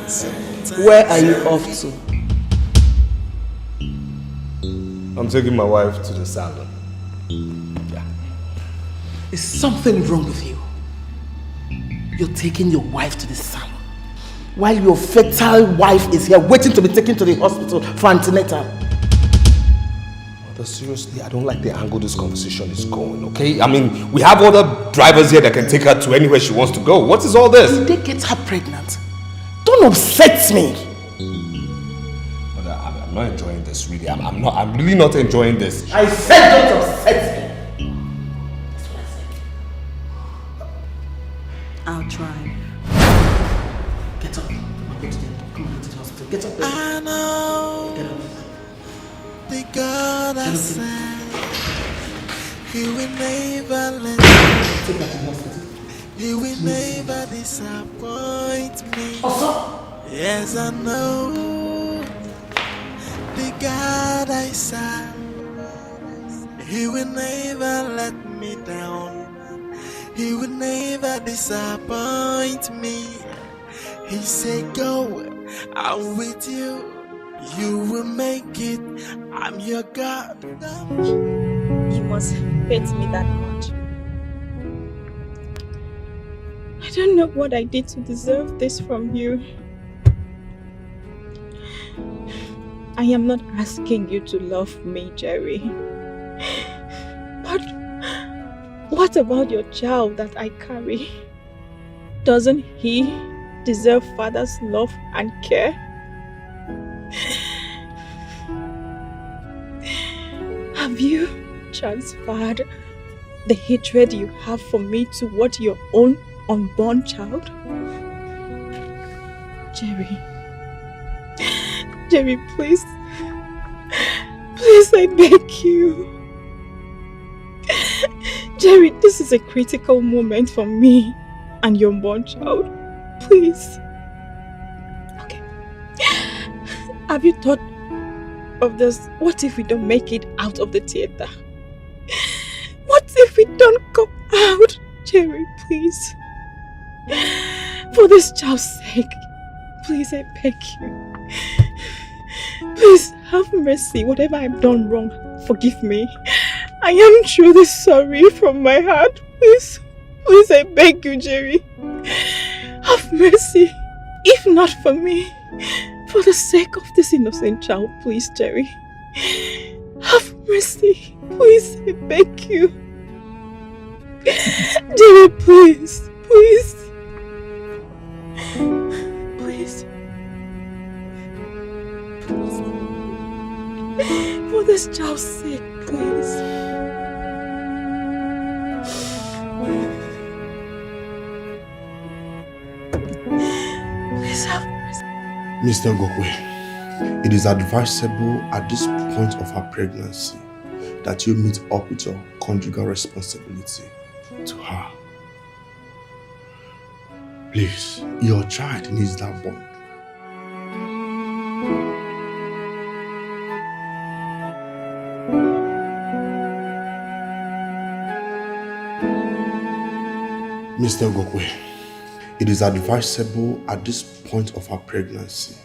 Sometimes Where are you off to? I'm taking my wife to the salon. Yeah. Is something wrong with you? You're taking your wife to the salon while your fertile wife is here waiting to be taken to the hospital for antenatal. Mother, seriously, I don't like the angle this conversation is going, okay? I mean, we have other drivers here that can take her to anywhere she wants to go. What is all this? Did they get her pregnant? Don't upset me! Mother, I'm not enjoying this, really. I'm really not enjoying this. I said don't upset me! That's what I said. I'll try. Get up. Go to the hospital. Get up. I know. Get up. The God I serve, He will never let me. Take her to the hospital. He will never disappoint me. Also. Yes, I know. The God I serve, He will never let me down. He will never disappoint me. He said, go, I'm with you. You will make it. I'm your God. You must hate me that much. I don't know what I did to deserve this from you. I am not asking you to love me, Jerry. But what about your child that I carry? Doesn't he deserve father's love and care? Have you transferred the hatred you have for me toward your own unborn child? Jerry, please. Please, I beg you. Jerry, this is a critical moment for me and your unborn child. Please. Okay. Have you thought of this? What if we don't make it out of the theater? What if we don't come out? Jerry, please. For this child's sake, please, I beg you. Please, have mercy. Whatever I've done wrong, forgive me. I am truly sorry from my heart. Please, Please, I beg you, Jerry. Have mercy. If not for me, for the sake of this innocent child, please, Jerry. Have mercy. Please, I beg you. Jerry, please. Please. Please. Please. For this child's sake, please. Please have mercy. Mr. Gokwe, it is advisable at this point of her pregnancy that you meet up with your conjugal responsibility to her. Please, your child needs that bond. Mr. Gokwe, it is advisable at this point of her pregnancy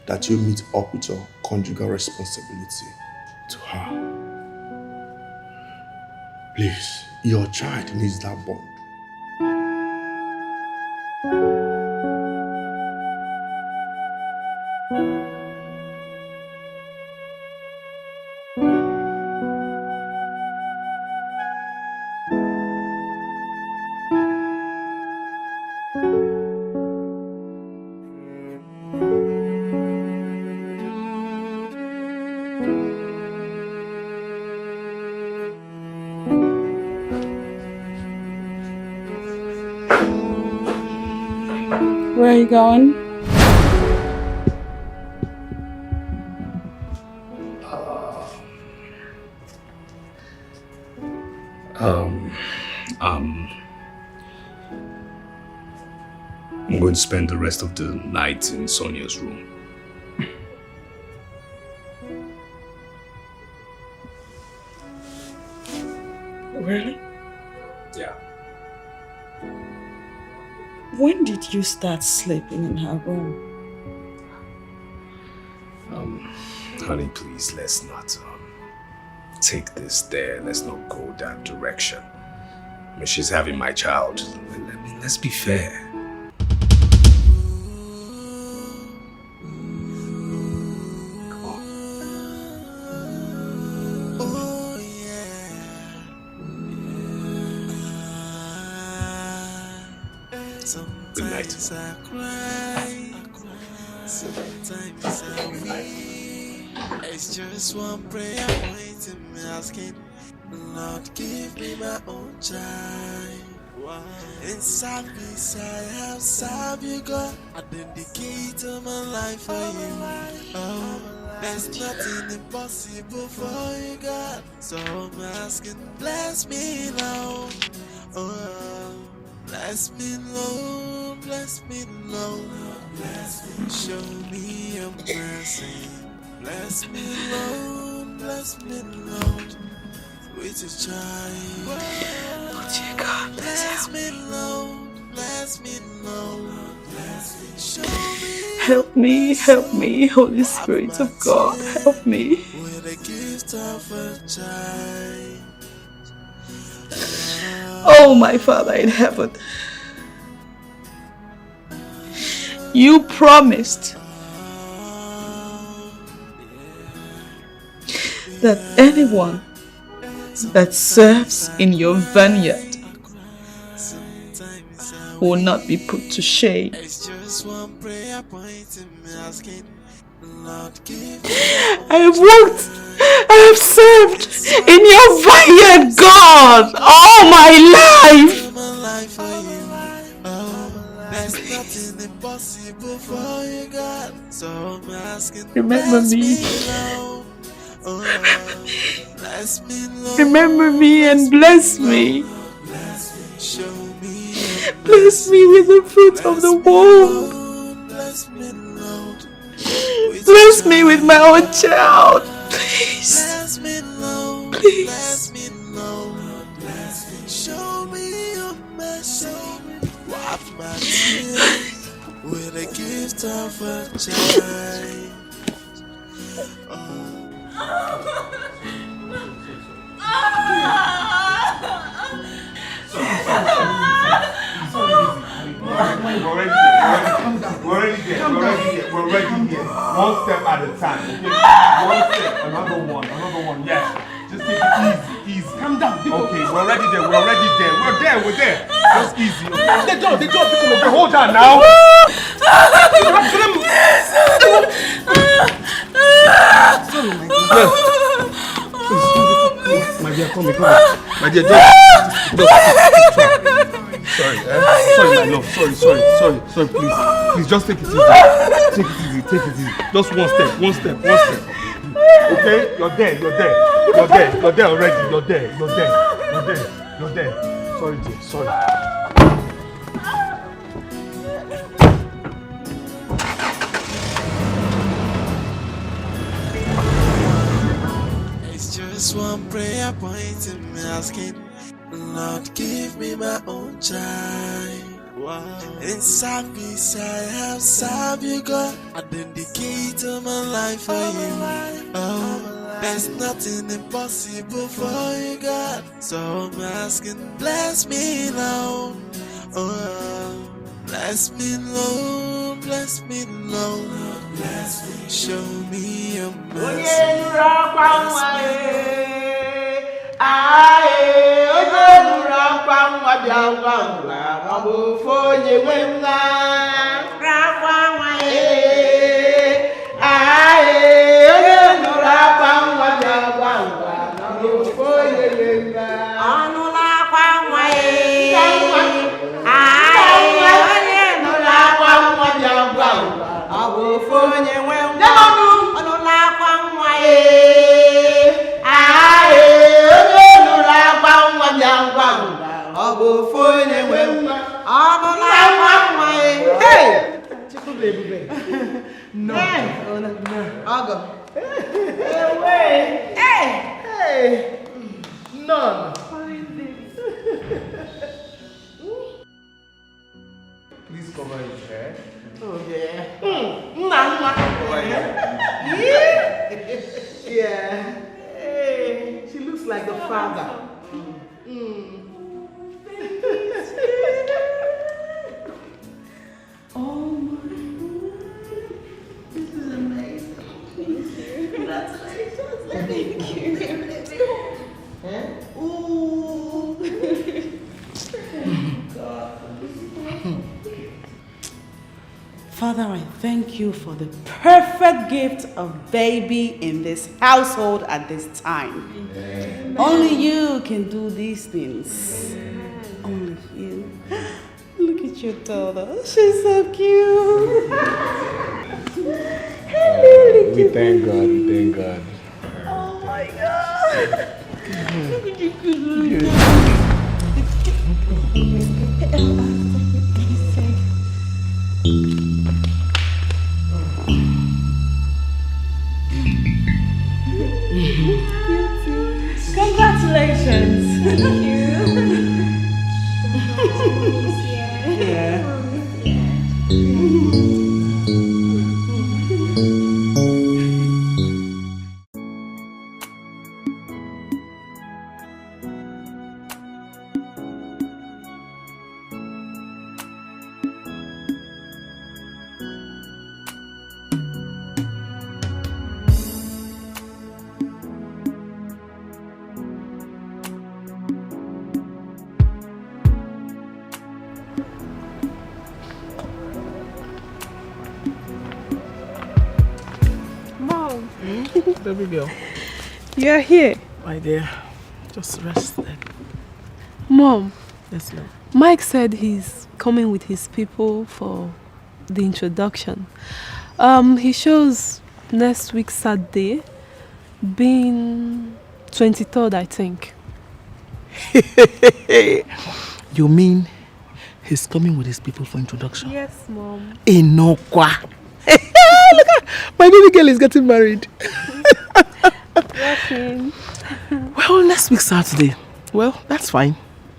that you meet up with your conjugal responsibility to her. Please, your child needs that bond. Where are you going? I'm going to spend the rest of the night in Sonia's room. Really? Yeah. When did you start sleeping in her room? Honey, please, let's not take this there. Let's not go that direction. I mean, she's having my child. Let's be fair. Good night. Sometimes I weep. It's just one prayer point in me asking, Lord, give me my own child. Inside me, I have served you, God. I dedicate my life for you. Oh, there's nothing impossible for you, God. So I'm asking, bless me now. Oh, bless me, Lord, bless me, Lord, bless me, show me your mercy. Bless me, Lord, bless me, Lord, with a child. Oh dear God, bless me, Lord, bless me, Lord, bless me, show me. Help me, Holy Spirit of God, help me. With a gift of a child. Oh, my Father in heaven, you promised that anyone that serves in your vineyard will not be put to shame. I have worked, I have served in your vineyard, God, all my life. Remember me. Remember me and bless me. Bless me with the fruit of the womb. Bless me with my own child. Please. Please. Show me your mercy. Wipe my tears with a gift of a child. We're already there. We're already here. One step at a time, okay? One step, another one. Yeah. Just take it easy. Calm down. Okay, we're already there. We're there. Just easy, okay? The door. Okay, hold on now. Sorry, my dear. My dear, come here. My dear, just sorry, my love. Sorry, please, just take it easy. Take it easy. Just one step. Okay, you're there already. You're there. Sorry, dear. Sorry. Just one prayer point in me asking, Lord, give me my own child. Wow. In service, I have served you, God. I dedicate to my life for you. Oh, there's nothing impossible for you, God. So I'm asking, bless me now. Oh, bless me, Lord. Bless me, Lord. Bless me. Show me your mercy. No. I'll go. Hey. None. Please cover his hair. Oh yeah. Yeah. Hey, she looks like the father. Oh my God. This is amazing. Thank you. Congratulations. Thank you. Huh? Ooh. God. Father, I thank you for the perfect gift of baby in this household at this time. Amen. Only you can do these things. Amen. Only you. Look at your daughter. She's so cute. We thank God. Oh my God. Look at you. Congratulations. Thank you. Yeah. Baby girl. You're here. My dear, just rest then. Mom. Yes, love. Mike said he's coming with his people for the introduction. He shows next week Saturday, being 23rd, I think. You mean he's coming with his people for introduction? Yes, Mom. Inokwa. Look at my baby girl is getting married. Well, next week Saturday. Well, that's fine.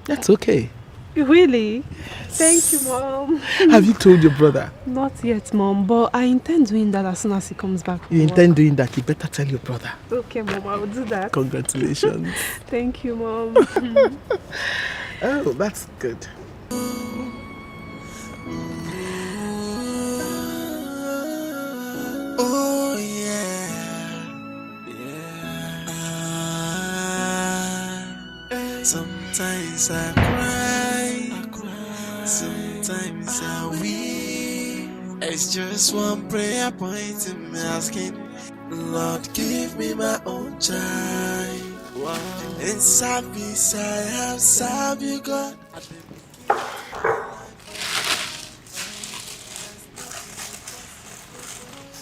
That's okay. Really? Yes. Thank you, Mom. Have you told your brother? Not yet, Mom, but I intend doing that as soon as he comes back. You intend doing that? You better tell your brother. Okay, Mom, I will do that. Congratulations. Thank you, Mom. Oh, that's good. Sometimes I cry, sometimes I weep. It's just one prayer point in me asking, Lord, give me my own child. In service I have served you, God.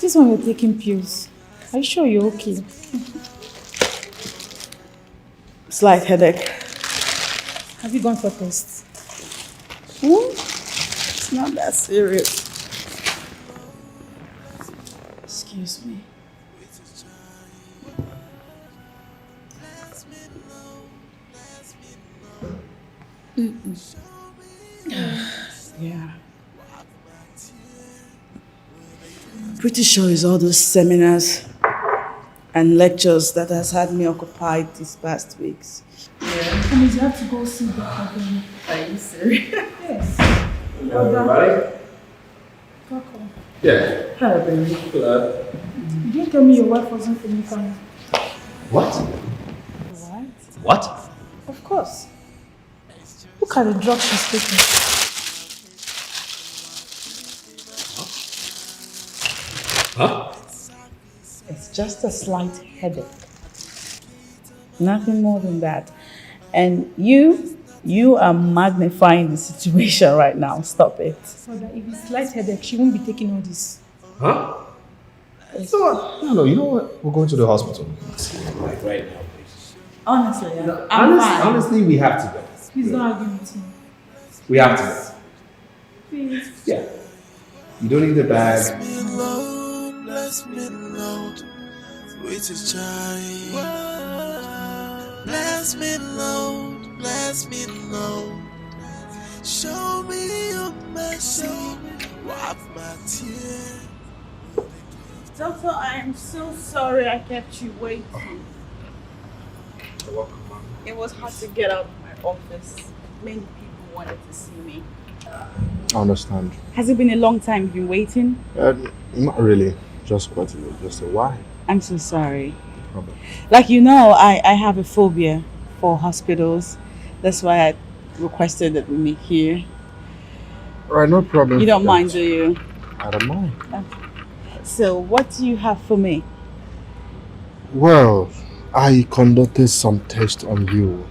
This one you're taking pills. Are you sure you're okay? Slight headache. Have you gone for tests? It's not that serious. Excuse me. Yeah. Pretty sure it's all those seminars and lectures that has had me occupied these past weeks. Yeah. That means you have to go see the again. Are you serious? Yes. Everybody? Welcome. Yeah. Hello, baby. Hello. You didn't tell me your wife wasn't feeling fine. What? What? What? Of course. Look at the drugs she's taking. Huh? It's just a slight headache. Nothing more than that. And you are magnifying the situation right now. Stop it. So that if it's slight headache, she won't be taking all this. Huh? No, you know what? We're going to the hospital. Like right now, please. Honestly, I'm fine. Honestly, we have to go. Please don't argue with me. We have to go. Please. Yeah. You don't need the bag. Bless me, Lord, with a child. Bless me, Lord, bless me, Lord. Show me your mercy, wipe my tears. Doctor, I am so sorry I kept you waiting. You're welcome, man. It was hard to get out of my office. Many people wanted to see me. I understand. Has it been a long time you've been waiting? Not really. Just quite a little. Just a while. I'm so sorry. No problem. Like you know, I have a phobia for hospitals. That's why I requested that we meet here. Alright, no problem. You don't mind, do you? I don't mind. Okay. So, what do you have for me? Well, I conducted some tests on you.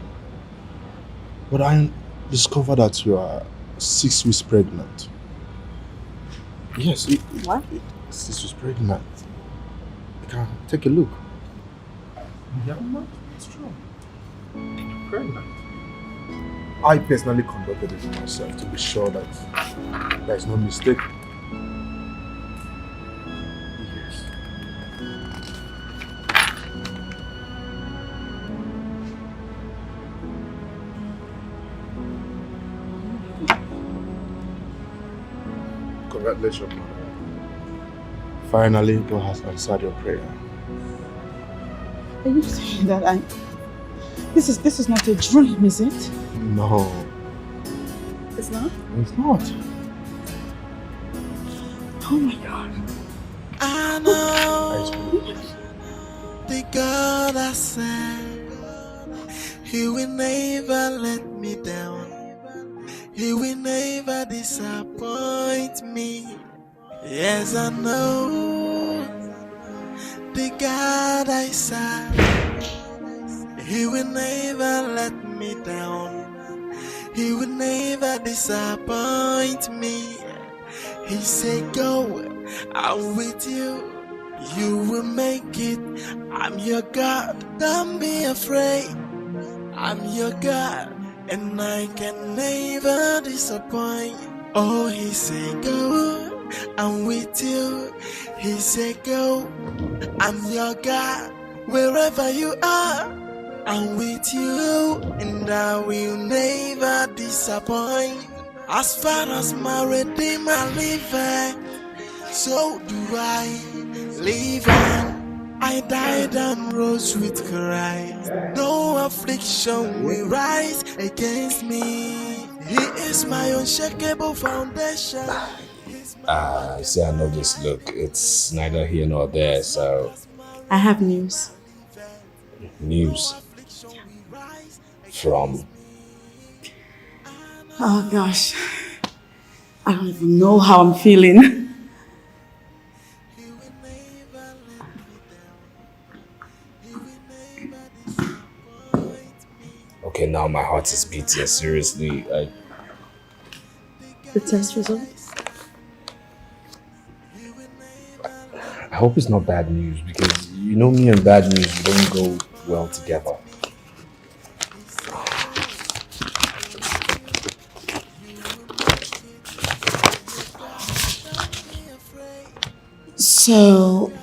But I discovered that you are 6 weeks pregnant. Yes. What? 6 weeks pregnant. You can take a look. Yeah, it's true. Pregnant. I personally conducted it myself to be sure that there is no mistake. Yes. Congratulations, mother. Finally, God has answered your prayer. Are you saying that this is not a dream, is it? No, It's not? it's not. Oh my God. I know the God I serve, He will never let me down. He will never disappoint me. Yes, I know the God I serve, He will never let me down. He will never disappoint me. He said, go, I'm with you. You will make it. I'm your God. Don't be afraid. I'm your God, and I can never disappoint. Oh, He said, go, I'm with you. He said, go, I'm your God. Wherever you are, I'm with you, and I will never disappoint. As far as my Redeemer liveth, so do I live on. I died and rose with Christ. No affliction will rise against me. He is my unshakable foundation. See, I know this look. It's neither here nor there, so... I have news. News. From Oh gosh. I don't even know how I'm feeling. Okay, now my heart is beating. Seriously, The test results? I hope it's not bad news because you know me and bad news don't go well together. So,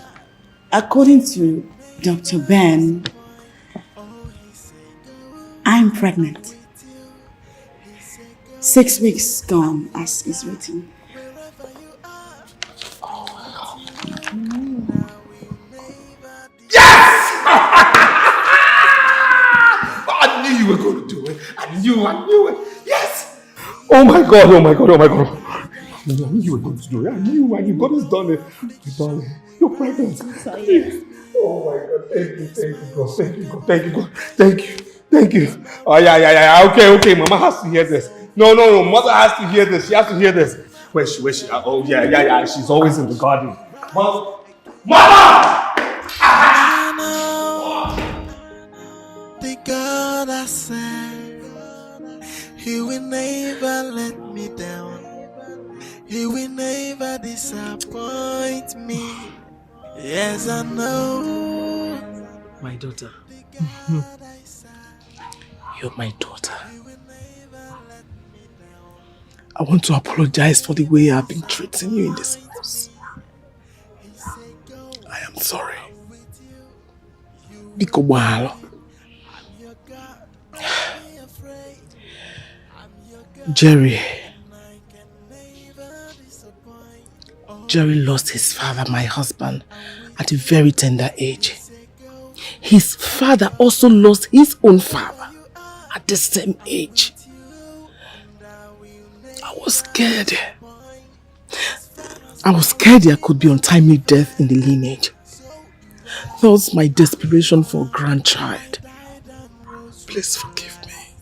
according to Dr. Ben, I'm pregnant. 6 weeks gone as is written. I knew you were going to do it. I knew it. Yes. Oh my God. I knew you were going to do it. I knew, and you got this done it. My darling, you're pregnant. Oh my God. Thank you, God. Thank you. Oh, yeah. Okay. Mama has to hear this. No. Mother has to hear this. She has to hear this. Where's she? Oh, yeah. She's always in the garden. Mama! The God I serve, He will never let me down. He will never disappoint me. Yes, I know. My daughter. You're my daughter. I want to apologize for the way I've been treating you in this house. I am sorry. Biko Wahalo. Jerry lost his father, my husband, at a very tender age. His father also lost his own father at the same age. I was scared. There could be untimely death in the lineage. That was my desperation for a grandchild. Please forgive me.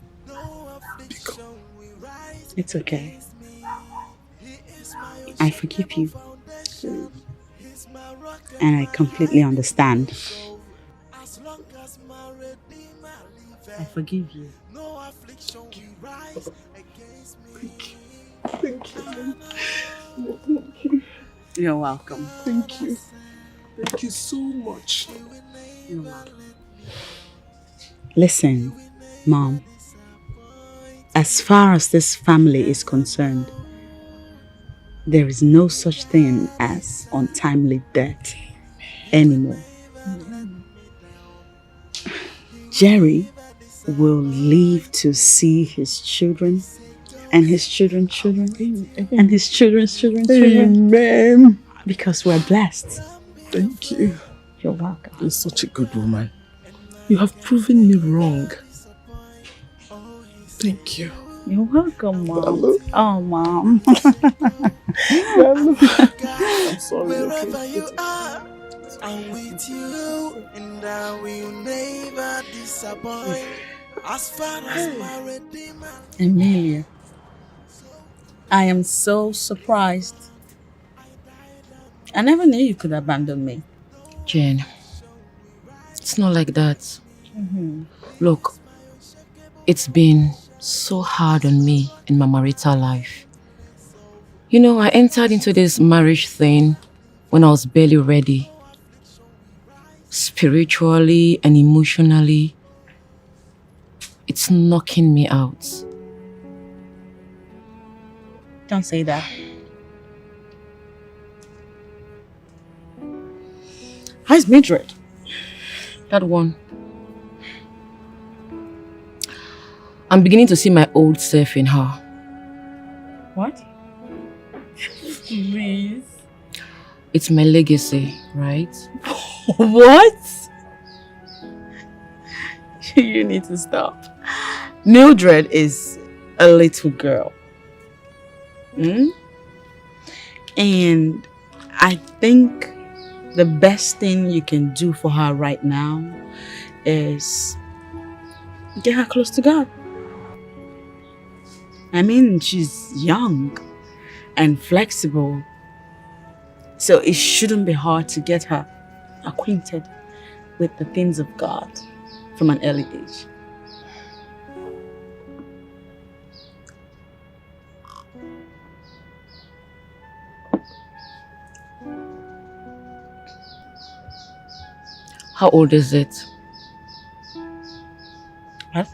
Biko. It's okay. I forgive you. And I completely understand. I forgive you. Thank you. You're welcome. Thank you. Thank you so much. You're welcome. Listen, Mom. As far as this family is concerned, there is no such thing as untimely death anymore. Jerry will live to see his children and his children's children and his children's children's children. Amen. Because we're blessed. Thank you. You're welcome. You're such a good woman. You have proven me wrong. Thank you. You're welcome, Mom. Hello. Oh, Mom. I'm sorry. Wherever you are, I'm with you, and I will never disappoint. As far as my Redeemer. Emilia, I am so surprised. I never knew you could abandon me. Jane, it's not like that. Look, it's been so hard on me in my marital life. You know, I entered into this marriage thing when I was barely ready. Spiritually and emotionally, it's knocking me out. Don't say that. How's Mildred? That one. I'm beginning to see my old self in her. What? Please. It's my legacy, right? What? You need to stop. Mildred is a little girl. And I think the best thing you can do for her right now is get her close to God. I mean, she's young and flexible, so it shouldn't be hard to get her acquainted with the things of God from an early age. How old is it? What?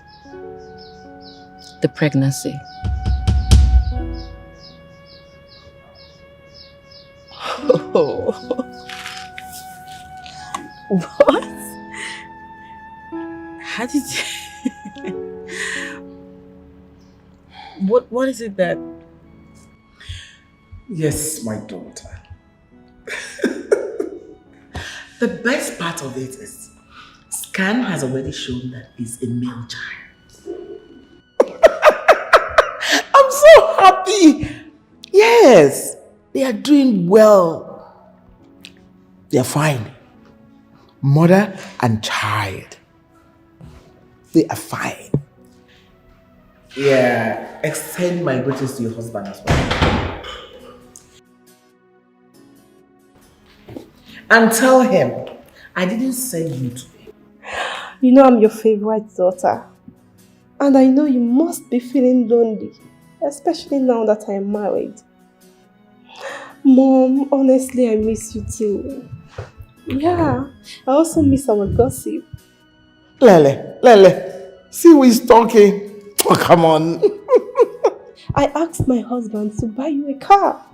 The pregnancy. Oh. What? How did you... What is it that... Yes, my daughter. The best part of it is, scan has already shown that he's a male child. I'm so happy. Yes, they are doing well. They're fine. Mother and child. They are fine. Yeah, extend my greetings to your husband as well. And tell him I didn't send you to him. You know I'm your favorite daughter. And I know you must be feeling lonely, especially now that I am married. Mom, honestly, I miss you too. Yeah, I also miss our gossip. Lele, see who is talking. Oh, come on. I asked my husband to buy you a car.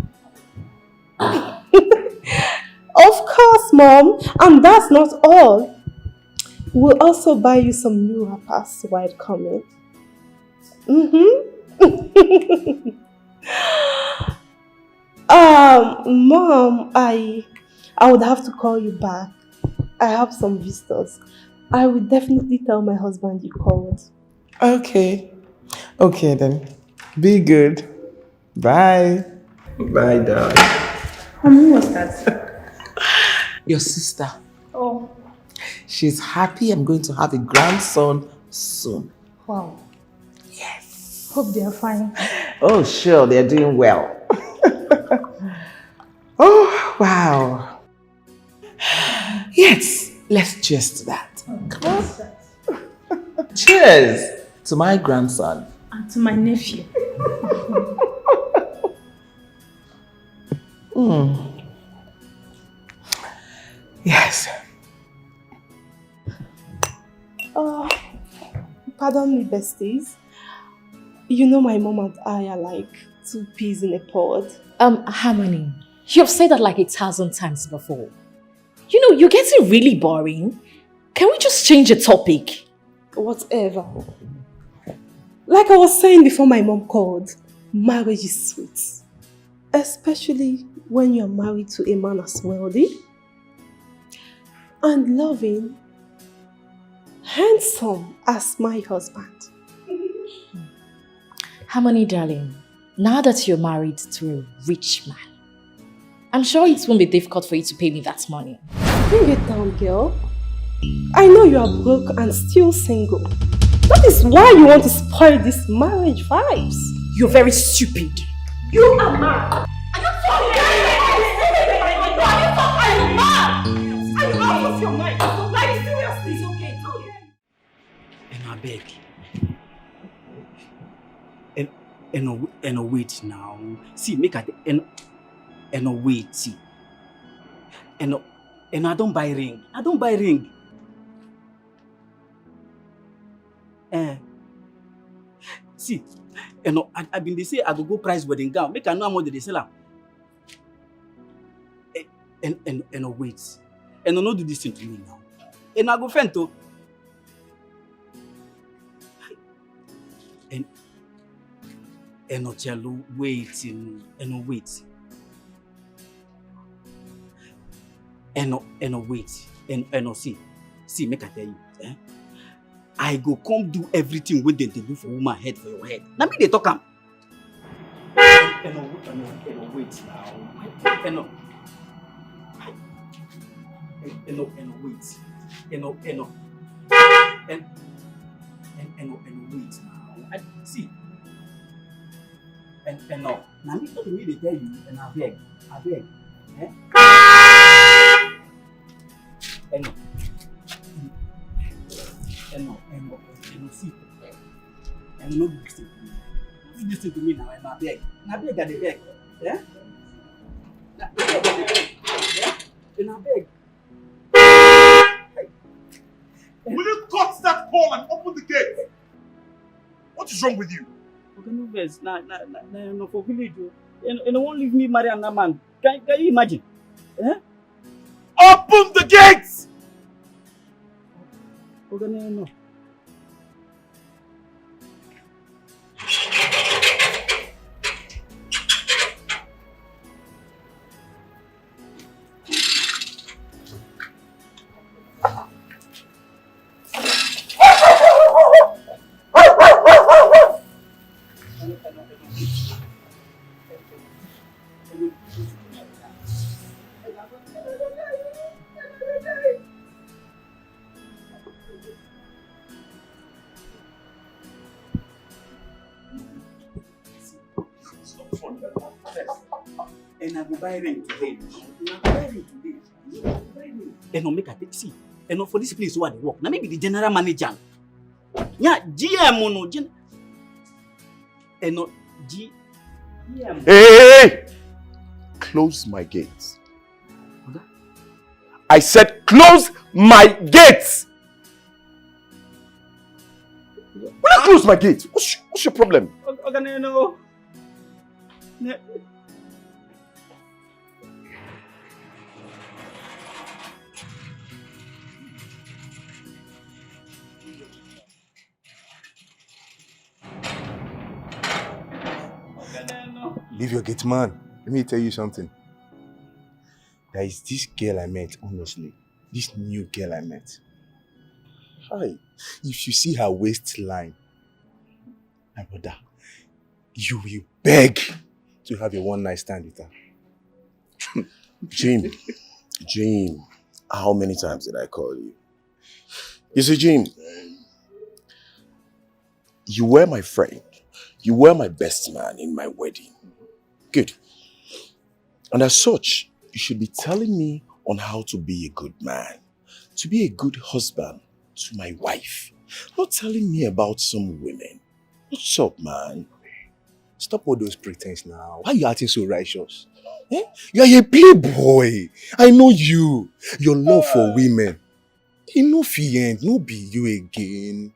Of course, Mom. And that's not all. We'll also buy you some new wrappers while coming. Mom, I would have to call you back. I have some visitors. I will definitely tell my husband you called. Okay. Okay then. Be good. Bye. Bye, darling. Who was that? Your sister. Oh, She's happy I'm going to have a grandson soon. wow. Yes. Hope they are fine. Oh, sure, they're doing well. Oh, wow. Yes, let's cheers to that. Come on. Cheers to my grandson. And to my nephew. Yes. Oh, pardon me, besties. You know my mom and I are like two peas in a pod. Harmony, you've said that like 1,000 times before. You know, you're getting really boring. Can we just change the topic? Whatever. Like I was saying before my mom called, marriage is sweet. Especially when you're married to a man as wealthy and loving, handsome as my husband. Harmony, darling, now that you're married to a rich man, I'm sure it won't be difficult for you to pay me that money. Bring it down, girl. I know you are broke and still single. That is why you want to spoil these marriage vibes. You're very stupid. You are mad. Are you mad? Are you out of your mind? Like, seriously, it's okay. And I beg. And wait now. See, make at and wait. See. And I don't buy ring. I don't buy ring. See, and I been they say I go price wedding gown. Make I know how much they sell am. And wait. And no do this thing to me now. And I go fend to. And no jello waiting. And no wait. And no wait. And no see, make I tell you. I go come do everything when they do for woman head for your head. Now me they talk am. And no wait now. And no wait. And wait now. See. And no. Now me to me they tell you, and I beg. Eh? And no, see. And no listen to me. You listen to me now, and I beg. And I beg, yeah? And I beg. Will you cut that call and open the gate? What is wrong with you? Okay, no verse. No for village. And won't leave me marry another man. Can you imagine? Eh? Open the gates! Okay, no. And I will buy rent today. And no make a taxi. And no for this place where they work. Now maybe the general manager. Yeah, GM no. And no GM. Hey! Close my gates. Okay. I said close my gates! Will you close my gates? What's your problem? Okay, no. Leave your gate, man. Let me tell you something. There is this girl I met, honestly. This new girl I met. Hi. If you see her waistline, my brother, you will beg to have a one-night stand with her. Jim, how many times did I call you? You see, Jim, you were my friend. You were my best man in my wedding. Good. And as such, you should be telling me on how to be a good man, to be a good husband to my wife. Not telling me about some women. What's up, man? Stop all those pretense now. Why are you acting so righteous? Eh? You are a playboy. I know you. Your love for women. Enough end. No be you again.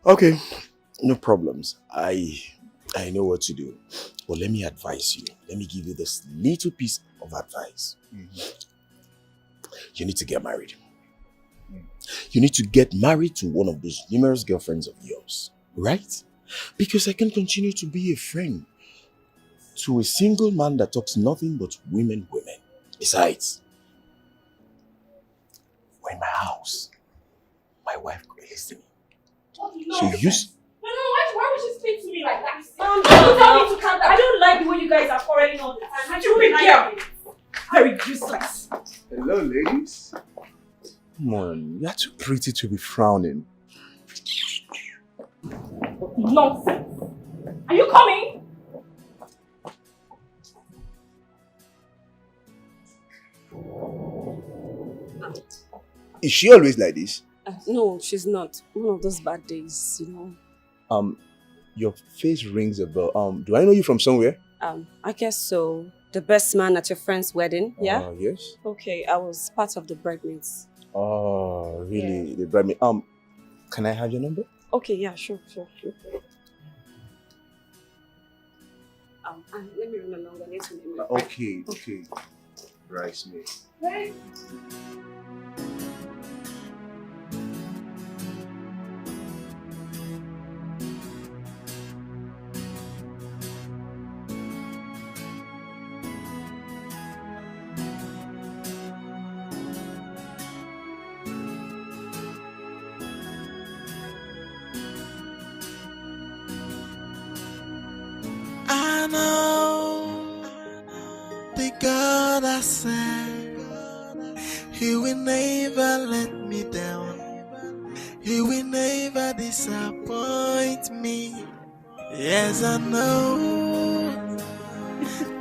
Okay, no problems. I know what to do. But let me advise you. Let me give you this little piece of advice. You need to get married. You need to get married to one of those numerous girlfriends of yours, right? Because I can continue to be a friend to a single man that talks nothing but women. Besides, we're in my house. My wife could be listening. So you... Why would she speak to me like that? Don't tell me to calm down. I don't like the way you guys are quarreling all the time. Stupid girl. Very useless. Hello, ladies. Come on, you're too pretty to be frowning. Nonsense. Are you coming? Is she always like this? No, she's not. One of those bad days, you know. Your face rings a bell. Do I know you from somewhere? I guess so. The best man at your friend's wedding, yeah? Yes. Okay, I was part of the bridesmaids. Oh, really? Yeah. The bridesmaid. Can I have your number? Okay, yeah, sure. Let me run along. I need to name it. Okay. Bridesmaid. Right. I know the God I serve, He will never let me down. He will never disappoint me. Yes, I know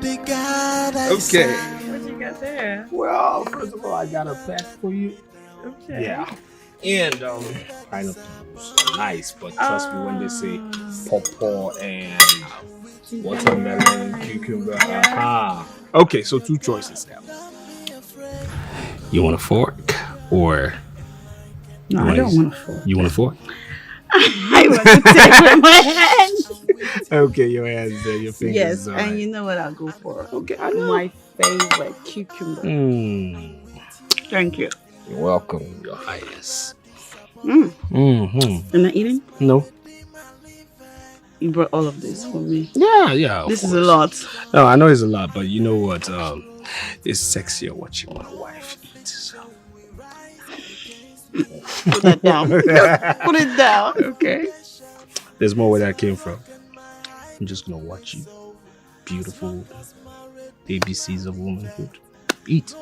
the God I Okay. serve. What you got there? Well, first of all, I got a pet for you. Okay. Yeah. And pineapples are nice, but trust me when they say pawpaw and watermelon, cucumber. Okay, so 2 choices now. You want a fork or? No, I don't want a fork. You want a fork? I want to take with my hands. Okay, your hands there, your fingers. Yes, all and right. you know what I'll go for? Okay, I know. My favorite cucumber. Thank you. You're welcome, Your Highness. Mm. Am I eating? No. You brought all of this for me. Yeah. This is a lot. No, I know it's a lot, but you know what? It's sexier watching my wife eat. So. Put that down. Put it down. Okay. There's more where that came from. I'm just gonna watch you, beautiful ABCs of womanhood, eat.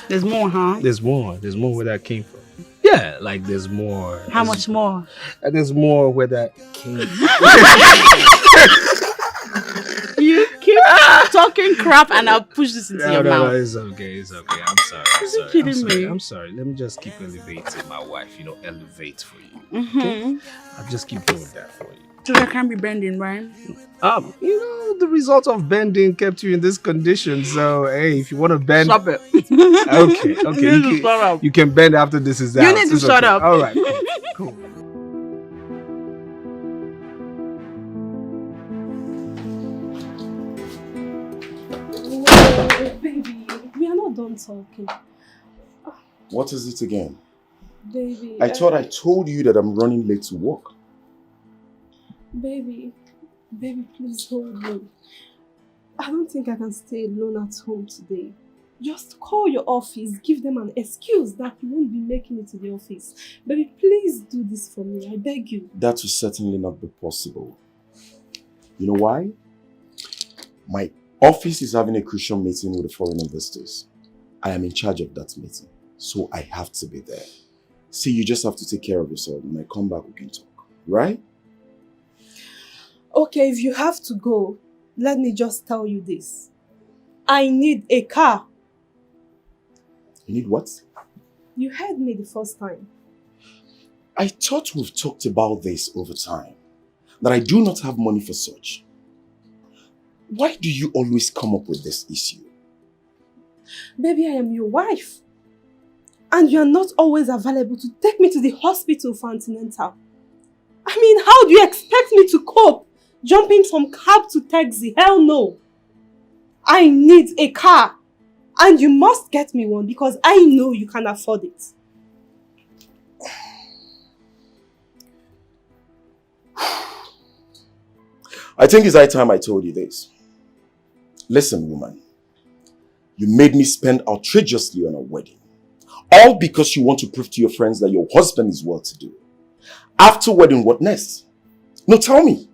There's more, huh? There's more. There's more where that came from. Yeah, like there's more. How much more? There's more where that came from. You keep talking crap and I'll push this into your mouth. No, it's okay. It's okay. I'm sorry. Are you kidding me? I'm sorry. Let me just keep elevating my wife. Elevate for you. Mm-hmm. Okay? I'll just keep doing that for you. So I can't be bending, right? The result of bending kept you in this condition. So, hey, if you want to bend... Stop it. Okay. You can bend after this is out. You need to shut up. All right. Cool. Baby, we are not done talking. What is it again? Baby. I thought I told you that I'm running late to work. Baby, please hold me. I don't think I can stay alone at home today. Just call your office, give them an excuse that you won't be making it to the office. Baby, please do this for me, I beg you. That will certainly not be possible. You know why? My office is having a crucial meeting with the foreign investors. I am in charge of that meeting, so I have to be there. See, you just have to take care of yourself. When I come back, we can talk, right? Okay, if you have to go, let me just tell you this. I need a car. You need what? You heard me the first time. I thought we've talked about this over time, that I do not have money for such. Why do you always come up with this issue? Baby, I am your wife. And you are not always available to take me to the hospital for antenatal. I mean, how do you expect me to cope? Jumping from cab to taxi? Hell no. I need a car. And you must get me one because I know you can afford it. I think it's high time I told you this. Listen, woman. You made me spend outrageously on a wedding. All because you want to prove to your friends that your husband is well-to-do. After wedding, what next? No, tell me.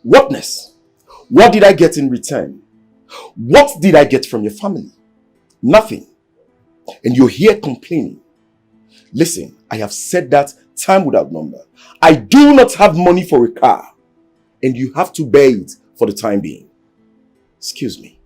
What next? What did I get in return? What did I get from your family? Nothing. And you're here complaining. Listen, I have said that time without number. I do not have money for a car. And you have to bear it for the time being. Excuse me.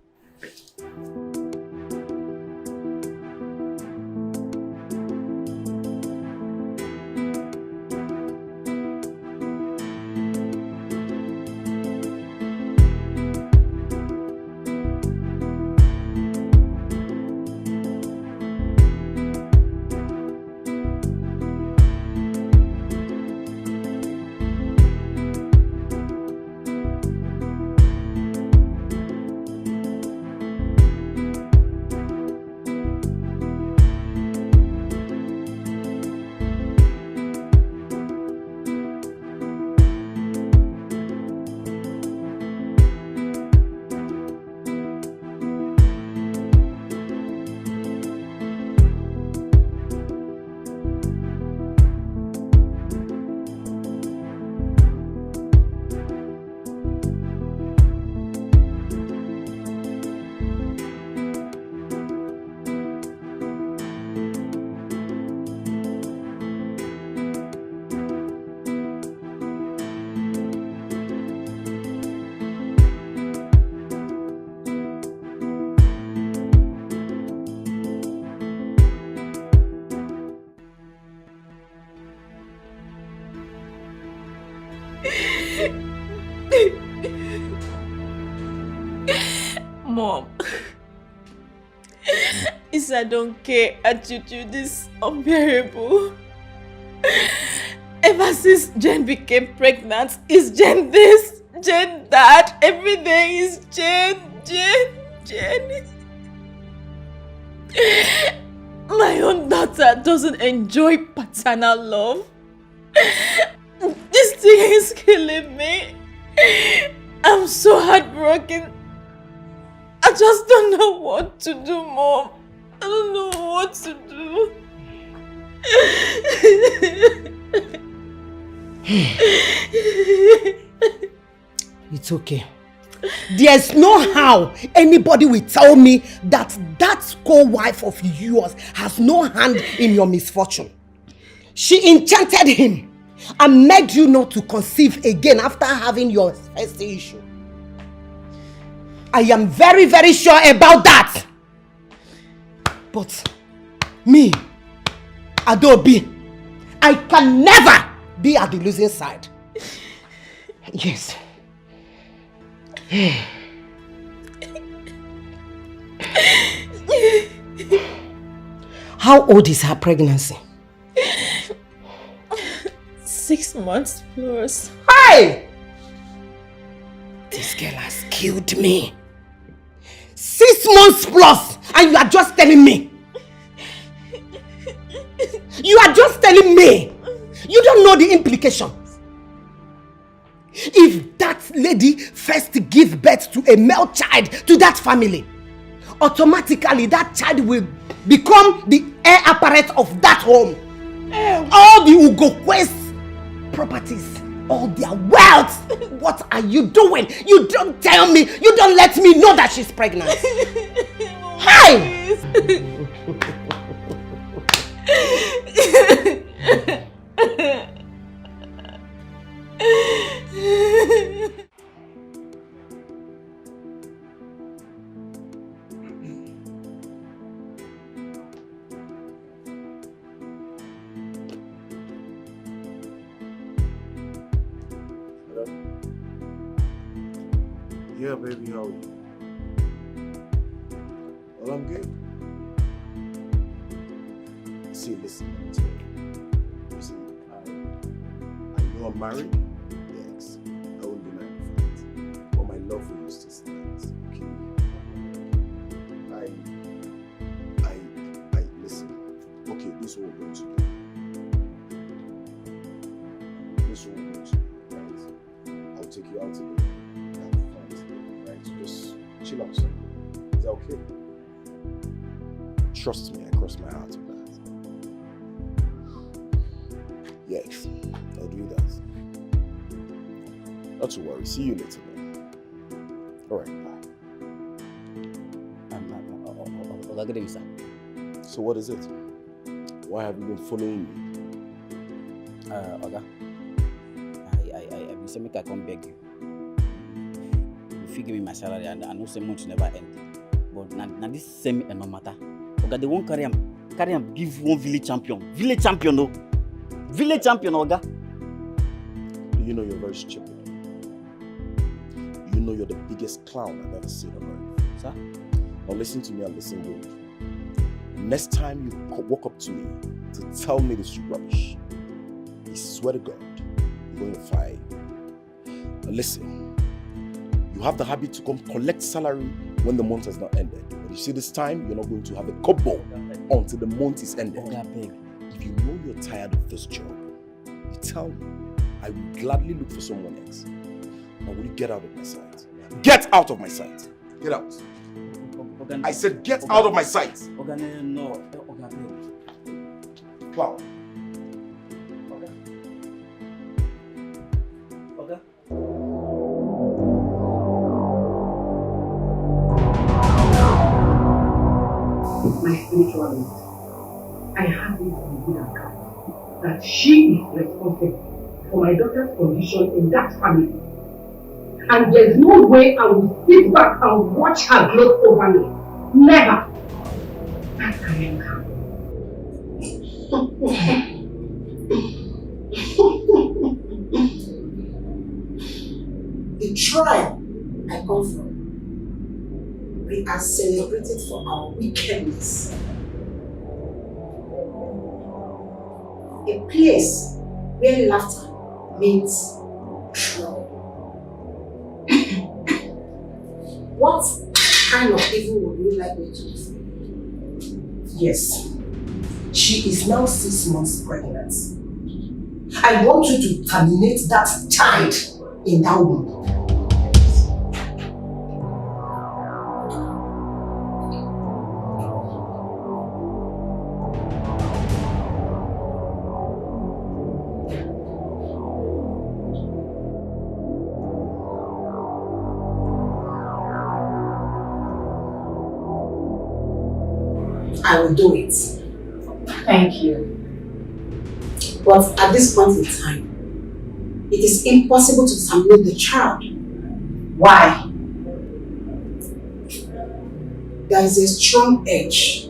Mom. It's I don't care attitude is unbearable. Ever since Jen became pregnant, it's Jen this, Jen that, everything is Jen. My own daughter doesn't enjoy paternal love. This thing is killing me. I'm so heartbroken. I just don't know what to do, Mom. I don't know what to do. It's okay. There's no how anybody will tell me that that co-wife of yours has no hand in your misfortune. She enchanted him and made you not to conceive again after having your first issue. I am very, very sure about that. But me, Adobe, I can never be at the losing side. Yes. How old is her pregnancy? 6 months plus. Hey! This girl has killed me. 6 months plus, and you are just telling me. You are just telling me. You don't know the implications. If that lady first gives birth to a male child to that family, automatically that child will become the heir apparent of that home. All the Ugokwes properties, all their wealth. What are you doing? You don't tell me. You don't let me know that she's pregnant. Hi! Yeah, baby, how are you? Well, I'm good. See, listen, let me tell you. Listen, I know I'm married. Yes, I won't deny the fact. But my love for you still stands, okay? I listen. Okay, this is what we're going to do. This is what we're going to do, right? I'll take you out today. Just chill out, son. Is that okay? Trust me, I cross my heart with that. Yes, I'll do that. Not to worry. See you later, then. Alright, bye. So what is it? Why have you been following me? Oga, I been saying make I come beg you. If you give me my salary, and I know so much never end. But now this same no matter. Oga, they won't carry him, give one village champion. Village champion, no. Village champion, Oga. You know you're very stupid. You know you're the biggest clown I've ever seen on earth. Sir? Now listen to me and listen good. Next time you walk up to me to tell me this rubbish, I swear to God, you're going to fight. Now listen, you have the habit to come collect salary when the month has not ended. But you see this time, you're not going to have a kobo until the month is ended. If you know you're tired of this job, you tell me. I will gladly look for someone else. Now will you get out of my sight? Get out of my sight! Get out! I said get out of my sight! No. Clown. My spiritual lead, I have it on good account that she is responsible for my daughter's condition in that family. And there's no way I will sit back and watch her gloat over me. Never. That can never The tribe I come from we are celebrated for our wickedness. A place where laughter means trouble. What kind of evil would you like me to do? Yes, she is now 6 months pregnant. I want you to terminate that child in that womb. I will do it. Thank you. But at this point in time, it is impossible to terminate the child. Why? There is a strong edge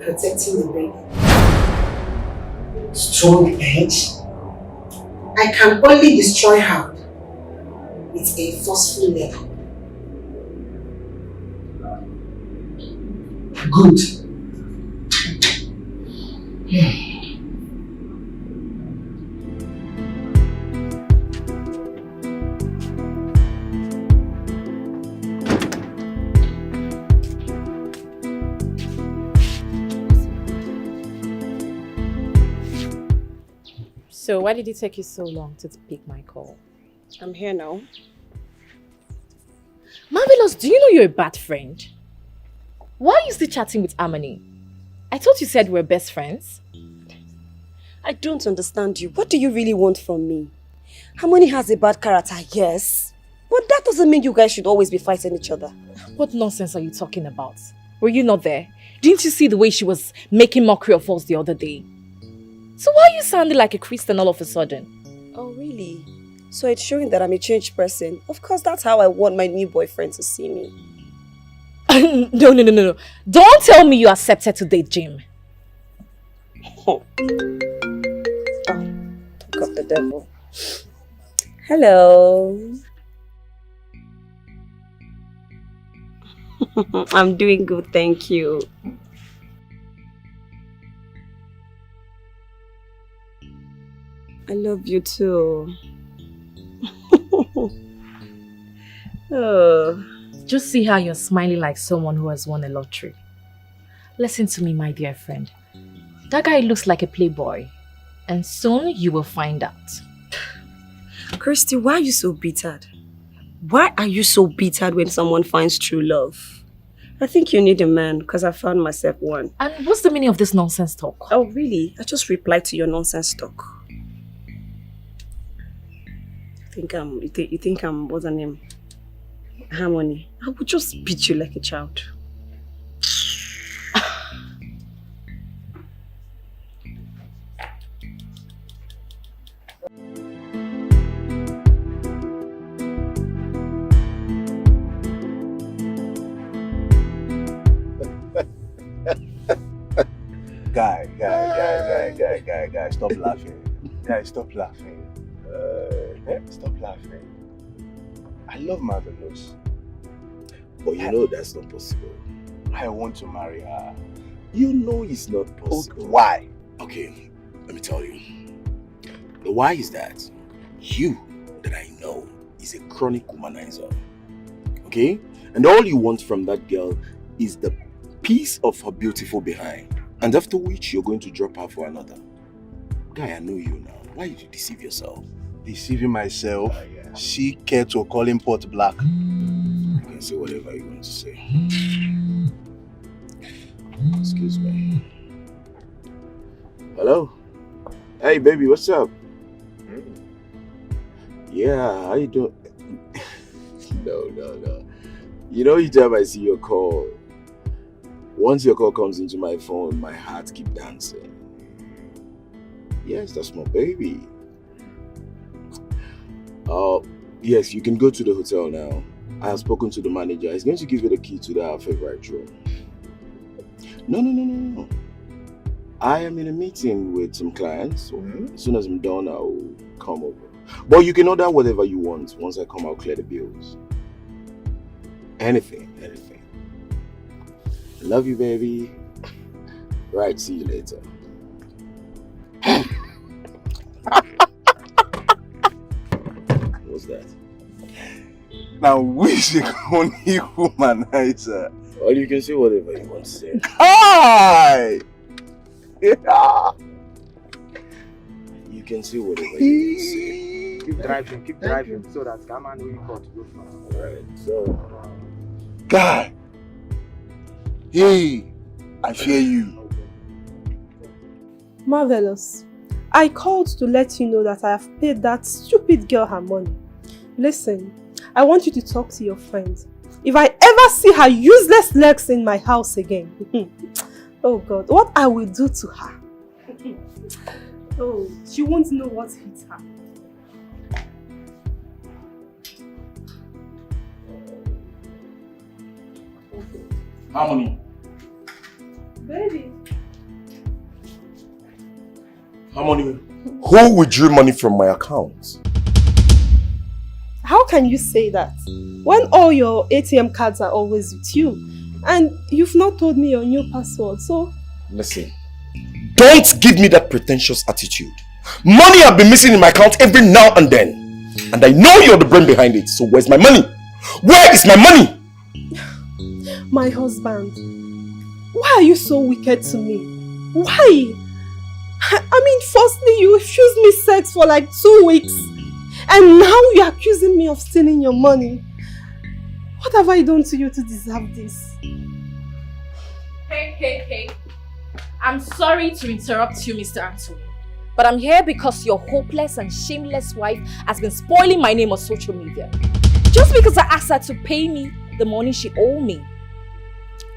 protecting the baby. Strong edge? I can only destroy her with a forceful level. Good. So why did it take you so long to pick my call? I'm here now. Marvelous, do you know you're a bad friend? Why are you still chatting with Harmony? I thought you said we're best friends. I don't understand you. What do you really want from me? Harmony has a bad character, yes. But that doesn't mean you guys should always be fighting each other. What nonsense are you talking about? Were you not there? Didn't you see the way she was making mockery of us the other day? So why are you sounding like a Christian all of a sudden? Oh, really? So it's showing that I'm a changed person. Of course, that's how I want my new boyfriend to see me. No. Don't tell me you accepted to date Jim. Oh, talk of the devil. Hello. I'm doing good, thank you. I love you too. Oh. Just see how you're smiling like someone who has won a lottery. Listen to me, my dear friend. That guy looks like a playboy. And soon you will find out. Christy, why are you so bittered? Why are you so bittered when someone finds true love? I think you need a man because I found myself one. And what's the meaning of this nonsense talk? Oh, really? I just replied to your nonsense talk. You think I'm, what's her name? Harmony. I would just beat you like a child. Guy, stop laughing. Guy, stop laughing. Stop laughing. I love Marvelous. But you know that's not possible. I want to marry her. You know it's not possible. Why? Okay, let me tell you. The why is that you, that I know, is a chronic womanizer. Okay? And all you want from that girl is the piece of her beautiful behind. And after which you're going to drop her for another. Guy, I know you now. Why did you deceive yourself? Deceiving myself? Yeah. See Keto calling pot black. You can say whatever you want to say. Excuse me. Hello? Hey baby, what's up? Yeah, how you doing? No. You know, each time I see your call, once your call comes into my phone, my heart keeps dancing. Yes, that's my baby. Yes, you can go to the hotel now. I have spoken to the manager. He's going to give you the key to our favorite room. No. I am in a meeting with some clients. So as soon as I'm done, I'll come over. But you can order whatever you want. Once I come, I'll clear the bills. Anything. Love you, baby. Right, see you later. What's that? Now, which one humanizer? Well, you can say whatever you want to say. Hi! Yeah. You can say whatever you want to say. Keep driving, so that Gaman will got to go far. Alright, so. God! Hey! I fear you. Marvelous. I called to let you know that I have paid that stupid girl her money. Listen, I want you to talk to your friends. If I ever see her useless legs in my house again, oh God, what I will do to her. Oh, she won't know what hit her. Harmony. Baby. Harmony. Who withdrew money from my account? How can you say that when all your ATM cards are always with you and you've not told me your new password? So listen, don't give me that pretentious attitude. Money have been missing in my account every now and then, and I know you're the brain behind it. So where's my money? Where is my money? my husband, why are you so wicked to me? Why? I mean, firstly you refused me sex for like 2 weeks. And now you're accusing me of stealing your money. What have I done to you to deserve this? Hey. I'm sorry to interrupt you, Mr. Anthony. But I'm here because your hopeless and shameless wife has been spoiling my name on social media. Just because I asked her to pay me the money she owed me.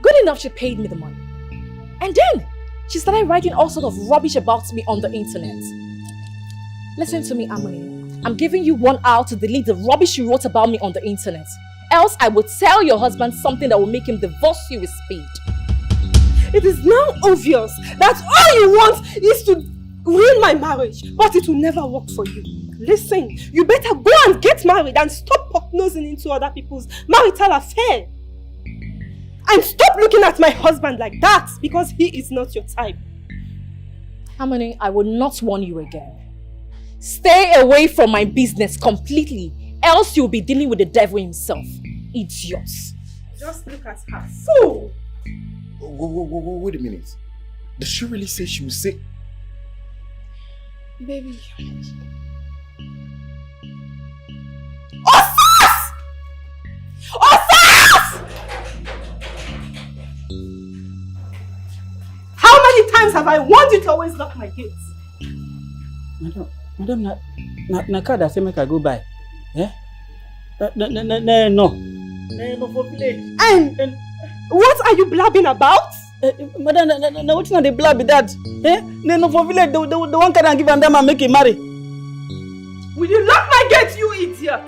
Good enough, she paid me the money. And then, she started writing all sorts of rubbish about me on the internet. Listen to me, Amoni. I'm giving you 1 hour to delete the rubbish you wrote about me on the internet. Else I will tell your husband something that will make him divorce you with speed. It is now obvious that all you want is to ruin my marriage, but it will never work for you. Listen, you better go and get married and stop nosing into other people's marital affair. And stop looking at my husband like that, because he is not your type. Harmony, I will not warn you again. Stay away from my business completely, else you'll be dealing with the devil himself. Idiots. Just look at her. Fool! Wait a minute. Did she really say she will say? Baby. Osas! How many times have I warned you to always lock my gates? Madam, na card I say make I go buy. Eh? No. No for village. And what are you blabbing about? Madam, na what they blab with that? Eh? No for village. The one card and give them and make him marry. Will you lock my gate, you idiot?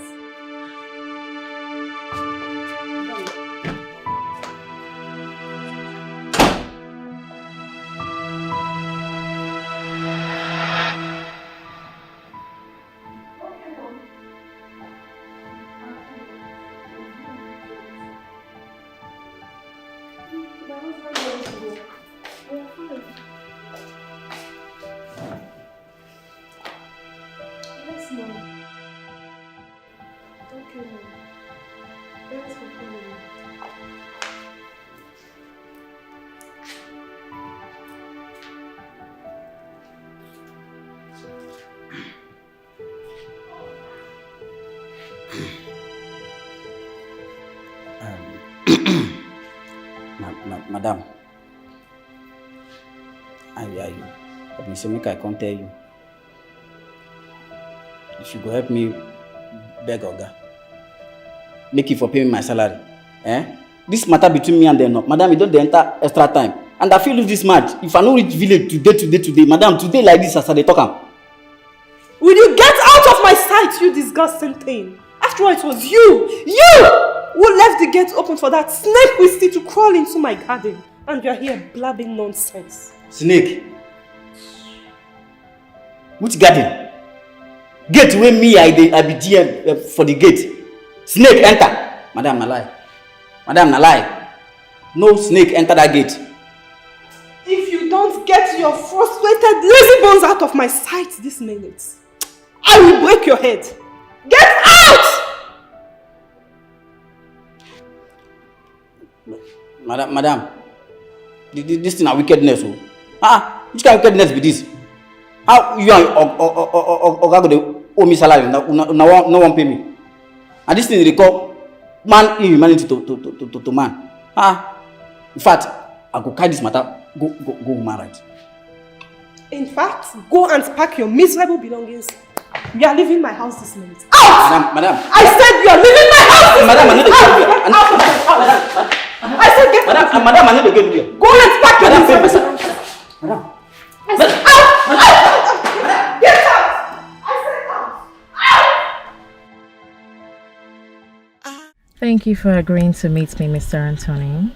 Madam, I been say make I come tell you. If you go help me beg Oga, make it for pay me my salary. Eh? This matter between me and them, no. Madam, you don't enter extra time. And I feel lose this match. If I don't reach village today, Madam, today like this as I talk am. Will you get out of my sight, you disgusting thing? After all, it was you who left the gate open for that snake Wisty to crawl into my garden. And you're here blabbing nonsense. Snake? Which garden? Gate where me I be DM for the gate. Snake enter. Madam, na lie. Madam, na lie. No snake enter that gate. If you don't get your frustrated lazy bones out of my sight this minute, I will break your head. Get out! Madam, this thing is wickedness. Which kind of wickedness be this? How you and Oga go owe me salary? No one pay me. And this thing they call man inhumanity to man. In fact, I go carry this matter, go woman right. In fact, go and pack your miserable belongings. You are leaving my house this minute. Out! Madam. I said you are leaving my house this Madam, minute. Madam, I said get out. Madam, I need to get here. Go and pack your miserable Madam, belongings. I said out! Get out! I said out! Thank you for agreeing to meet me, Mr. Anthony.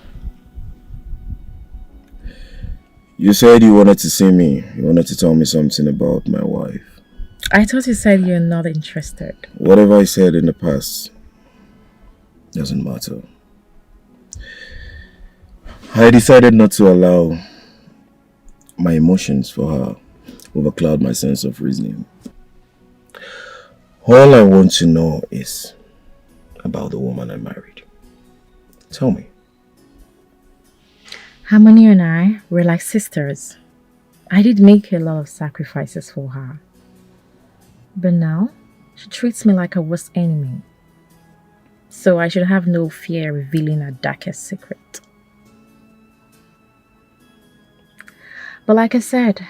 You said you wanted to see me. You wanted to tell me something about my wife. I thought you said you're not interested. Whatever I said in the past doesn't matter. I decided not to allow my emotions for her overcloud my sense of reasoning. All I want to know is about the woman I married. Tell me. Harmony and I were like sisters. I did make a lot of sacrifices for her. But now, she treats me like her worst enemy. So I should have no fear revealing her darkest secret. But like I said,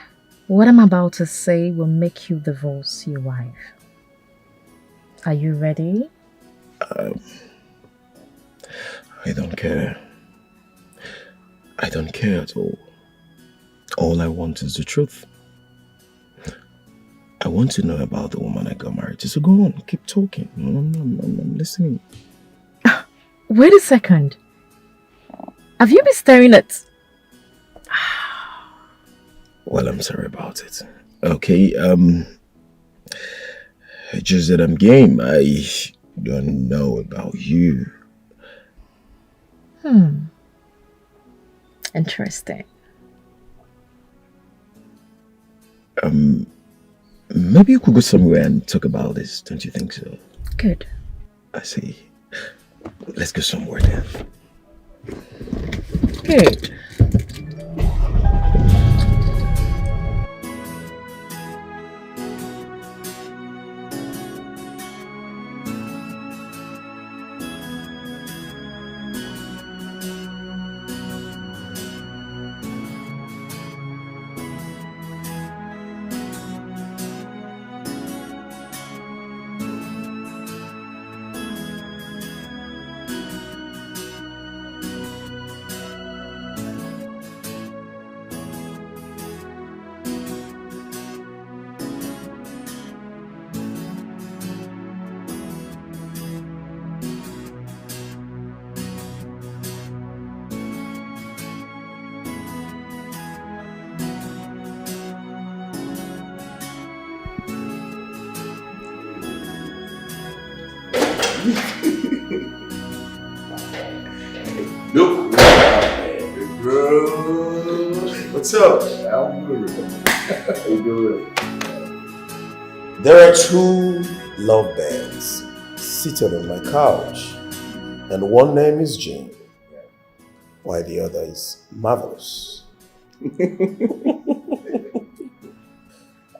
what I'm about to say will make you divorce your wife. Are you ready? I don't care. I don't care at all. All I want is the truth. I want to know about the woman I got married to. So go on, keep talking. I'm listening. Wait a second. Have you been staring at... Well, I'm sorry about it. Okay, just that I'm game. I don't know about you. Interesting. Maybe you could go somewhere and talk about this, don't you think so? Good. I see. Let's go somewhere then. Good. Look, bro. What's up? I'm good. How you doing? There are two lovebirds seated on my couch, and one name is Jane, while the other is Marvelous.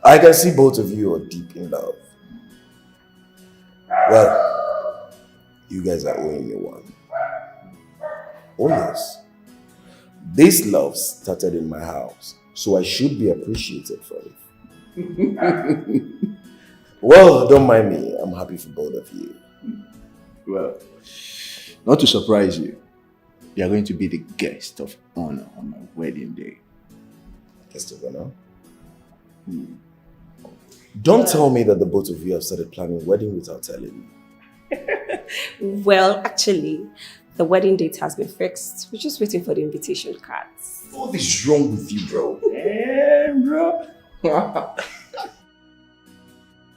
I can see both of you are deep in love. Well, you guys are owing me one. Oh yes, this love started in my house, so I should be appreciated for it. Well, don't mind me, I'm happy for both of you. Well, not to surprise you, you are going to be the guest of honor on my wedding day. Guest of honor? Don't tell me that the both of you have started planning wedding without telling me. Well, actually, the wedding date has been fixed. We're just waiting for the invitation cards. What is wrong with you, bro? Bro.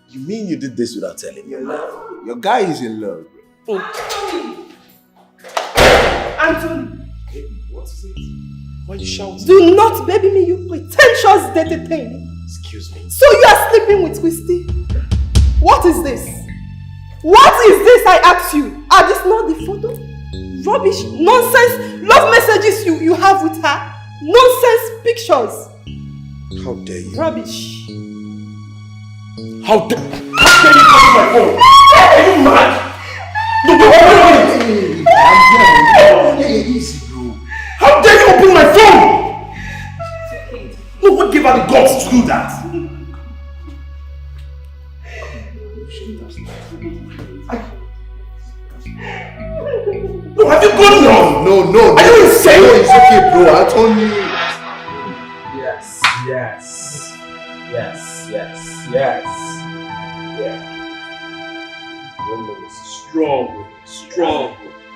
You mean you did this without telling me? Your guy is in love, bro. Anthony! Why are you shouting? Do not baby me, you pretentious dirty thing. Excuse me. So you are sleeping with Christy? What is this? What is this, I ask you? Are this not the photo? Rubbish, nonsense, love messages you have with her? Nonsense pictures. How dare you? Rubbish. How dare you touch my phone? Are you mad? Easy, bro. How dare you open my phone? No, what gave her the guts to do that? No, have you gone now? No. Are you insane? No, it's okay, bro. I told you. Yes. Yeah. Woman is strong.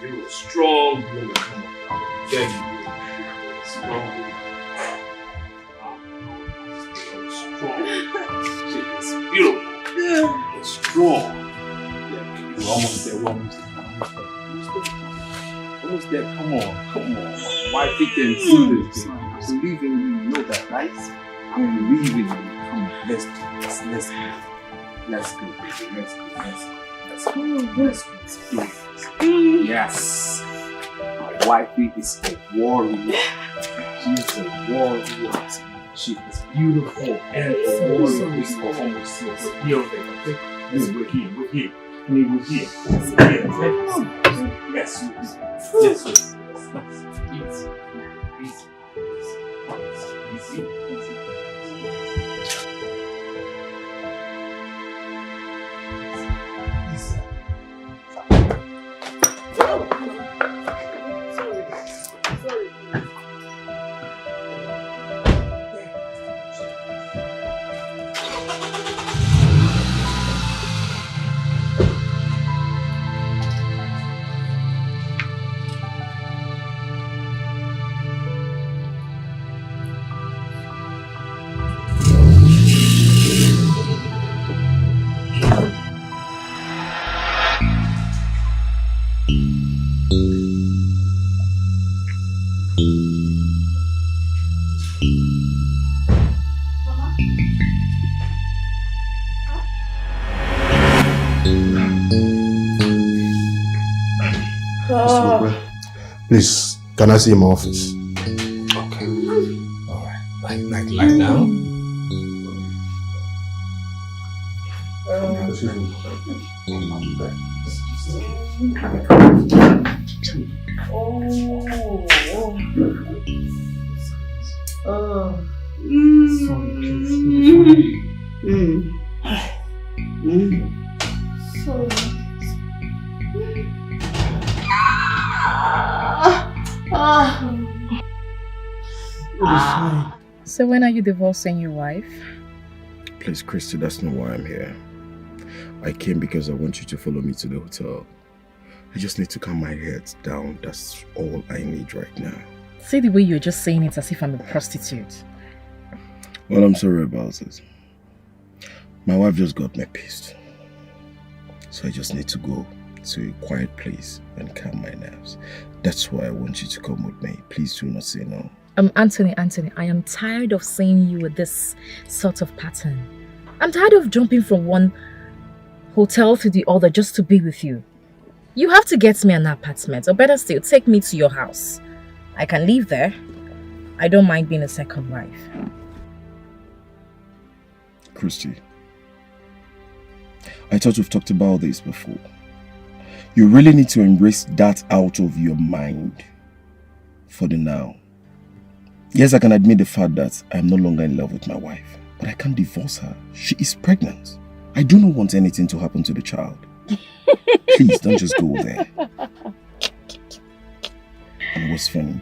You're a strong woman. Yeah, you strong woman. Strong. She is beautiful. It's strong. Yeah, we're almost there. Almost there. Come on. Why think can do this? I believe in you. You know that, right? I believe in you. Come on. Let's go, baby. Yes. My wifey is a warrior. She's a warrior. She is beautiful and a warrior. This is almost beautiful. We're here. Yes. Easy. Please, can I see my office? Okay. Alright. Like now? So when are you divorcing your wife? Please, Christy, that's not why I'm here. I came because I want you to follow me to the hotel. I just need to calm my head down. That's all I need right now. See the way you're just saying it as if I'm a prostitute. Well, I'm sorry about it. My wife just got me pissed. So I just need to go to a quiet place and calm my nerves. That's why I want you to come with me. Please do not say no. Anthony, I am tired of seeing you with this sort of pattern. I'm tired of jumping from one hotel to the other just to be with you. You have to get me an apartment, or better still, take me to your house. I can live there. I don't mind being a second wife. Christy, I thought we've talked about this before. You really need to embrace that out of your mind for the now. Yes, I can admit the fact that I'm no longer in love with my wife, but I can't divorce her. She is pregnant. I do not want anything to happen to the child. Please, don't just go there. And what's funny?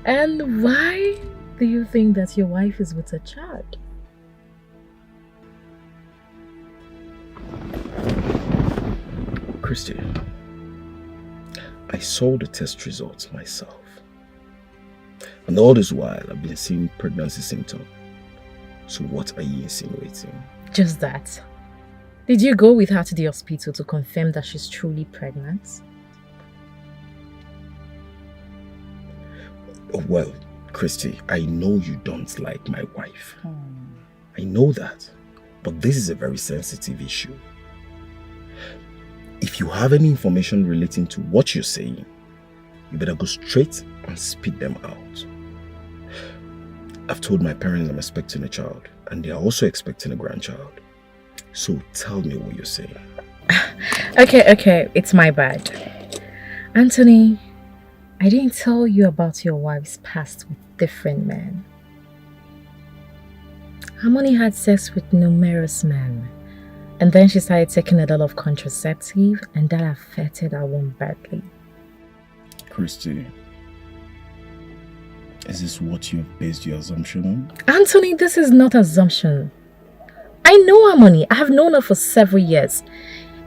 And why do you think that your wife is with a child? Christy, I saw the test results myself. And all this while, I've been seeing pregnancy symptoms. So what are you insinuating? Just that. Did you go with her to the hospital to confirm that she's truly pregnant? Oh, well, Christy, I know you don't like my wife. I know that. But this is a very sensitive issue. If you have any information relating to what you're saying, you better go straight and spit them out. I've told my parents I'm expecting a child, and they are also expecting a grandchild. So tell me what you're saying. Okay, it's my bad. Anthony, I didn't tell you about your wife's past with different men. Harmony had sex with numerous men, and then she started taking a lot of contraceptive, and that affected our womb badly. Christy, is this what you've based your assumption on? Anthony, this is not assumption. I know Harmony. I have known her for several years.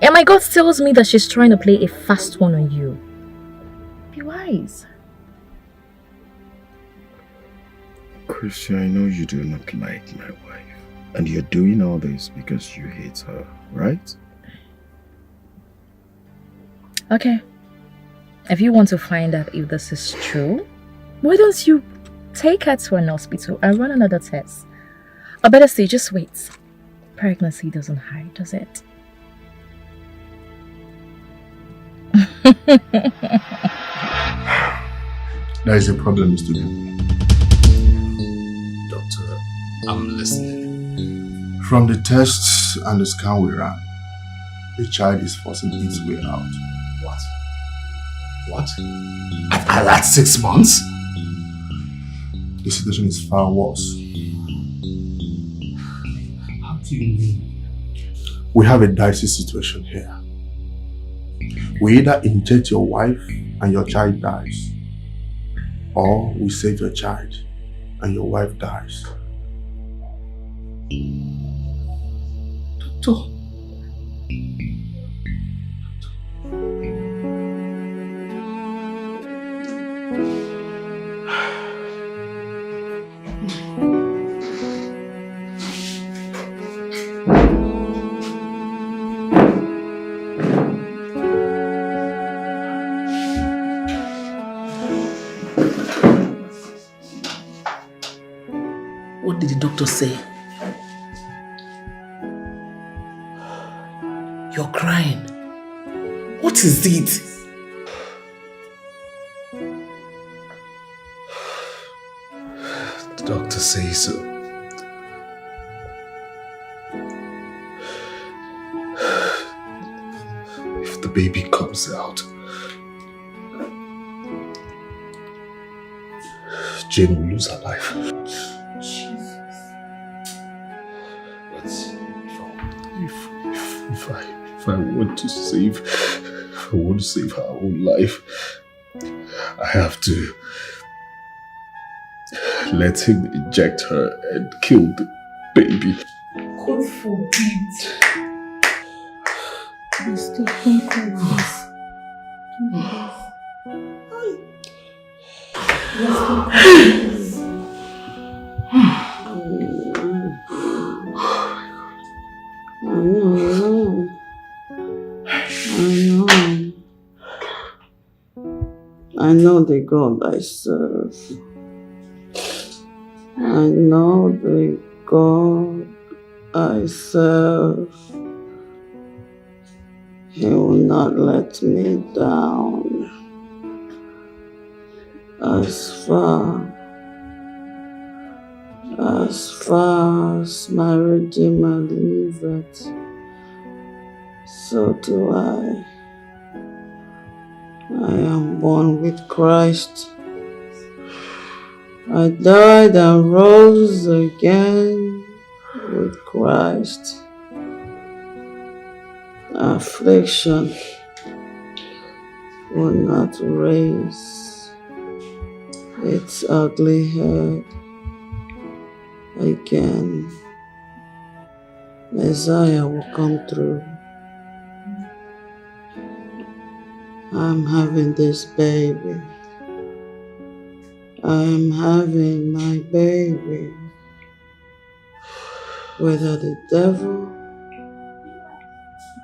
And my gut tells me that she's trying to play a fast one on you. Be wise. Christy, I know you do not like my wife. And you're doing all this because you hate her, right? Okay. If you want to find out if this is true, why don't you take her to an hospital and run another test? Or better still, just wait. Pregnancy doesn't hide, does it? There is a problem, Mr. B. Doctor, I'm listening. From the tests and the scan we ran, the child is forcing its way out. What? At 6 months? The situation is far worse. How do you mean? We have a dicey situation here. We either inject your wife and your child dies, or we save your child and your wife dies. Doctor. What did the doctor say? You're crying. What is it? The doctor says so. If the baby comes out, Jane will lose her life. If I want to save her own life, I have to let him inject her and kill the baby. God forbid. Please don't cry this. I know the God I serve. I know the God I serve. He will not let me down. As far as my Redeemer liveth, so do I. I am born with Christ. I died and rose again with Christ. Affliction will not raise its ugly head again. Messiah will come through. I'm having this baby. I'm having my baby. Whether the devil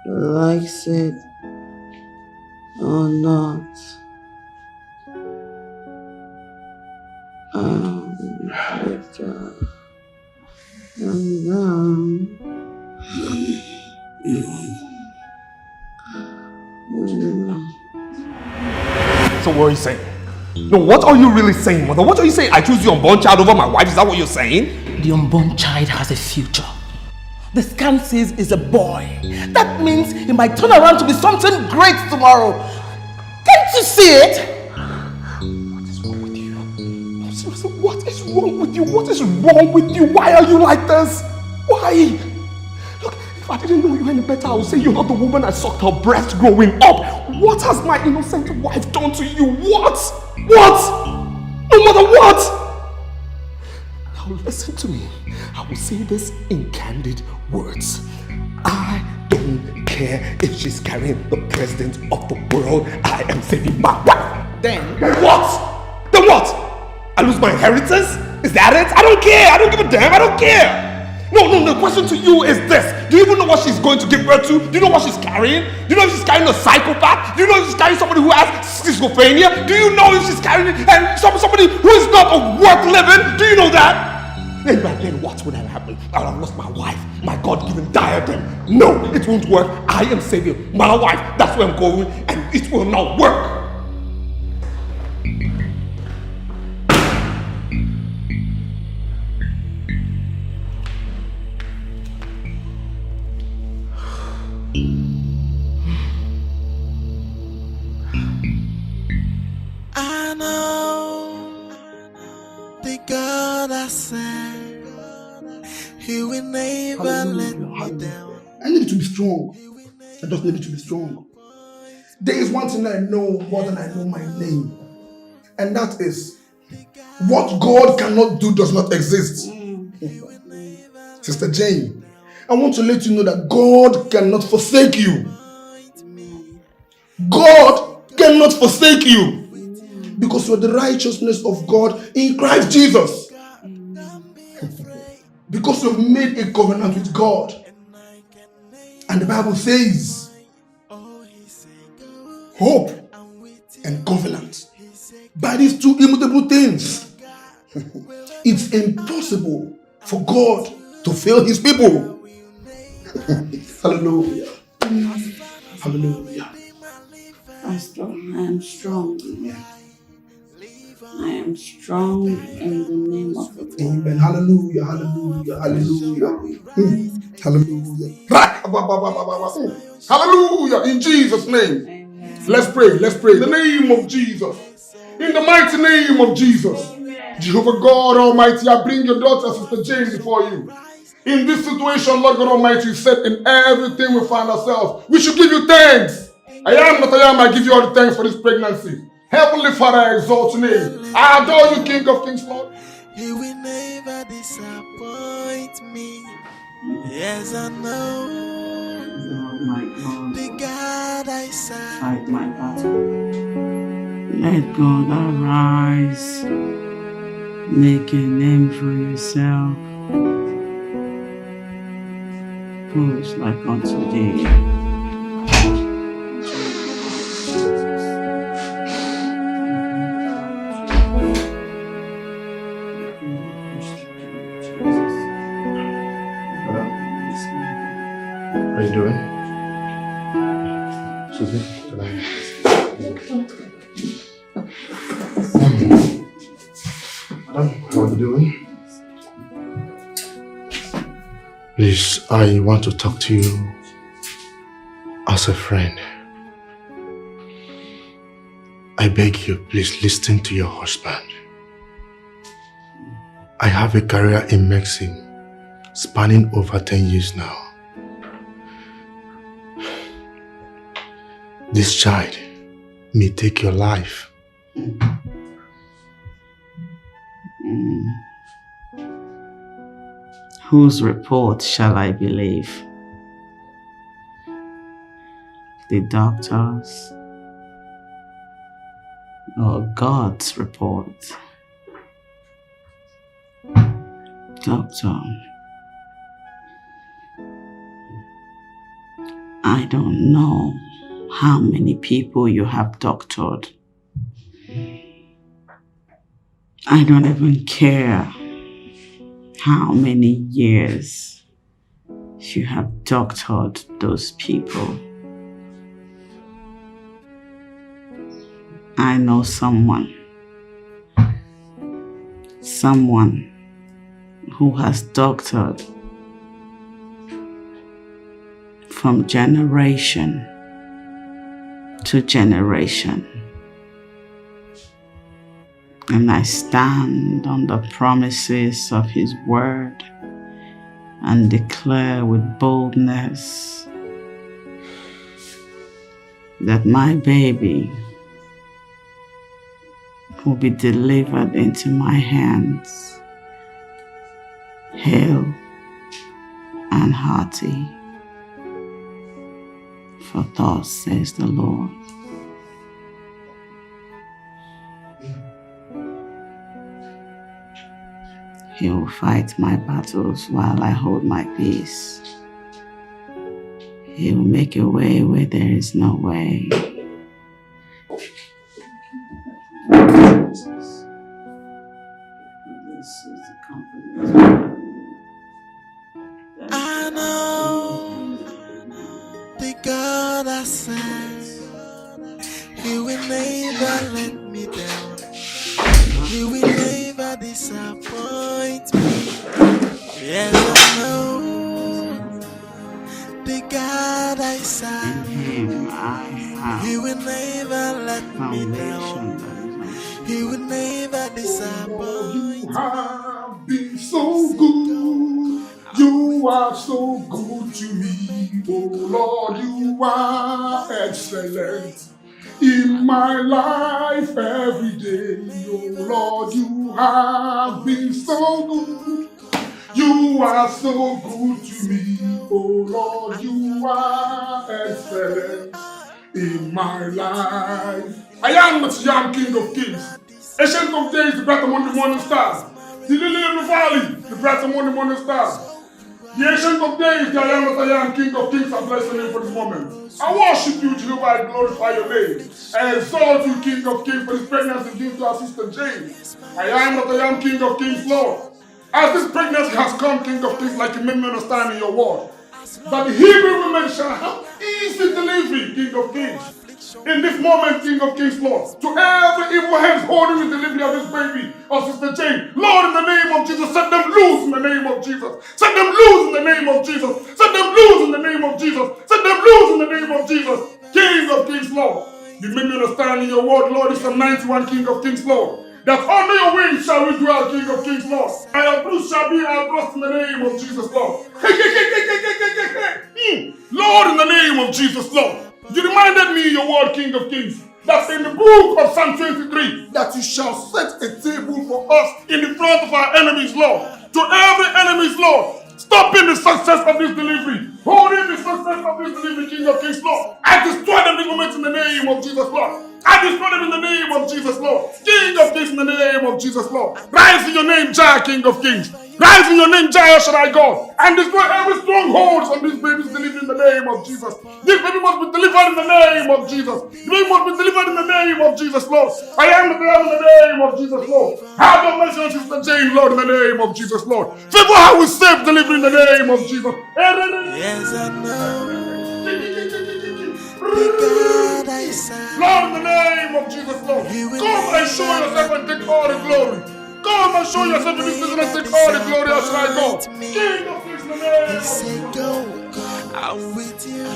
likes it or not. So what are you saying? No, what are you really saying, mother? What are you saying? I choose the unborn child over my wife? Is that what you're saying? The unborn child has a future. The scan says he's a boy. That means he might turn around to be something great tomorrow. Can't you see it? What is wrong with you? What is wrong with you? Why are you like this? Why? Look, if I didn't know you any better, I would say you're not the woman I sucked her breast growing up. What has my innocent wife done to you? What? What? No matter what? Now listen to me. I will say this in candid words. I don't care if she's carrying the president of the world. I am saving my wife. Then what? Then what? I lose my inheritance? Is that it? I don't care. I don't give a damn. I don't care. No, the question to you is this. Do you even know what she's going to give birth to? Do you know what she's carrying? Do you know if she's carrying a psychopath? Do you know if she's carrying somebody who has schizophrenia? Do you know if she's carrying somebody who is not worth living? Do you know that? Then what would have happened? I would have lost my wife, my God-given diadem. No, it won't work. I am saving my wife. That's where I'm going, and it will not work. I know the God I serve, He will never let me down. I need to be strong. I just need to be strong. There is one thing I know more than I know my name. And that is, what God cannot do does not exist. Sister Jane, I want to let you know that God cannot forsake you. God cannot forsake you. Because you're the righteousness of God in Christ Jesus. Because you've made a covenant with God. And the Bible says, hope and covenant. By these two immutable things, it's impossible for God to fail his people. Hallelujah. Hallelujah. Pastor, I am strong. I am strong in the name of the Lord. Amen. Hallelujah. Hallelujah. Hallelujah. Hallelujah. Hallelujah. In Jesus' name. Amen. Let's pray. Let's pray. In the name of Jesus. In the mighty name of Jesus. Amen. Jehovah God Almighty, I bring your daughter, Sister Jane, before you. In this situation, Lord God Almighty, you said in everything we find ourselves, we should give you thanks. I am not I am. I give you all the thanks for this pregnancy. Heavenly Father, I exalt your name. I adore you, King of Kings, Lord. He will never disappoint me. Yes, I know. Oh my God. The God I serve. Fight my battle. Let God arise. Make a name for yourself. Fools like unto thee. How are you doing? Susie, can I? Madam, how are you doing? Please, I want to talk to you as a friend. I beg you, please listen to your husband. I have a career in medicine spanning over 10 years now. This child may take your life. Whose report shall I believe? The doctor's or God's report? Doctor, I don't know how many people you have doctored. I don't even care how many years you have doctored those people. I know someone who has doctored from generation to generation. And I stand on the promises of His word and declare with boldness that my baby will be delivered into my hands, hale and hearty. For thus says the Lord. He will fight my battles while I hold my peace. He will make a way where there is no way. I know the God I serve, He will never let me down. He will never disappoint me. Yes, I know the God I serve, He will never let me down. He will never disappoint me. You have been so good. You are so good to me. Oh Lord, you are excellent in my life every day. Oh Lord, you have been so good. You are so good to me. Oh Lord, you are excellent in my life. I am the young King of Kings. Ancient of days, the bright among the morning stars. The lily in the valley, the bright among the morning stars. The ancient of days, the I am that I am, King of Kings, I bless your name for this moment. I worship you, Jehovah, I glorify your name. I exalt you, King of Kings, for this pregnancy due to our sister Jane. I am that I am, King of Kings, Lord. As this pregnancy has come, King of Kings, like you made me understand in your word, that the Hebrew women shall have easy delivery, King of Kings. In this moment, King of Kings, Lord, to every evil hands holding the delivery of this baby, of Sister Jane, Lord, in the name of Jesus, set them loose in the name of Jesus. Set them loose in the name of Jesus. Set them loose in the name of Jesus. Set them loose in the name of Jesus. King of Kings, Lord, you make me understand in your word, Lord, it's Psalm 91, King of Kings, Lord, that under your wings shall we dwell, King of Kings, Lord. And your bruise shall be our trust in the name of Jesus, Lord. Lord, in the name of Jesus, Lord. You reminded me in your word, King of Kings, that in the book of Psalm 23, that you shall set a table for us in the front of our enemies, Lord. To every enemy's, Lord, stopping the success of this delivery, holding the success of this delivery, King of Kings, Lord. I destroy them this moment in the name of Jesus, Lord. I destroy them in the name of Jesus, Lord. King of Kings, in the name of Jesus, Lord. Rise in your name, Jah, King of Kings. Rise in your name, Jah, Shaddai God, and destroy every stronghold on this baby's delivery in the name of Jesus. This baby must be delivered in the name of Jesus. The baby must be delivered in the name of Jesus, Lord. I am the in the name of Jesus, Lord. Have your mercy on Sister Jane, Lord, in the name of Jesus, Lord. Favor her with safe delivery in the name of Jesus. Yes, I know. God I serve. Lord, in the name of Jesus, Lord. Come and show yourself and take all the glory. Come and show yourself in this season and take all the glory as I go. King of Kings, in the name of Jesus. Go. I'm with you.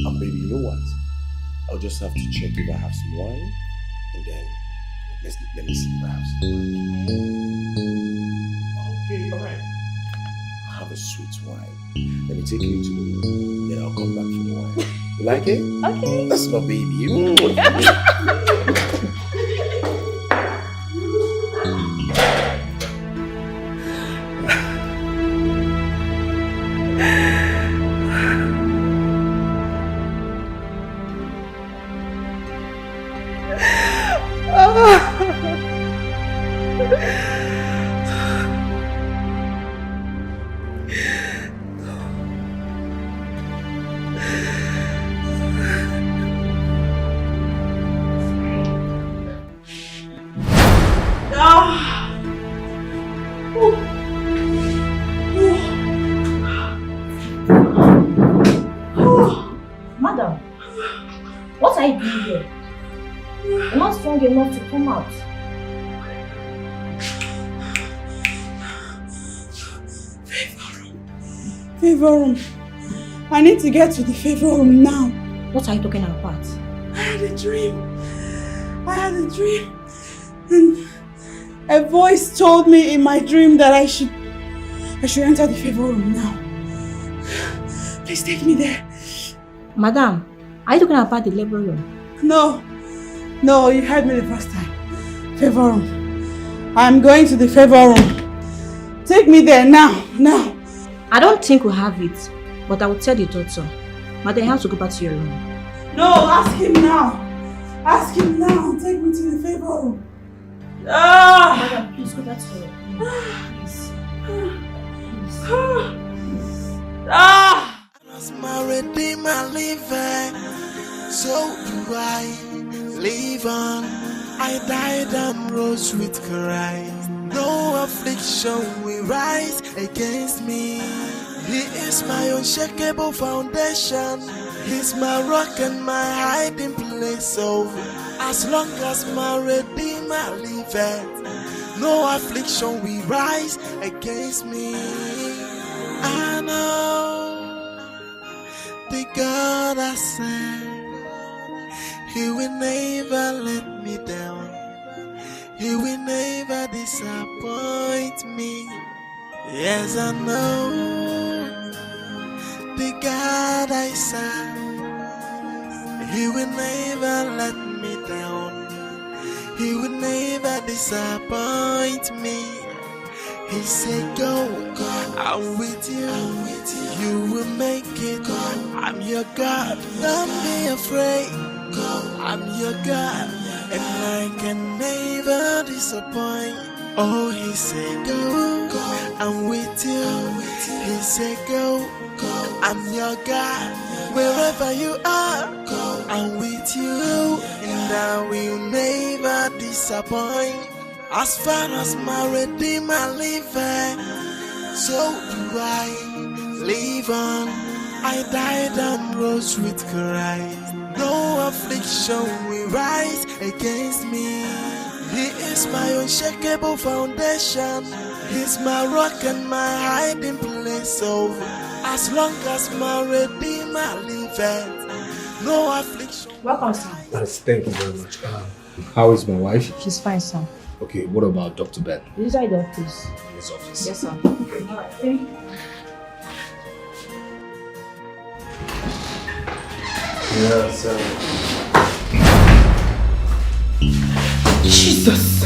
Well, baby, you know what? I'll just have to check if I have some wine, and then let me see if I have some wine. Okay, all right. Have a sweet wine. Let me take you to the room, then I'll come back for the wine. You like it? Okay. That's my baby. You're not strong enough to come out. Favor room. I need to get to the favor room now. What are you talking about? I had a dream. And a voice told me in my dream that I should enter the favor room now. Please take me there. Madam, are you talking about the labor room? No, you heard me the first time. Favor room. I'm going to the favor room. Take me there now. I don't think we have it, but I will tell the doctor. Madam, you have to go back to your room. No, ask him now. Take me to the favor room. Madam, please go back to your room. Please. As my redeemer living, so do I live on. I died and rose with Christ. No affliction will rise against me. He is my unshakable foundation. He's my rock and my hiding place. So as long as my redeemer liveth, no affliction will rise against me. I know the God I serve, He will never let me down. He will never disappoint me. Yes, I know the God I serve, He will never let me down. He will never disappoint me. He said, go, I'm with you. You will make it. I'm your God. Don't be afraid. I'm your God, and I can never disappoint. Oh, He said, go, I'm with you. He said, go, I'm your God. Wherever you are, I'm with you, and I will never disappoint. As far as my Redeemer liveth, so do I live on. I died and rose with Christ. No affliction will rise against me. He is my unshakable foundation. He's my rock and my hiding place. So as long as my Redeemer liveth, no affliction. Welcome, sir. Thank you very much. How is my wife? She's fine, sir. Okay, what about Dr. Ben? Inside the office. In his office? Yes, sir. Alright, thank you. Yes, sir. Jesus.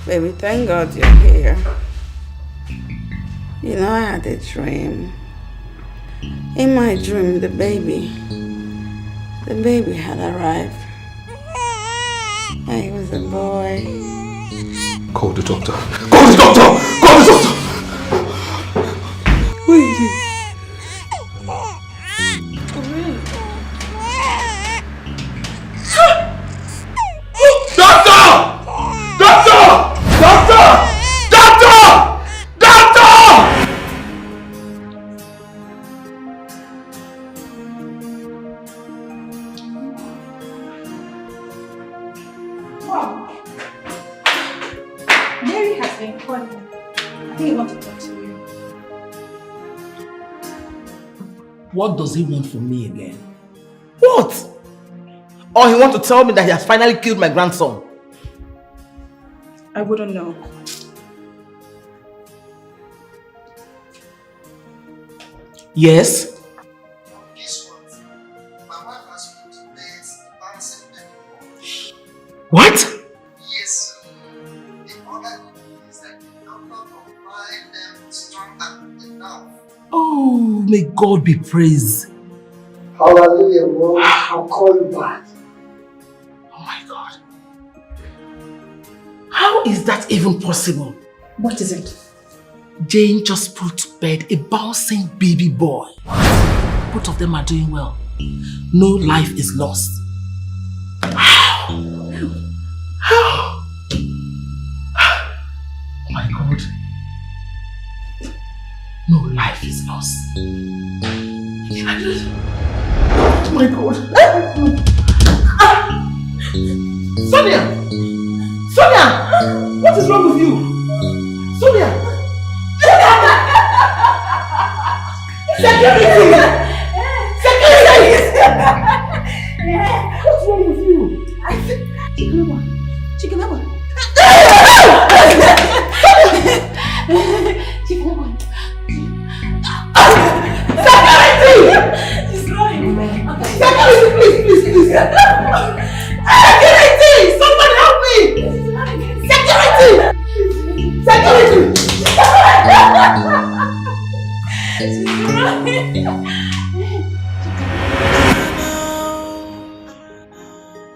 Baby, thank God you're here. You know, I had a dream. In my dream, the baby had arrived. And he was a boy. Call the doctor. Call the doctor! Call the doctor! Who is it? Mary has been calling. I think he wants to talk to you. What does he want from me again? What? Or he wants to tell me that he has finally killed my grandson? I wouldn't know. Yes? What? Yes. The other good is that the doctor provided them strong enough. Oh, may God be praised. Hallelujah, Lord. I'll call you back. Oh my God. How is that even possible? What is it? Jane just put to bed a bouncing baby boy. Both of them are doing well. No life is lost. How? Oh my God. No life is lost. my God. Sonia! Sonia! What is wrong with you? Sonia! Security! Security! What's wrong with you? Chicken. Security! She's running. Security, please. Security! Someone help me! Security! Security!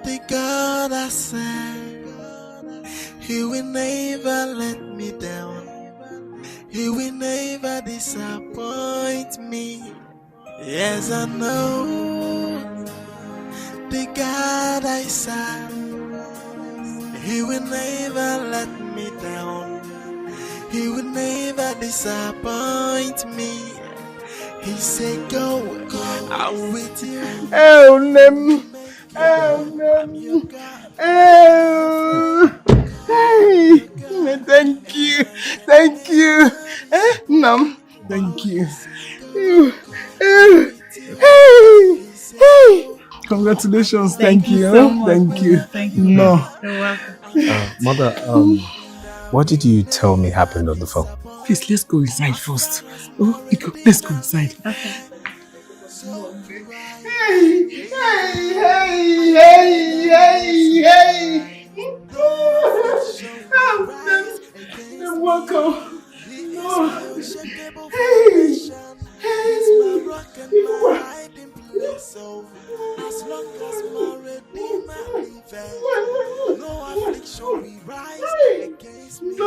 The God I serve, He will never let me down. He will never disappoint me. Yes, I know the God I serve, He will never let me down. He will never disappoint me. He said, go, I'm with you. Oh, no. Hey, thank you. Nam, thank you. Hey. Congratulations, thank you. so much. Thank you. Thank you. No. You're welcome. Mother, what did you tell me happened on the phone? Please, let's go inside first. Oh, let's go inside. Okay. Hey. You're welcome. As long as my Redeemer liveth, no affliction will rise against me. No.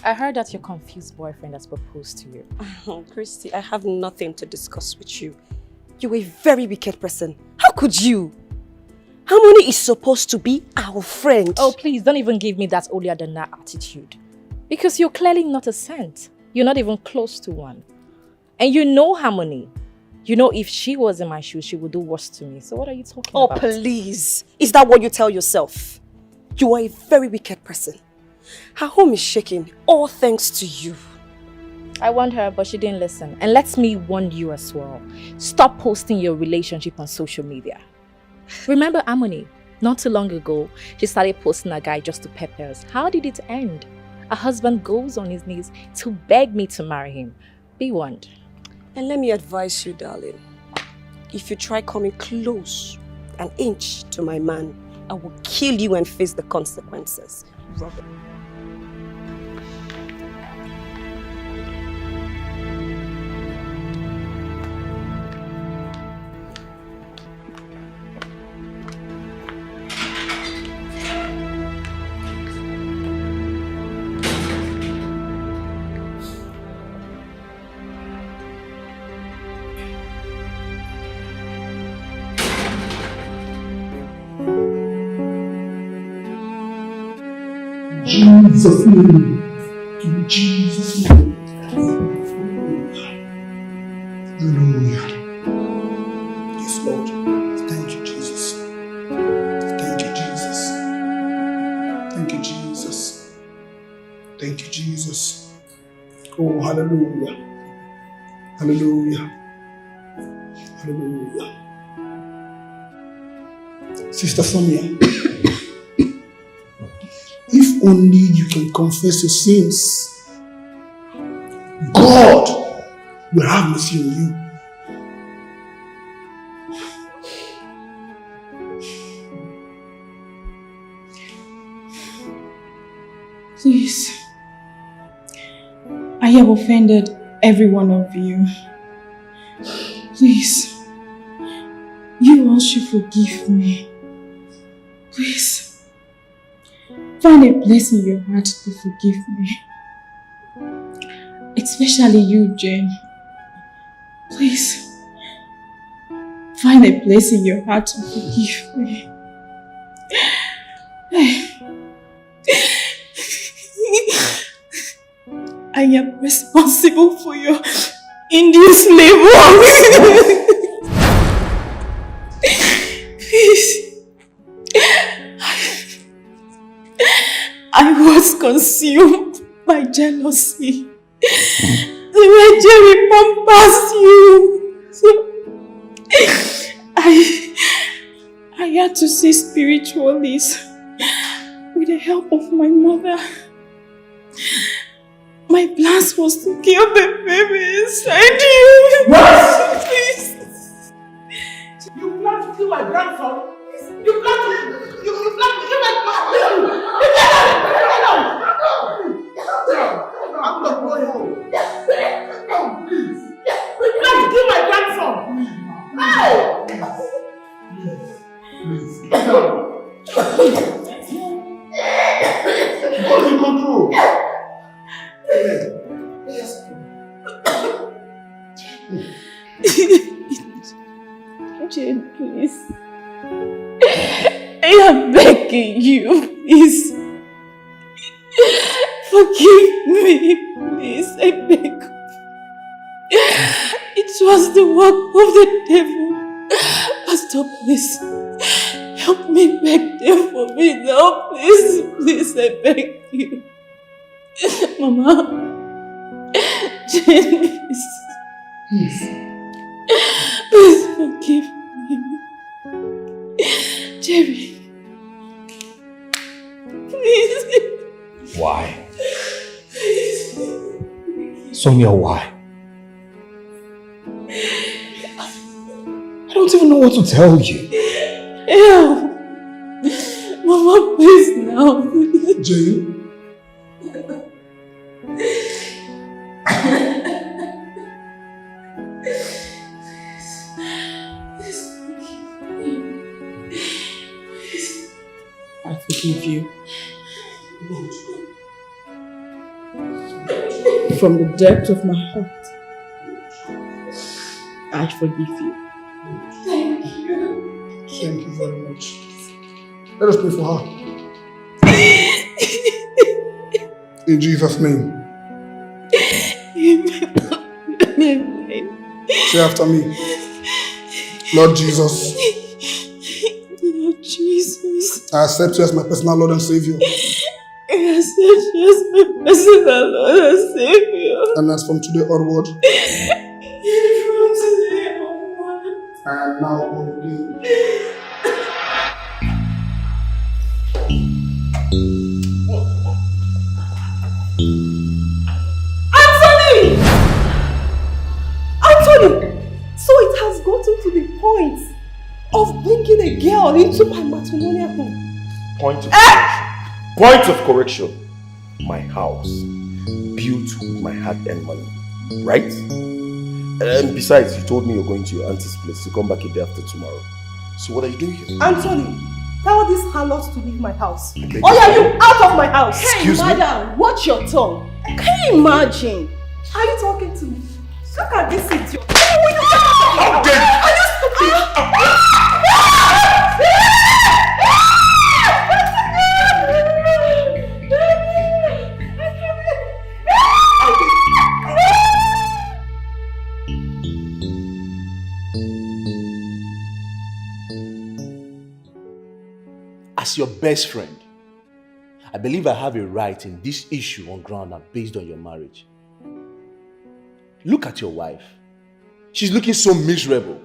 I heard that your confused boyfriend has proposed to you. Christy, I have nothing to discuss with you. You're a very wicked person. How could you? Harmony is supposed to be our friend. Oh, please, don't even give me that holier than that attitude. Because you're clearly not a saint. You're not even close to one. And you know Harmony. You know if she was in my shoes, she would do worse to me. So what are you talking about? Oh, please. Is that what you tell yourself? You are a very wicked person. Her home is shaking, all thanks to you. I warned her, but she didn't listen. And let me warn you as well. Stop posting your relationship on social media. Remember Harmony? Not too long ago, she started posting a guy just to pepper us. How did it end? A husband goes on his knees to beg me to marry him. Be warned. And let me advise you, darling. If you try coming close, an inch to my man, I will kill you and face the consequences. Robert. Jesus' name. In Jesus' name. Hallelujah. Yes, Lord. Thank you, Jesus. Thank you, Jesus. Thank you, Jesus. Thank you, Jesus. Oh, hallelujah. Hallelujah. Hallelujah. Sister Sonia. If only you can confess your sins, God will have mercy on you. Please, I have offended every one of you. Please, you all should forgive me. Please. Find a place in your heart to forgive me. Especially you, Jane. Please. Find a place in your heart to forgive me. I am responsible for your induced labor. Please. I was consumed by jealousy. The way Jerry pampers you. So I had to see spiritualists with the help of my mother. My plan was to kill the baby inside you. What? Please. You plan to kill my grandson? You plan to kill my grandson? I'm not going home. No, please. You plan to kill my grandson? No! Please. What is control? Jane, please. I am begging you, please. Forgive me, please. I beg. It was the work of the devil. Pastor, please. Help me beg them for me now, please. Please, I beg you. Mama. Jane, please. Please forgive me. Jerry. Please. Why? Please. Sonia, why? I don't even know what to tell you. Help. Mama, please now. Jane. I forgive you. From the depth of my heart, I forgive you. Thank you. Thank you very much. Let us pray for her. In Jesus' name. Amen. Say after me. Lord Jesus. Lord Jesus. I accept you as my personal Lord and Savior. I accept you as my personal Lord and Savior. And as from today onward, From today onward, I am now born again. Anthony! Anthony! So it has gotten to the point of bringing a girl into my matrimonial home. Point of correction. My house, built with my hard-earned money, right? And besides, you told me you're going to your auntie's place to come back a day after tomorrow. So what are you doing here? Anthony, tell these harlots to leave my house. Or are you out of my house? Excuse me? Madam, watch your tongue. Can you imagine? Are you talking to me? Look at this idiot. How dare you? Are you stupid? As your best friend, I believe I have a right in this issue on ground and based on your marriage. Look at your wife. She's looking so miserable.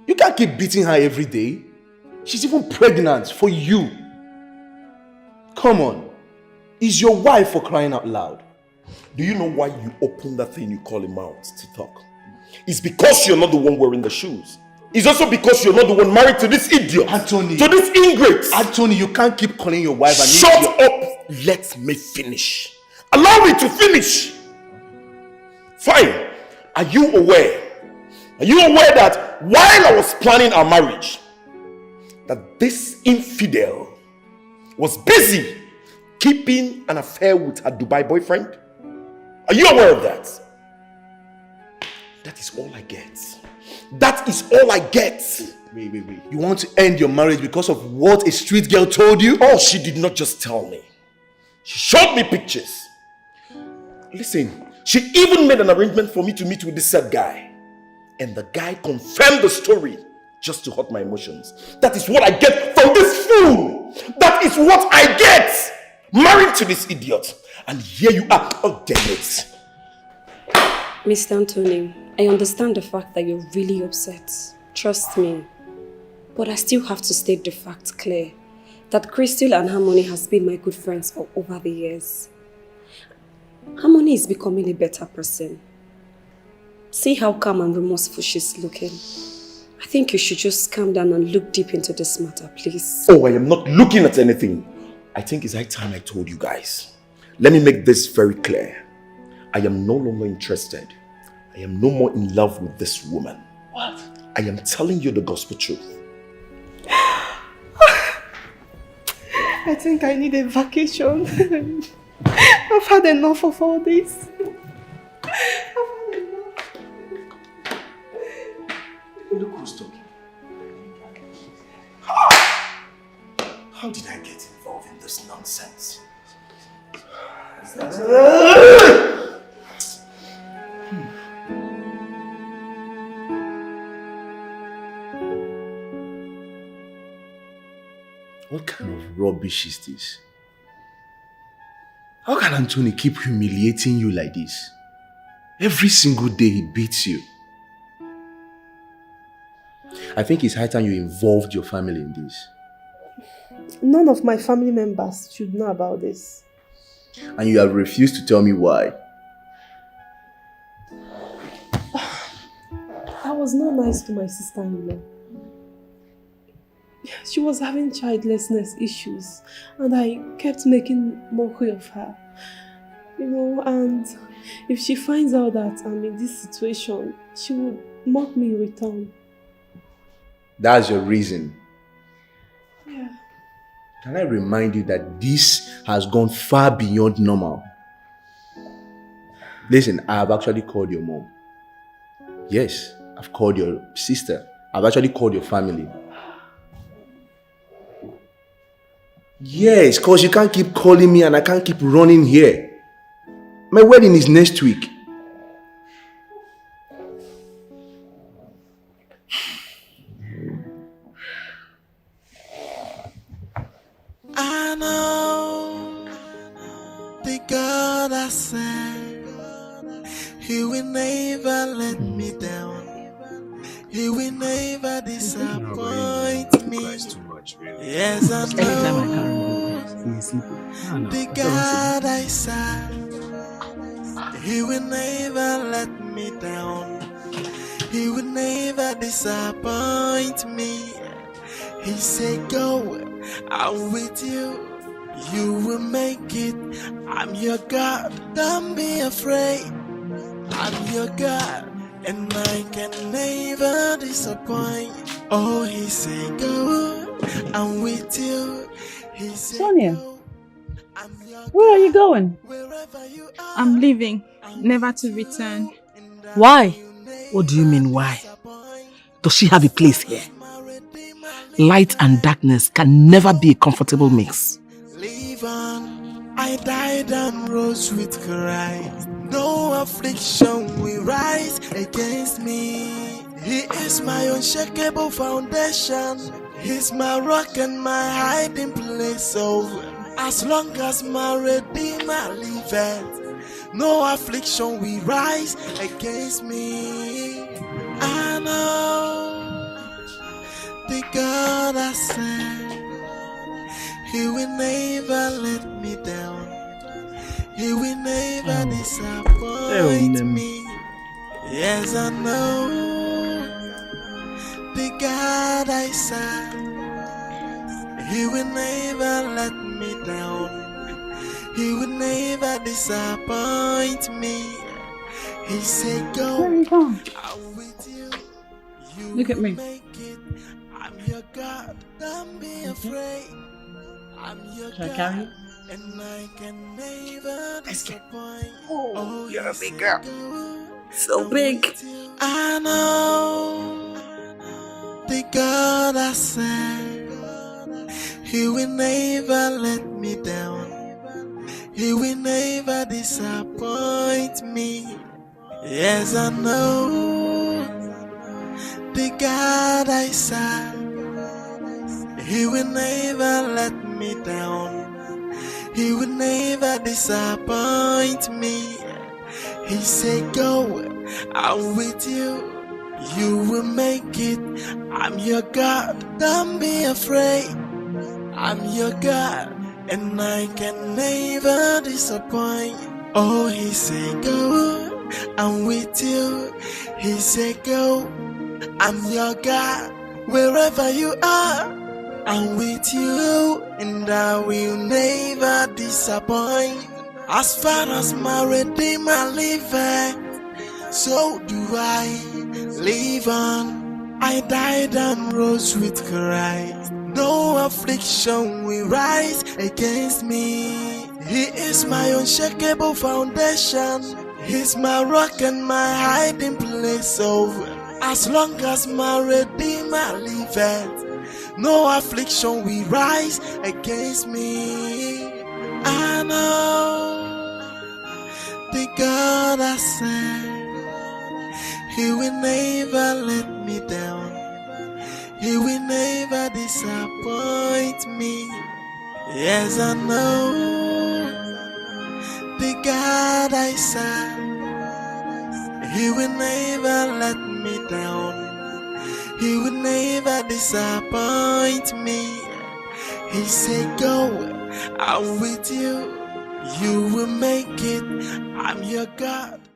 You can't keep beating her every day. She's even pregnant for you. Come on. Is your wife for crying out loud? Do you know why you open that thing you call a mouth to talk? It's because you're not the one wearing the shoes. It's also because you're not the one married to this idiot. Anthony. To this ingrate. Anthony, you can't keep calling your wife and Shut up. Let me finish. Allow me to finish. Fine. Are you aware? Are you aware that while I was planning our marriage, that this infidel was busy keeping an affair with her Dubai boyfriend? Are you aware of that? That is all I get. That is all I get. Wait. You want to end your marriage because of what a street girl told you? Oh, she did not just tell me. She showed me pictures. Listen, she even made an arrangement for me to meet with this said guy. And the guy confirmed the story just to hurt my emotions. That is what I get from this fool. That is what I get. Married to this idiot. And here you are. Oh, damn it. Mr. Anthony, I understand the fact that you're really upset. Trust me. But I still have to state the fact clear that Crystal and Harmony has been my good friends for over the years. Harmony is becoming a better person. See how calm and remorseful she's looking. I think you should just calm down and look deep into this matter, please. Oh, I am not looking at anything. I think it's high time I told you guys. Let me make this very clear. I am no longer interested. I am no more in love with this woman. What? I am telling you the gospel truth. I think I need a vacation. I've had enough of all this. Look who's talking. How did I get involved in this nonsense? What kind of rubbish is this? How can Anthony keep humiliating you like this? Every single day he beats you. I think it's high time you involved your family in this. None of my family members should know about this. And you have refused to tell me why. I was not nice to my sister-in-law. She was having childlessness issues and I kept making mockery of her. And if she finds out that I'm in this situation, she would mock me in return. That's your reason. Yeah. Can I remind you that this has gone far beyond normal? Listen, I have actually called your mom. Yes, I've called your sister. I've actually called your family. Yes, because you can't keep calling me and I can't keep running here. My wedding is next week. I know the God I serve, He will never let me down. He will never disappoint me. Yes, I know the God I serve, He will never let me down. He will never disappoint me. He said, go, I'm with you. You will make it. I'm your God. Don't be afraid. I'm your God, and I can never disappoint. Oh, He said, go, I'm with you. He said, Sonia, where are you going? I'm leaving, never to return. Why? What do you mean, why? Does she have a place here? Light and darkness can never be a comfortable mix. Live on. I died and rose with Christ. No affliction will rise against me. He is my unshakable foundation. He's my rock and my hiding place. So as long as my Redeemer liveth, no affliction will rise against me. I know the God I serve, He will never let me down. He will never disappoint me. Yes, I know the God I serve, He will never let me down. He will never disappoint me. He said, go. Where are you going? I'm with you. Look at me. I'm your God. Don't be afraid. I'm your Shall I God. carry you? And I can never disappoint. Oh, you're a big girl. So big. I know the God I serve, He will never let me down. He will never disappoint me. Yes, I know the God I serve, He will never let me down. He will never disappoint me. He said, go, I'm with you. You will make it. I'm your God. Don't be afraid. I'm your God, and I can never disappoint. Oh, He said, go, I'm with you. He said, go, I'm your God. Wherever you are, I'm with you, and I will never disappoint. As far as my Redeemer liveth, so do I live on. I died and rose with Christ. No affliction will rise against me. He is my unshakable foundation. He's my rock and my hiding place. So as long as my Redeemer liveth, no affliction will rise against me. I know the God I serve, He will never let me down. He will never disappoint me. Yes, I know the God I serve, He will never let me down. He will never disappoint me. He said, go, I'm with you. You will make it. I'm your God.